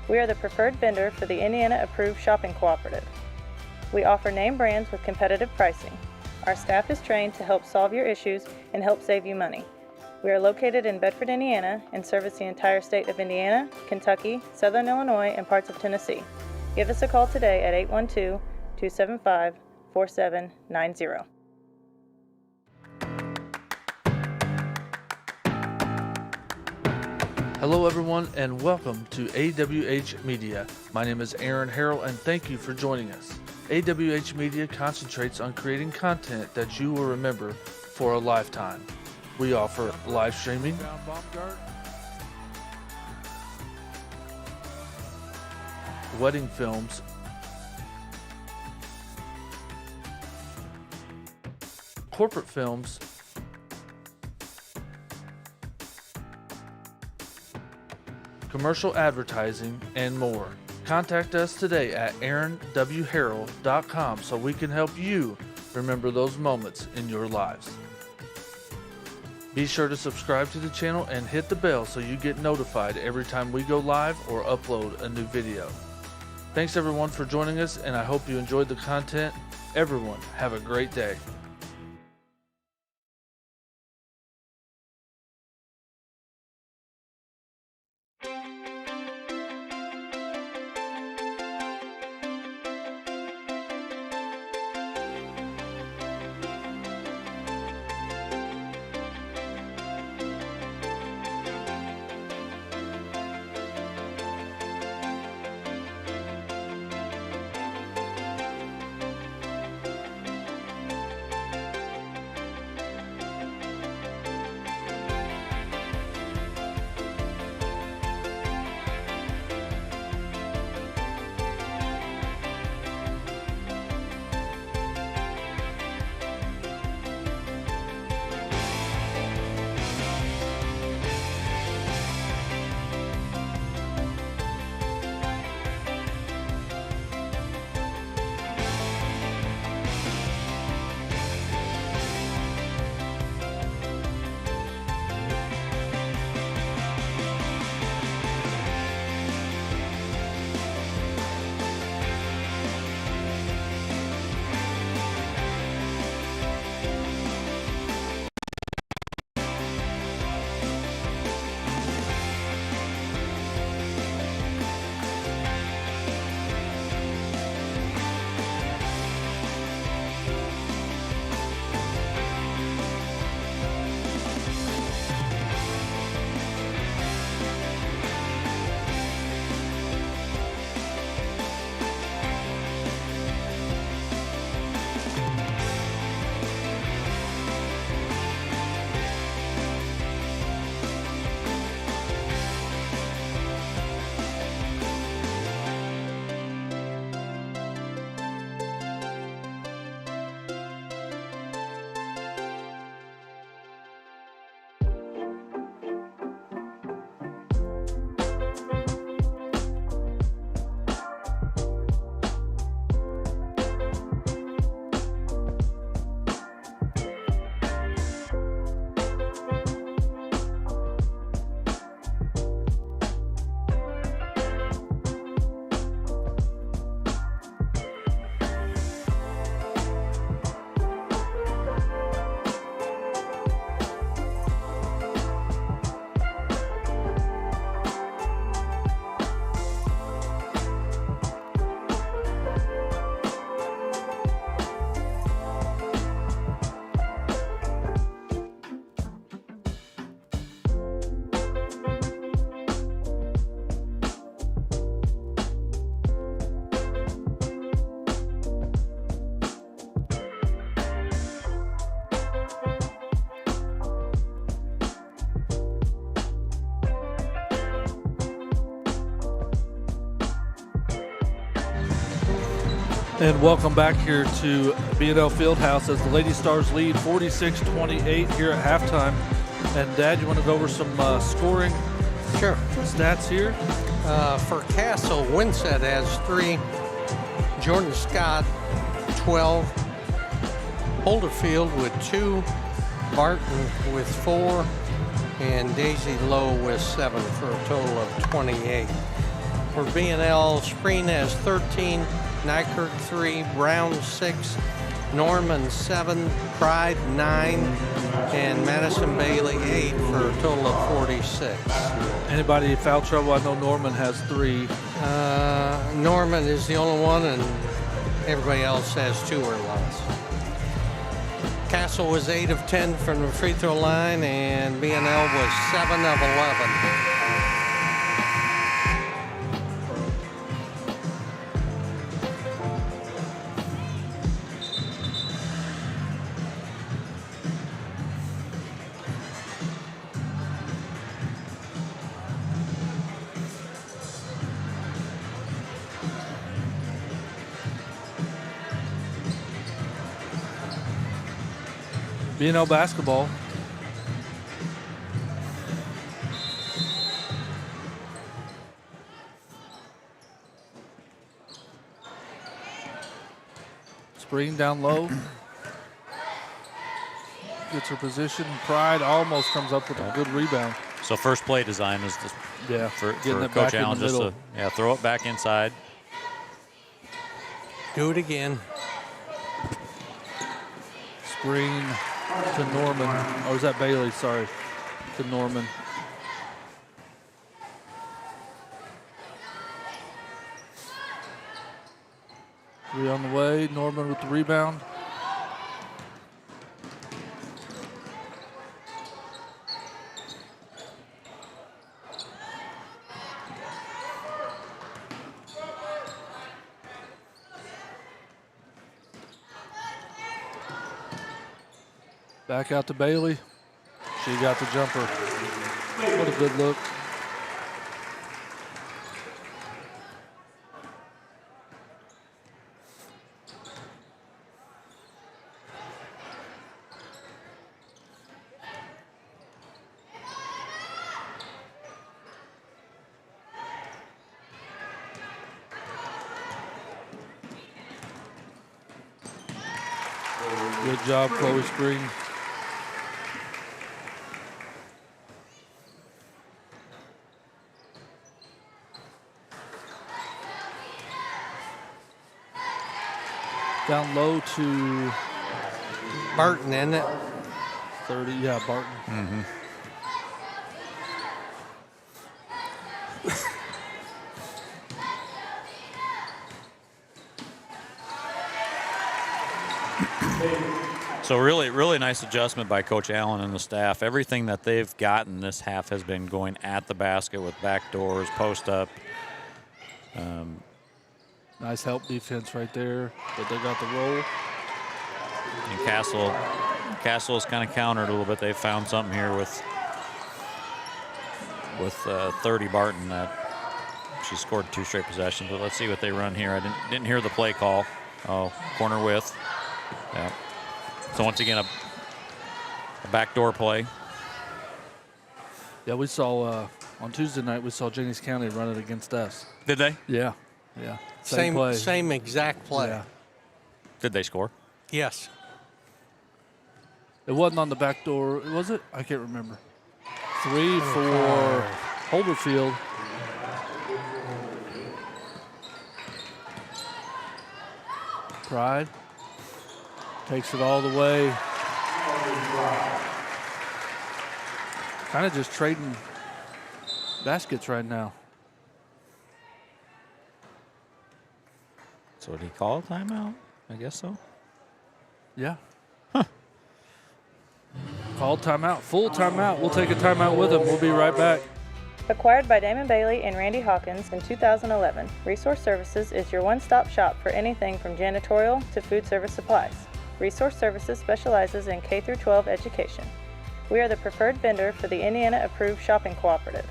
We are the preferred vendor for the Indiana-approved shopping cooperative. We offer name brands with competitive pricing. Our staff is trained to help solve your issues and help save you money. We are located in Bedford, Indiana, and service the entire state of Indiana, Kentucky, Southern Illinois, and parts of Tennessee. Give us a call today at 812-275-4790. Hello everyone and welcome to AWH Media. My name is Aaron Harrell and thank you for joining us. AWH Media concentrates on creating content that you will remember for a lifetime. We offer live streaming, wedding films, corporate films, commercial advertising, and more. Contact us today at aaronwharrell.com so we can help you remember those moments in your lives. Be sure to subscribe to the channel and hit the bell so you get notified every time we go live or upload a new video. Thanks everyone for joining us, and I hope you enjoyed the content. Everyone, have a great day. And welcome back here to BNL Fieldhouse as the Lady Stars lead 46-28 here at halftime. And Dad, you want to go over some scoring Sure. stats here? For Castle, Winsett has 3, Jordan Scott 12, Holderfield with 2, Barton with 4, and Daisy Lowe with 7 for a total of 28. For BNL, Spreen has 13, Nykirk 3, Brown 6, Norman 7, Pride 9, and Madison Bailey 8 for a total of 46. Anybody in foul trouble? I know Norman has 3. Norman is the only one, and everybody else has 2 or less. Castle was 8 of 10 from the free throw line, and BNL was 7 of 11. BNL basketball. Spreen down low. Gets her position. Pride almost comes up with a good rebound. So first play design is just Yeah, for getting it Coach back in Allen the just middle. to throw it back inside. Do it again. Spreen to Norman. Or is that Bailey? Sorry. To Norman. Three on the way. Norman with the rebound. Back out to Bailey. She got the jumper. What a good look. Good job, Chloe Spreen. Down low to Barton, isn't it? 30. Yeah, Barton. So really nice adjustment by Coach Allen and the staff. Everything that they've gotten this half has been going at the basket with back doors, post up. Nice help defense right there, but they got the roll. And Castle's kind of countered a little bit. They found something here with 30 Barton that she scored 2 straight possessions. But let's see what they run here. I didn't hear the play call. Oh, corner width. Yeah. So once again, a backdoor play. Yeah, we saw on Tuesday night, we saw Jennings County run it against us. Did they? Yeah. Same play. Same exact play. Yeah. Did they score? Yes. It wasn't on the back door, was it? I can't remember. 3 for Holderfield. Pride takes it all the way. Kind of just trading baskets right now. So did he call a timeout? I guess so. Yeah. Called timeout. Full timeout. We'll take a timeout with him. We'll be right back. Acquired by Damon Bailey and Randy Hawkins in 2011, Resource Services is your one-stop shop for anything from janitorial to food service supplies. Resource Services specializes in K-12 education. We are the preferred vendor for the Indiana-approved shopping cooperative.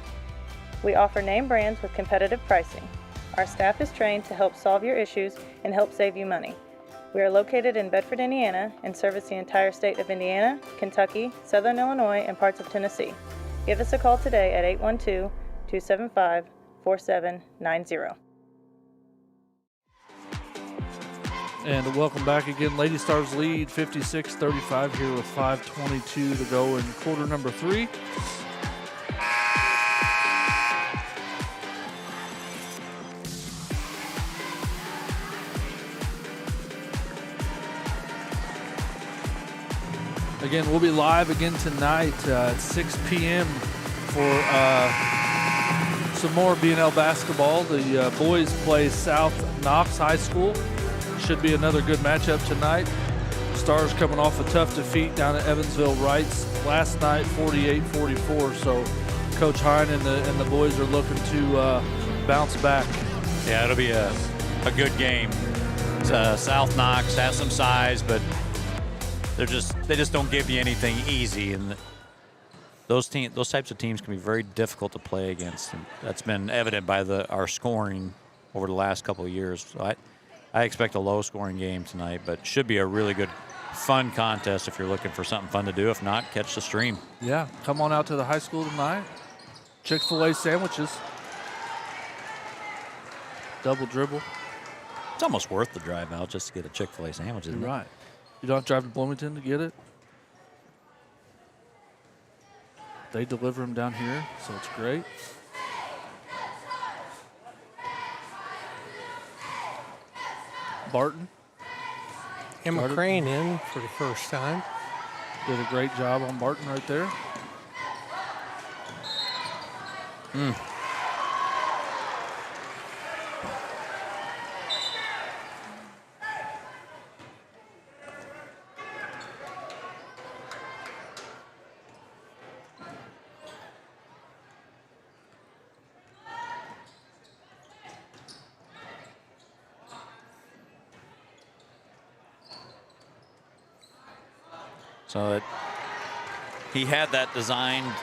We offer name brands with competitive pricing. Our staff is trained to help solve your issues and help save you money. We are located in Bedford, Indiana, and service the entire state of Indiana, Kentucky, Southern Illinois, and parts of Tennessee. Give us a call today at 812-275-4790. And welcome back again. Lady Stars lead 56-35 here with 5:22 to go in quarter number 3. Again, we'll be live again tonight at 6 p.m. for some more BNL basketball. The boys play South Knox High School. Should be another good matchup tonight. Stars coming off a tough defeat down at Evansville Wrights last night, 48-44. So Coach Hine and the boys are looking to bounce back. Yeah, it'll be a good game. South Knox has some size, but they just don't give you anything easy, and those types of teams can be very difficult to play against. And that's been evident by our scoring over the last couple of years. So I expect a low-scoring game tonight, but should be a really good, fun contest if you're looking for something fun to do. If not, catch the stream. Yeah, come on out to the high school tonight. Chick-fil-A sandwiches. Double dribble. It's almost worth the drive out just to get a Chick-fil-A sandwich, isn't it? Right. You don't have to drive to Bloomington to get it. They deliver them down here, so it's great. Barton. Emma Crane in for the first time. Did a great job on Barton right there. So he had that designed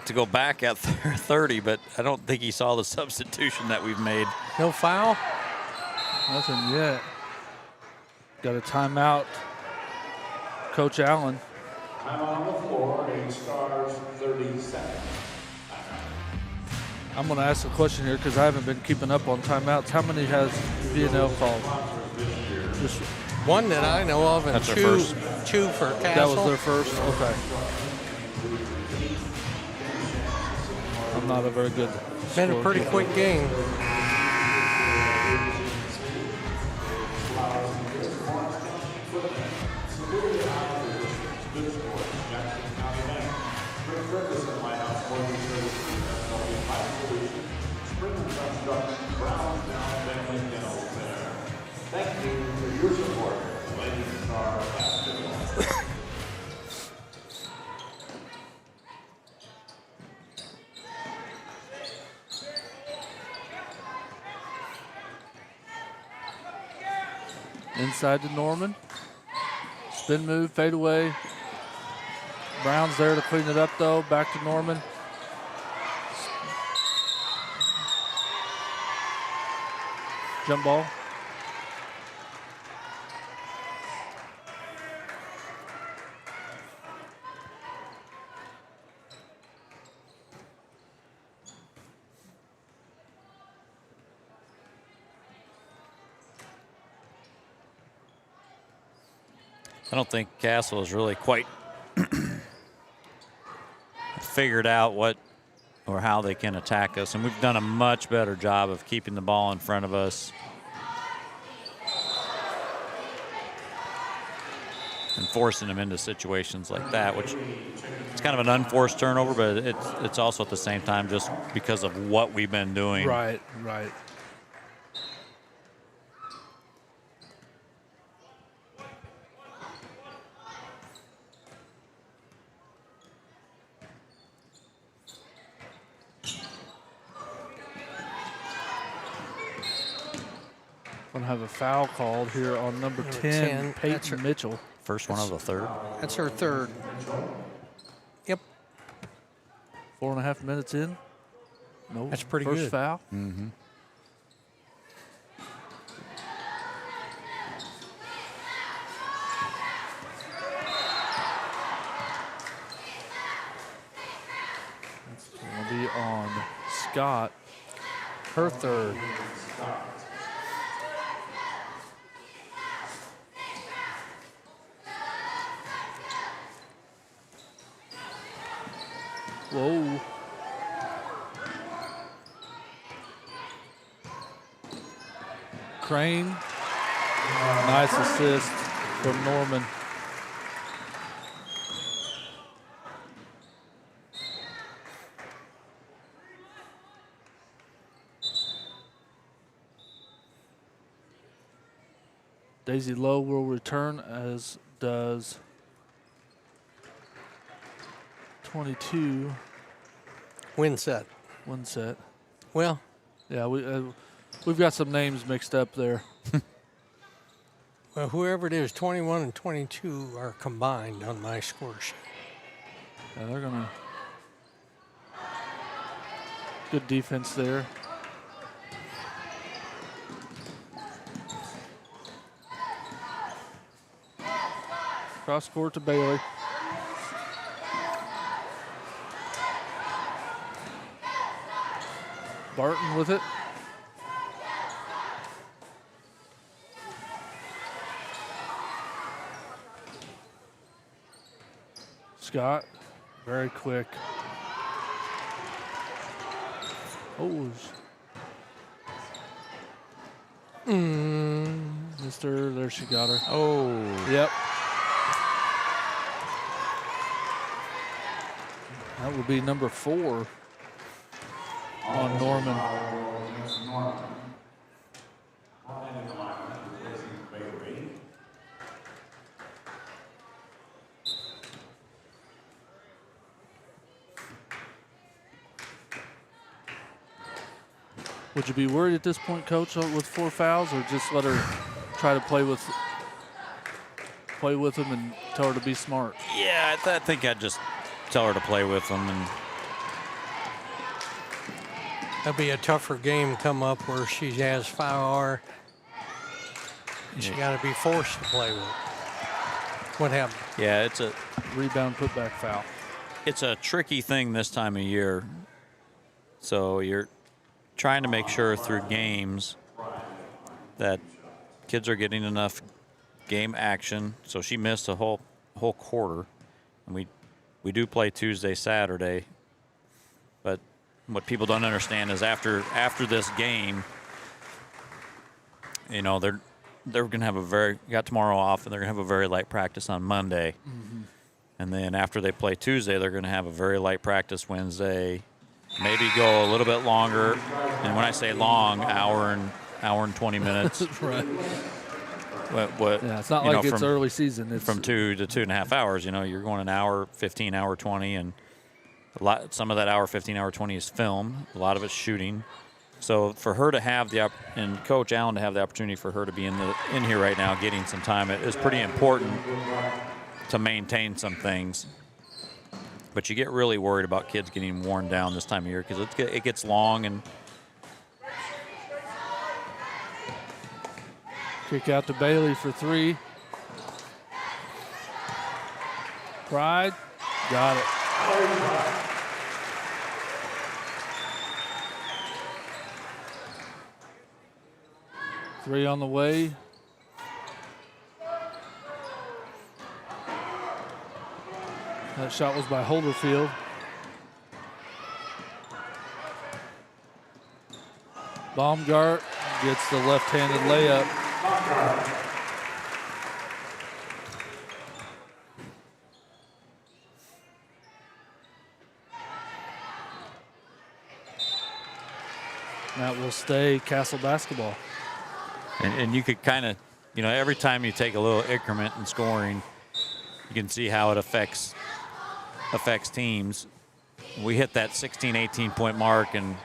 to go back at 30, but I don't think he saw the substitution that we've made. No foul? Nothing yet. Got a timeout. Coach Allen. Time on the floor, 8 Stars, 30 seconds. I'm going to ask a question here because I haven't been keeping up on timeouts. How many has BNL called? Just one that I know of, and that's two for Castle. That was their first? Okay. I'm not a very good Been a pretty scorekeeper. quick game. Thank you for your support, Lady Star Basketball. Inside to Norman. Spin move, fade away. Brown's there to clean it up, though. Back to Norman. Jump ball. I don't think Castle has really quite figured out what or how they can attack us, and we've done a much better job of keeping the ball in front of us and forcing them into situations like that, which it's kind of an unforced turnover, but it's also at the same time just because of what we've been doing. Right, right. Going to have a foul called here on number 10, Peyton Mitchell. First one of the third. That's her third. Yep. 4.5 minutes in. No, That's pretty first good. foul. Mm-hmm. It's going to be on Scott. Her third. Whoa. Crane. Nice assist from Norman. Daisy Lowe will return, as does 22. Winset. Winset. Well, Yeah, we've got some names mixed up there. well, whoever it is, 21 and 22 are combined on my score sheet. Yeah, they're gonna. Good defense there. Cross court to Bailey. Barton with it. Scott, very quick. Oh, Mr. There she got her. Oh, Yep. That would be number 4 on Norman. Would you be worried at this point, Coach, with 4 fouls, or just let her try to play with them and tell her to be smart? Yeah, I think I'd just tell her to play with them. And that'll be a tougher game come up where she has foul hour. And she got to be forced to play with it. What happened? yeah, it's a Rebound, putback foul. it's a tricky thing this time of year. So you're trying to make sure through games that kids are getting enough game action. So she missed a whole quarter, and we do play Tuesday, Saturday. But what people don't understand is after this game, you know, they're going to have got tomorrow off, and they're going to have a very light practice on Monday. Mm-hmm. And then after they play Tuesday, they're going to have a very light practice Wednesday, maybe go a little bit longer. And when I say long, hour and 20 minutes. Right. Yeah, It's not like it's early season. It's from 2 to 2.5 hours. You know, you're going an hour 15, hour 20, and some of that hour 15, hour 20 is film. A lot of it's shooting. So for her to have and Coach Allen to have the opportunity for her to be in here right now, getting some time, it is pretty important to maintain some things. But you get really worried about kids getting worn down this time of year because it gets long. And kick out to Bailey for 3. Pride, got it. Three on the way. That shot was by Holderfield. Baumgart gets the left-handed layup. That will stay Castle basketball. And you could kind of, you know, every time you take a little increment in scoring, you can see how it affects teams. We hit that 16, 18-point mark, and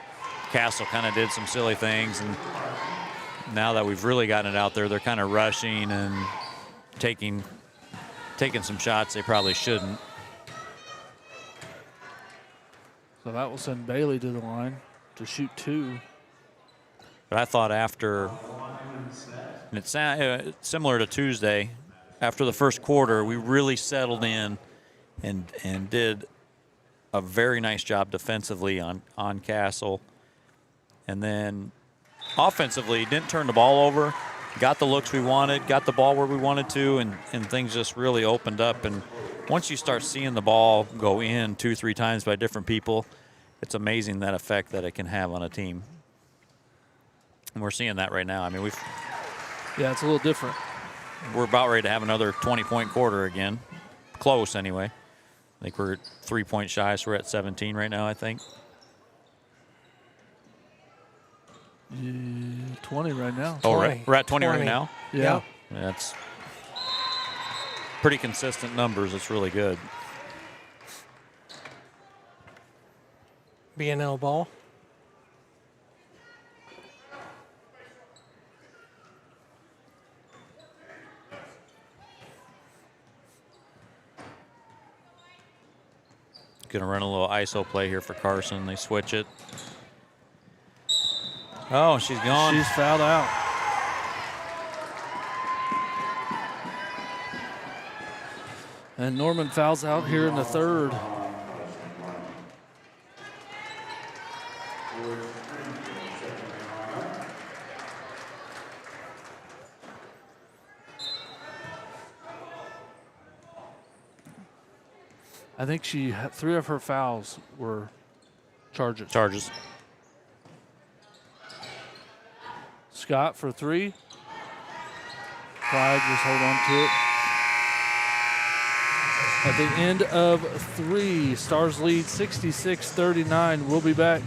Castle kind of did some silly things. And now that we've really gotten it out there, they're kind of rushing and taking some shots they probably shouldn't. So that will send Bailey to the line to shoot 2. But I thought after, and it's similar to Tuesday, after the first quarter, we really settled in and did a very nice job defensively on Castle. And then offensively, didn't turn the ball over, got the looks we wanted, got the ball where we wanted to, and things just really opened up. And once you start seeing the ball go in 2-3 times by different people, it's amazing that effect that it can have on a team. And we're seeing that right now. I mean, Yeah, it's a little different. we're about ready to have another 20-point quarter again. Close, anyway. I think we're 3 points shy, so we're at 17 right now, I think. 20 right now. Oh, right. We're at 20 right now? Yeah. That's pretty consistent numbers. It's really good. BNL ball. Going to run a little ISO play here for Carson. They switch it. Oh, she's gone. She's fouled out. And Norman fouls out here in the third. I think she had 3 of her fouls were charges. Scott for 3. Pride just hold on to it. At the end of 3, Stars lead 66-39. We'll be back.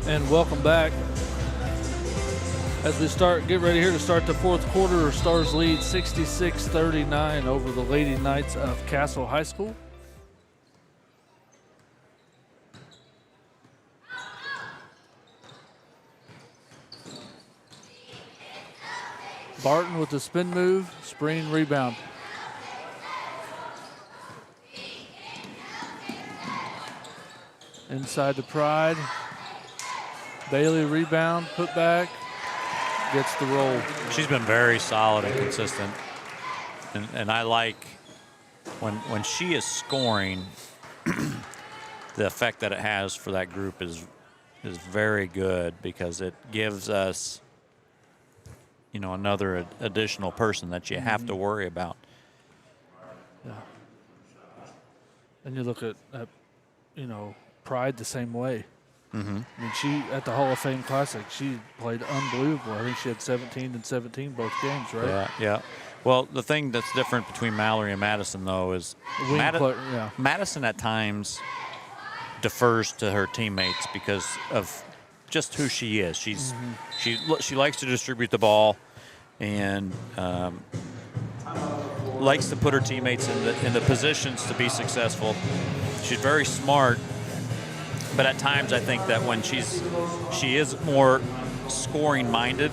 And welcome back. As we get ready here to start the fourth quarter, Stars lead 66-39 over the Lady Knights of Castle High School. Barton with the spin move, screen rebound. Inside the Pride. Bailey rebound, put back, gets the roll. She's been very solid and consistent. And I like when she is scoring, the effect that it has for that group is very good because it gives us, you know, another additional person that you have to worry about. Yeah. And you look at you know, Pride the same way. Mm-hmm. I mean, she, at the Hall of Fame Classic, she played unbelievable. I think she had 17 and 17 both games, right? Yeah, yeah. Well, the thing that's different between Mallory and Madison, though, is Madison at times defers to her teammates because of just who she is. She likes to distribute the ball and likes to put her teammates in the positions to be successful. She's very smart. But at times, I think that when she is more scoring-minded,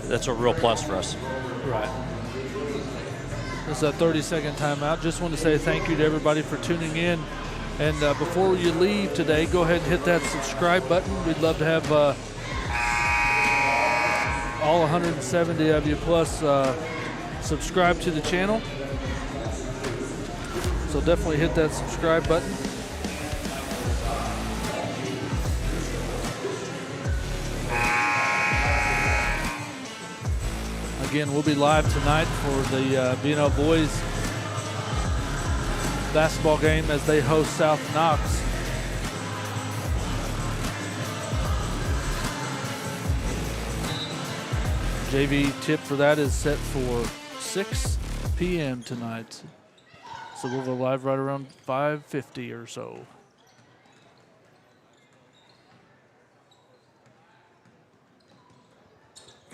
that's a real plus for us. Right. This is a 30-second timeout. Just want to say thank you to everybody for tuning in. And before you leave today, go ahead and hit that subscribe button. We'd love to have all 170 of you plus subscribe to the channel. So definitely hit that subscribe button. Again, we'll be live tonight for the BNL boys basketball game as they host South Knox. JV tip for that is set for 6 p.m. tonight. So we'll go live right around 5:50 or so.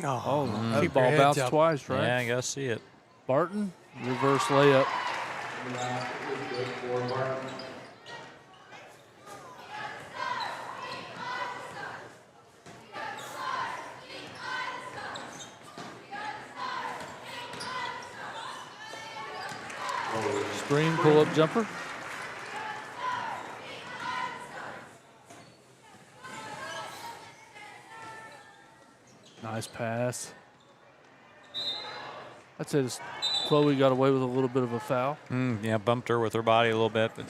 Oh, that keep ball your heads bounced up. twice, right? Yeah, I gotta see it. Barton, reverse layup. Screen, pull-up jumper. Nice pass. I'd say this Chloe got away with a little bit of a foul. Yeah, bumped her with her body a little bit, but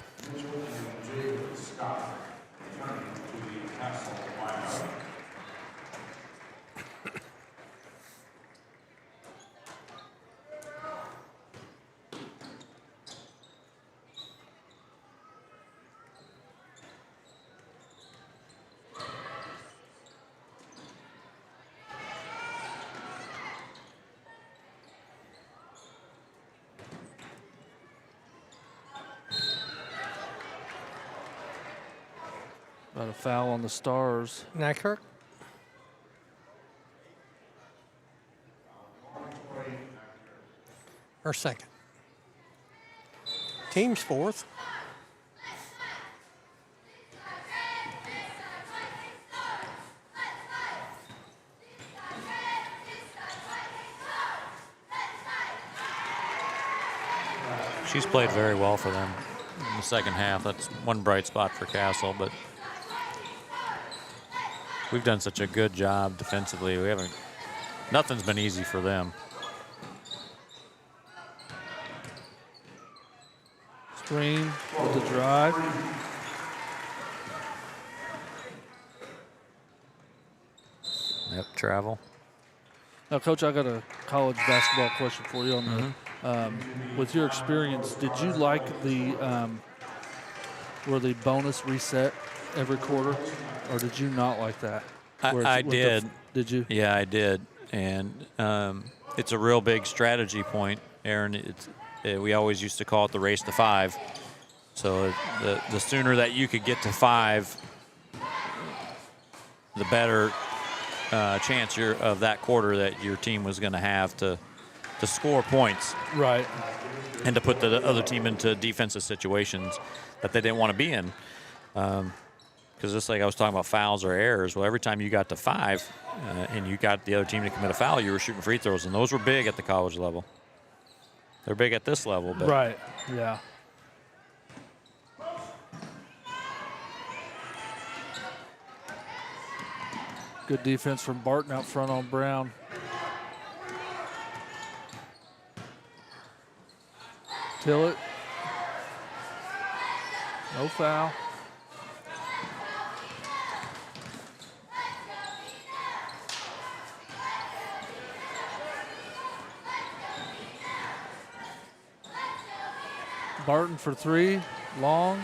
Got a foul on the Stars. Nykerk. Or second. Team's fourth. she's played very well for them in the second half. That's one bright spot for Castle, but we've done such a good job defensively. Nothing's been easy for them. Screen with the drive. Yep, travel. Now, Coach, I got a college basketball question for you. On the, with your experience, did you like the where the bonus reset every quarter, or did you not like that? I did. Did you? Yeah, I did, and it's a real big strategy point, Aaron. We always used to call it the race to 5. So the sooner that you could get to 5, the better chance of that quarter that your team was going to have to score points. Right. And to put the other team into defensive situations that they didn't want to be in. Because just like I was talking about fouls or errors, well, every time you got to 5 and you got the other team to commit a foul, you were shooting free throws, and those were big at the college level. They're big at this level, but right, yeah. Good defense from Barton out front on Brown. Tillett. No foul. Barton for 3, long.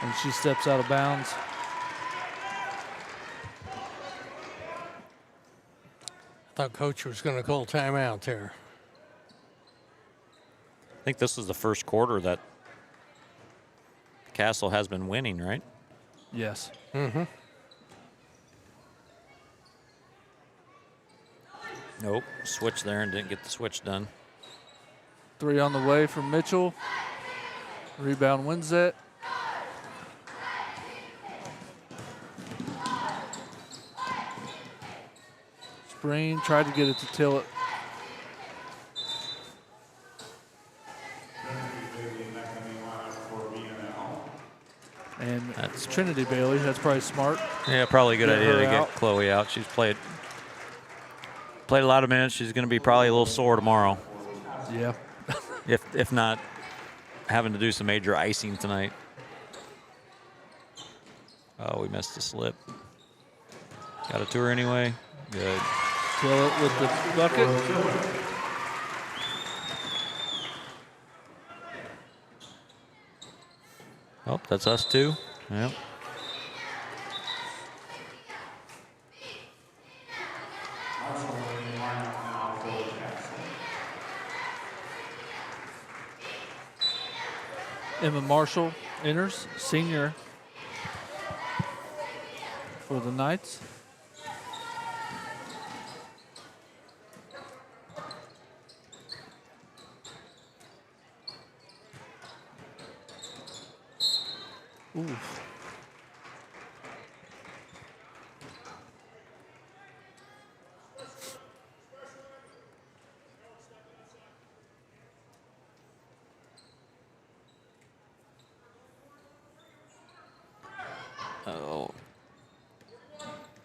And she steps out of bounds. I thought Coach was going to call timeout there. I think this is the first quarter that Castle has been winning, right? Yes. Mm-hmm. Nope, switch there and didn't get the switch done. 3 on the way from Mitchell. Rebound wins it. Spreen tried to get it to Tillett. And that's Trinity Bailey. That's probably smart. Yeah, probably a good idea to her get Chloe out. She's played a lot of minutes. She's going to be probably a little sore tomorrow. Yeah. if not having to do some major icing tonight. Oh, we missed a slip. Got a tour anyway. Good. Kill it with the bucket. Oh, that's us too. Yep. Emma Marshall enters, senior for the Knights. Oof. Oh.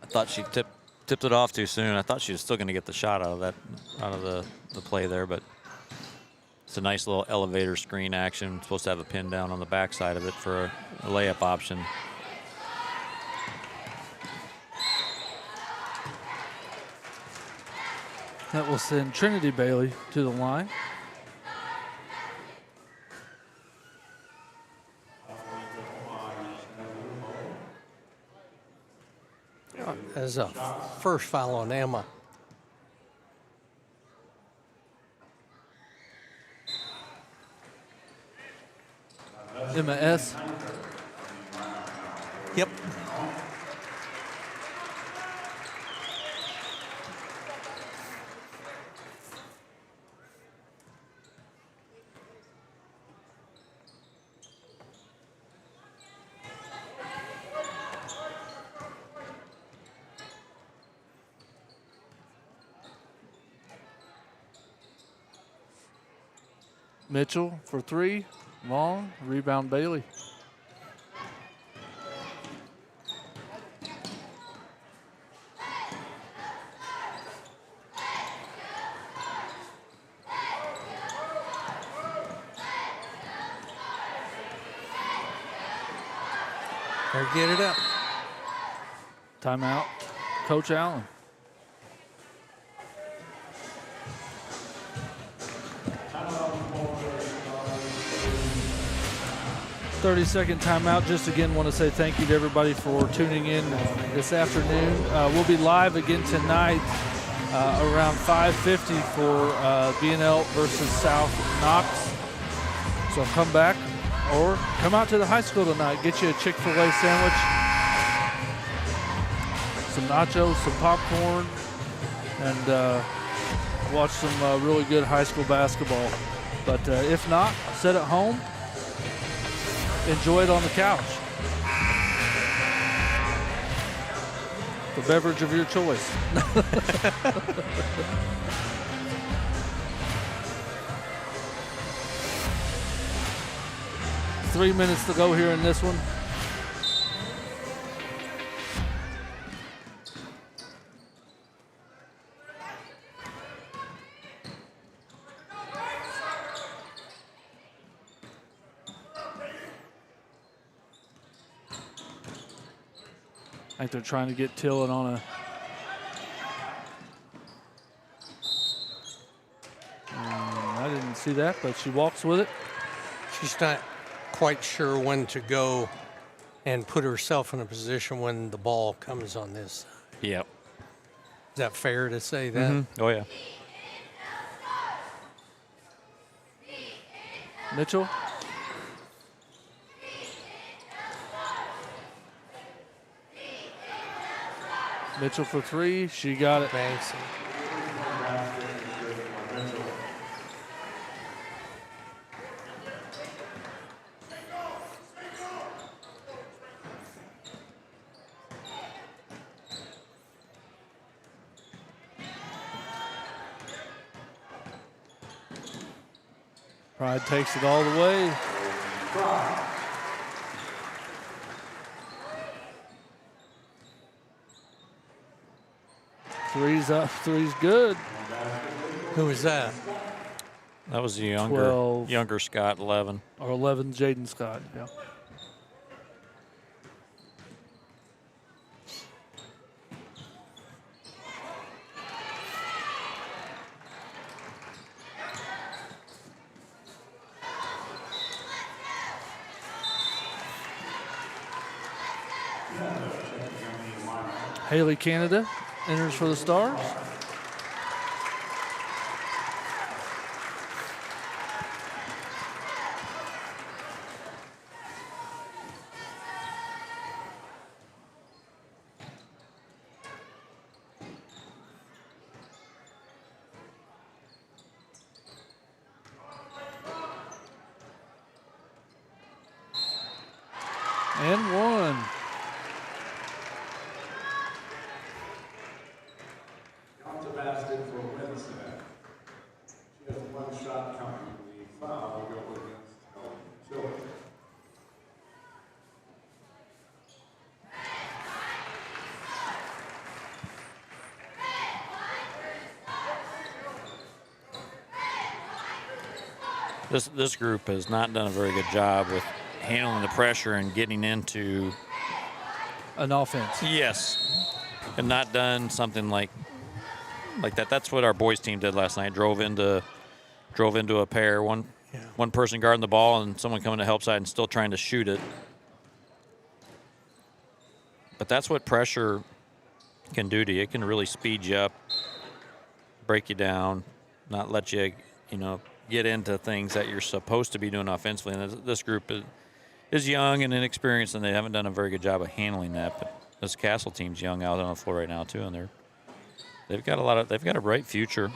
I thought she tipped it off too soon. I thought she was still going to get the shot out of the play there, but it's a nice little elevator screen action. Supposed to have a pin down on the backside of it for a layup option. That will send Trinity Bailey to the line. As a first foul on Emma. Emma S. Yep. Mitchell for three, long, rebound Bailey. Or get it up. Timeout, Coach Allen. "30-second timeout." Just again want to say thank you to everybody for tuning in this afternoon. We'll be live again tonight around 5:50 for BNL versus South Knox. So come back or come out to the high school tonight. Get you a Chick-fil-A sandwich, some nachos, some popcorn, and watch some really good high school basketball. But if not, sit at home. Enjoy it on the couch. The beverage of your choice. Three minutes to go here in this one. I think they're trying to get Tillett on a. I didn't see that, but she walks with it. She's not quite sure when to go and put herself in a position when the ball comes on this. Yep. Is that fair to say that? Mm-hmm. Oh, yeah. Mitchell. Mitchell for three. She got it. Banks. Pride takes it all the way. Three's up, three's good. Who was that? That was the 12. younger Scott, 11. Or 11, Jaden Scott. Yeah. Haley Canada enters for the Stars. And one. On to basket for Wednesday. She has one shot coming. The foul will go against Helen Children. This group has not done a very good job with handling the pressure and getting into An offense. yes, and not done something like that. That's what our boys team did last night. Drove into a pair, one person guarding the ball and someone coming to help side and still trying to shoot it. But that's what pressure can do to you. It can really speed you up, break you down, not let you, get into things that you're supposed to be doing offensively. And this group is young and inexperienced, and they haven't done a very good job of handling that. But this Castle team's young out on the floor right now too, and they've got a bright future.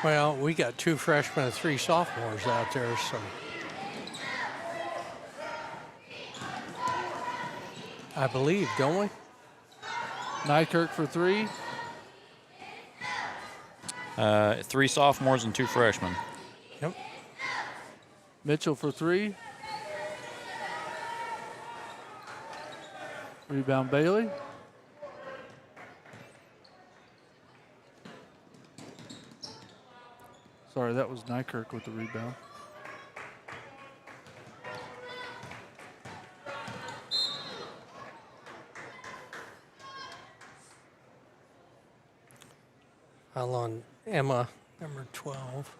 Well, we got 2 freshmen and 3 sophomores out there, so I believe, don't we? Nykirk for 3. 3 sophomores and 2 freshmen. Yep. Mitchell for 3. Rebound Bailey. Sorry, that was Nykirk with the rebound. Foul on Emma, number 12.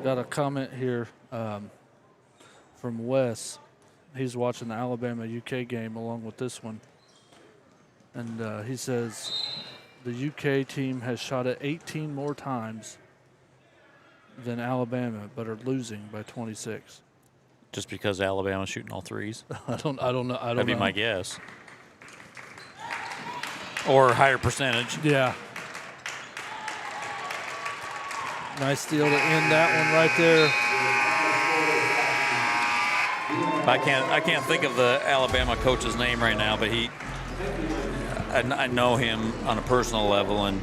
Got a comment here from Wes. He's watching the Alabama-UK game along with this one. And he says the UK team has shot it 18 more times than Alabama, but are losing by 26. Just because Alabama's shooting all threes. I don't know. That'd be my guess. Or higher percentage. Yeah. Nice steal to end that one right there. I can't think of the Alabama coach's name right now, but I know him on a personal level and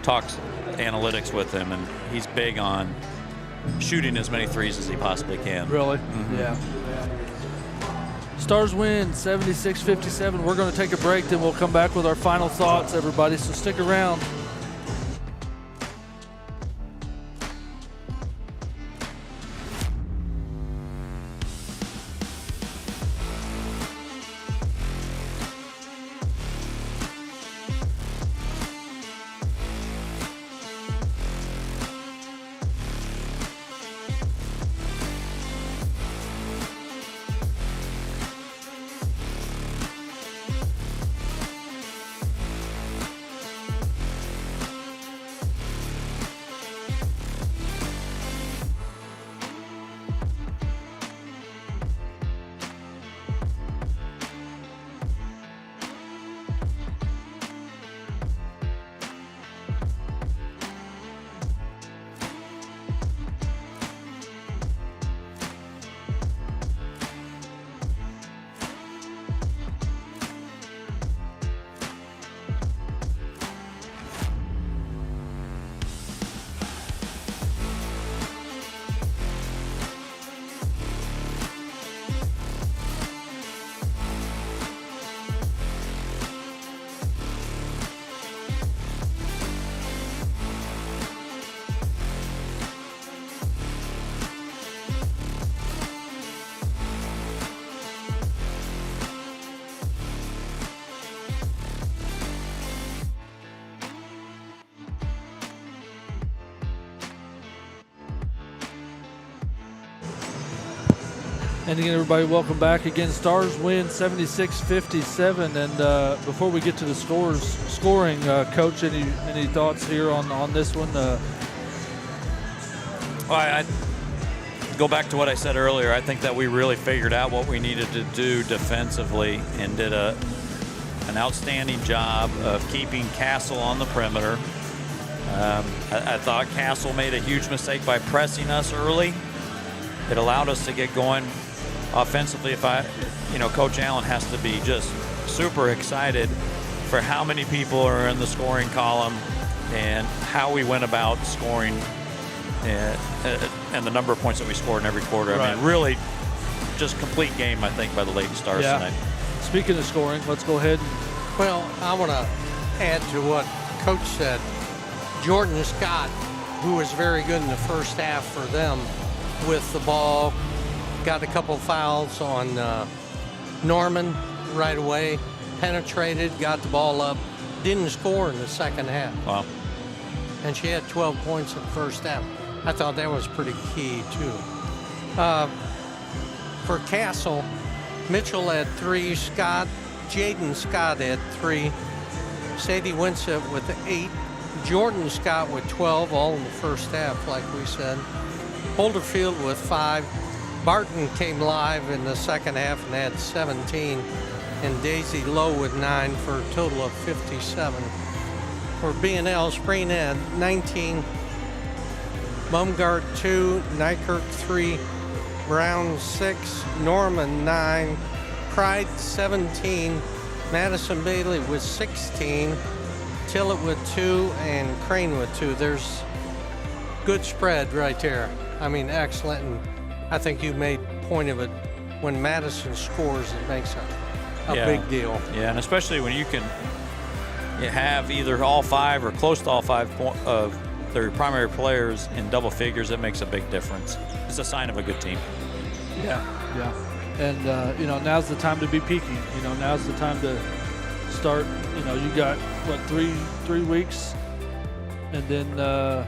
talks analytics with him, and he's big on shooting as many threes as he possibly can. Really? Mm-hmm. Yeah. Stars win 76-57. We're going to take a break, then we'll come back with our final thoughts, everybody, so stick around. And again, everybody, welcome back. Again, Stars win 76-57. And before we get to the scoring, Coach, any thoughts here on this one? Well, I go back to what I said earlier. I think that we really figured out what we needed to do defensively and did an outstanding job of keeping Castle on the perimeter. I thought Castle made a huge mistake by pressing us early. It allowed us to get going offensively. Coach Allen has to be just super excited for how many people are in the scoring column and how we went about scoring and the number of points that we scored in every quarter. Right. I mean, really just complete game, I think, by the Lady Stars tonight. Speaking of scoring, let's go ahead. Well, I want to add to what Coach said. Jordan Scott, who was very good in the first half for them with the ball, got a couple fouls on Norman right away, penetrated, got the ball up, didn't score in the second half. Wow. And she had 12 points in the first half. I thought that was pretty key, too. For Castle, Mitchell had 3, Jaden Scott had 3, Sadie Winsett with 8, Jordan Scott with 12, all in the first half, like we said. Holderfield with 5. Barton came live in the second half and had 17. And Daisy Lowe with 9 for a total of 57. For BNL, Spring had 19. Bumgard 2, Nykirk 3, Brown 6, Norman 9, Pride 17, Madison Bailey with 16, Tillett with 2, and Crane with 2. There's good spread right there. I mean, excellent, and I think you made point of it. When Madison scores, it makes a big deal. Yeah, and especially when you have either all 5 or close to all 5 of their primary players in double figures, it makes a big difference. It's a sign of a good team. Yeah. And, now's the time to be peaking. Now's the time to start. You got, 3 weeks, and then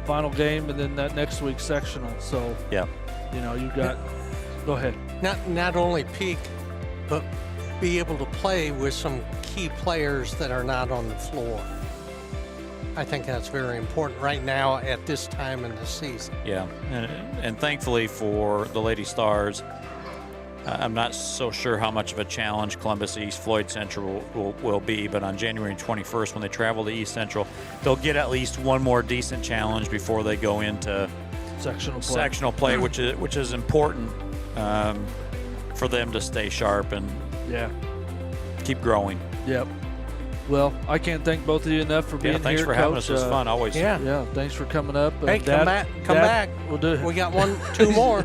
final game, and then that next week's sectional. So, yeah, you got – go ahead. Not only peak, but be able to play with some key players that are not on the floor. I think that's very important right now at this time in the season. Yeah, and thankfully for the Lady Stars, I'm not so sure how much of a challenge Columbus East Floyd Central will be, but on January 21st when they travel to East Central, they'll get at least one more decent challenge before they go into sectional play, which is important for them to stay sharp and keep growing. Yep. Well, I can't thank both of you enough for being here. Thanks for having us. It was fun always. Yeah, thanks for coming up. Hey, come back. We'll do it. We got 2 more.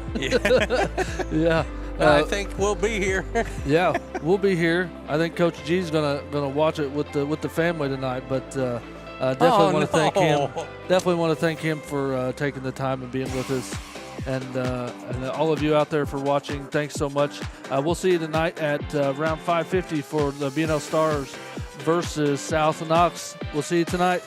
Yeah. I think we'll be here. Yeah, we'll be here. I think Coach G's gonna watch it with the family tonight. But definitely want to thank him. Definitely want to thank him for taking the time and being with us, and all of you out there for watching. Thanks so much. We'll see you tonight at round 550 for the BNL Stars versus South Knox. We'll see you tonight.